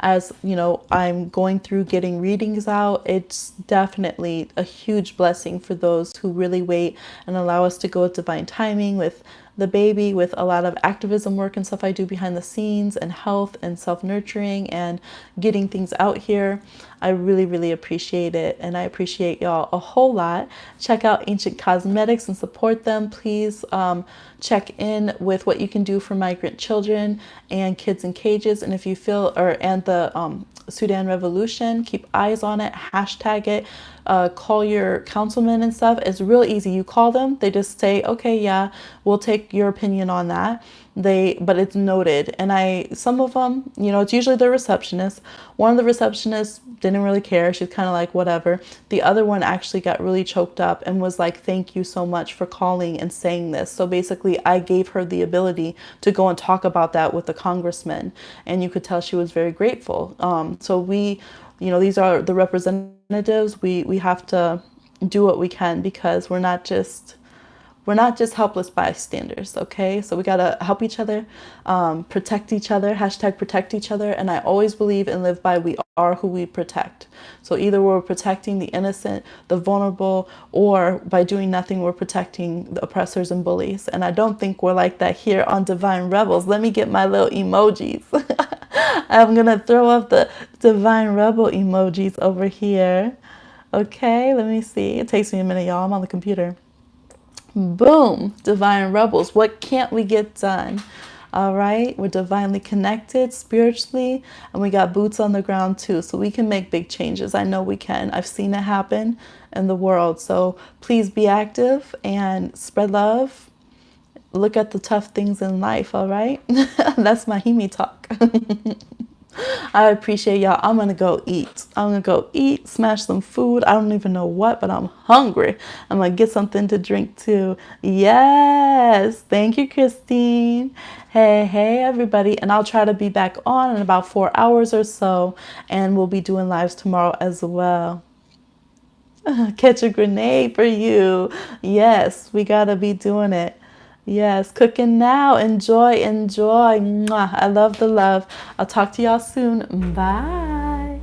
As you know, I'm going through getting readings out. It's definitely a huge blessing for those who really wait and allow us to go with divine timing with the baby, with a lot of activism work and stuff I do behind the scenes, and health and self-nurturing and getting things out here. I really, really appreciate it, and I appreciate y'all a whole lot. Check out Ancient Cosmetics and support them. Please check in with what you can do for migrant children and kids in cages. And if you feel, and the Sudan Revolution, keep eyes on it, hashtag it, call your councilman and stuff. It's real easy. You call them, they just say, okay, yeah, we'll take your opinion on that. But it's noted. And some of them, it's usually the receptionist. One of the receptionists didn't really care. She's kind of like, whatever. The other one actually got really choked up and was like, thank you so much for calling and saying this. So basically I gave her the ability to go and talk about that with the congressman. And you could tell she was very grateful. So these are the representatives. We have to do what we can, because we're not just helpless bystanders, okay? So we gotta help each other, protect each other, hashtag protect each other. And I always believe and live by, we are who we protect. So either we're protecting the innocent, the vulnerable, or by doing nothing, we're protecting the oppressors and bullies. And I don't think we're like that here on Divine Rebels. Let me get my little emojis. I'm gonna throw up the Divine Rebel emojis over here. Okay, let me see. It takes me a minute, y'all. I'm on the computer. Boom, Divine Rebels. What can't we get done? All right, we're divinely connected spiritually, and we got boots on the ground too, so we can make big changes. I know we can. I've seen it happen in the world. So please be active and spread love. Look at the tough things in life, all right? That's my Hemi talk. I appreciate y'all. I'm going to go eat. I'm going to go eat, smash some food. I don't even know what, but I'm hungry. I'm going to get something to drink too. Yes. Thank you, Christine. Hey, everybody. And I'll try to be back on in about 4 hours or so. And we'll be doing lives tomorrow as well. Catch a grenade for you. Yes, we gotta be doing it. Yes, cooking now. Enjoy, enjoy. Mwah. I love the love. I'll talk to y'all soon. Bye.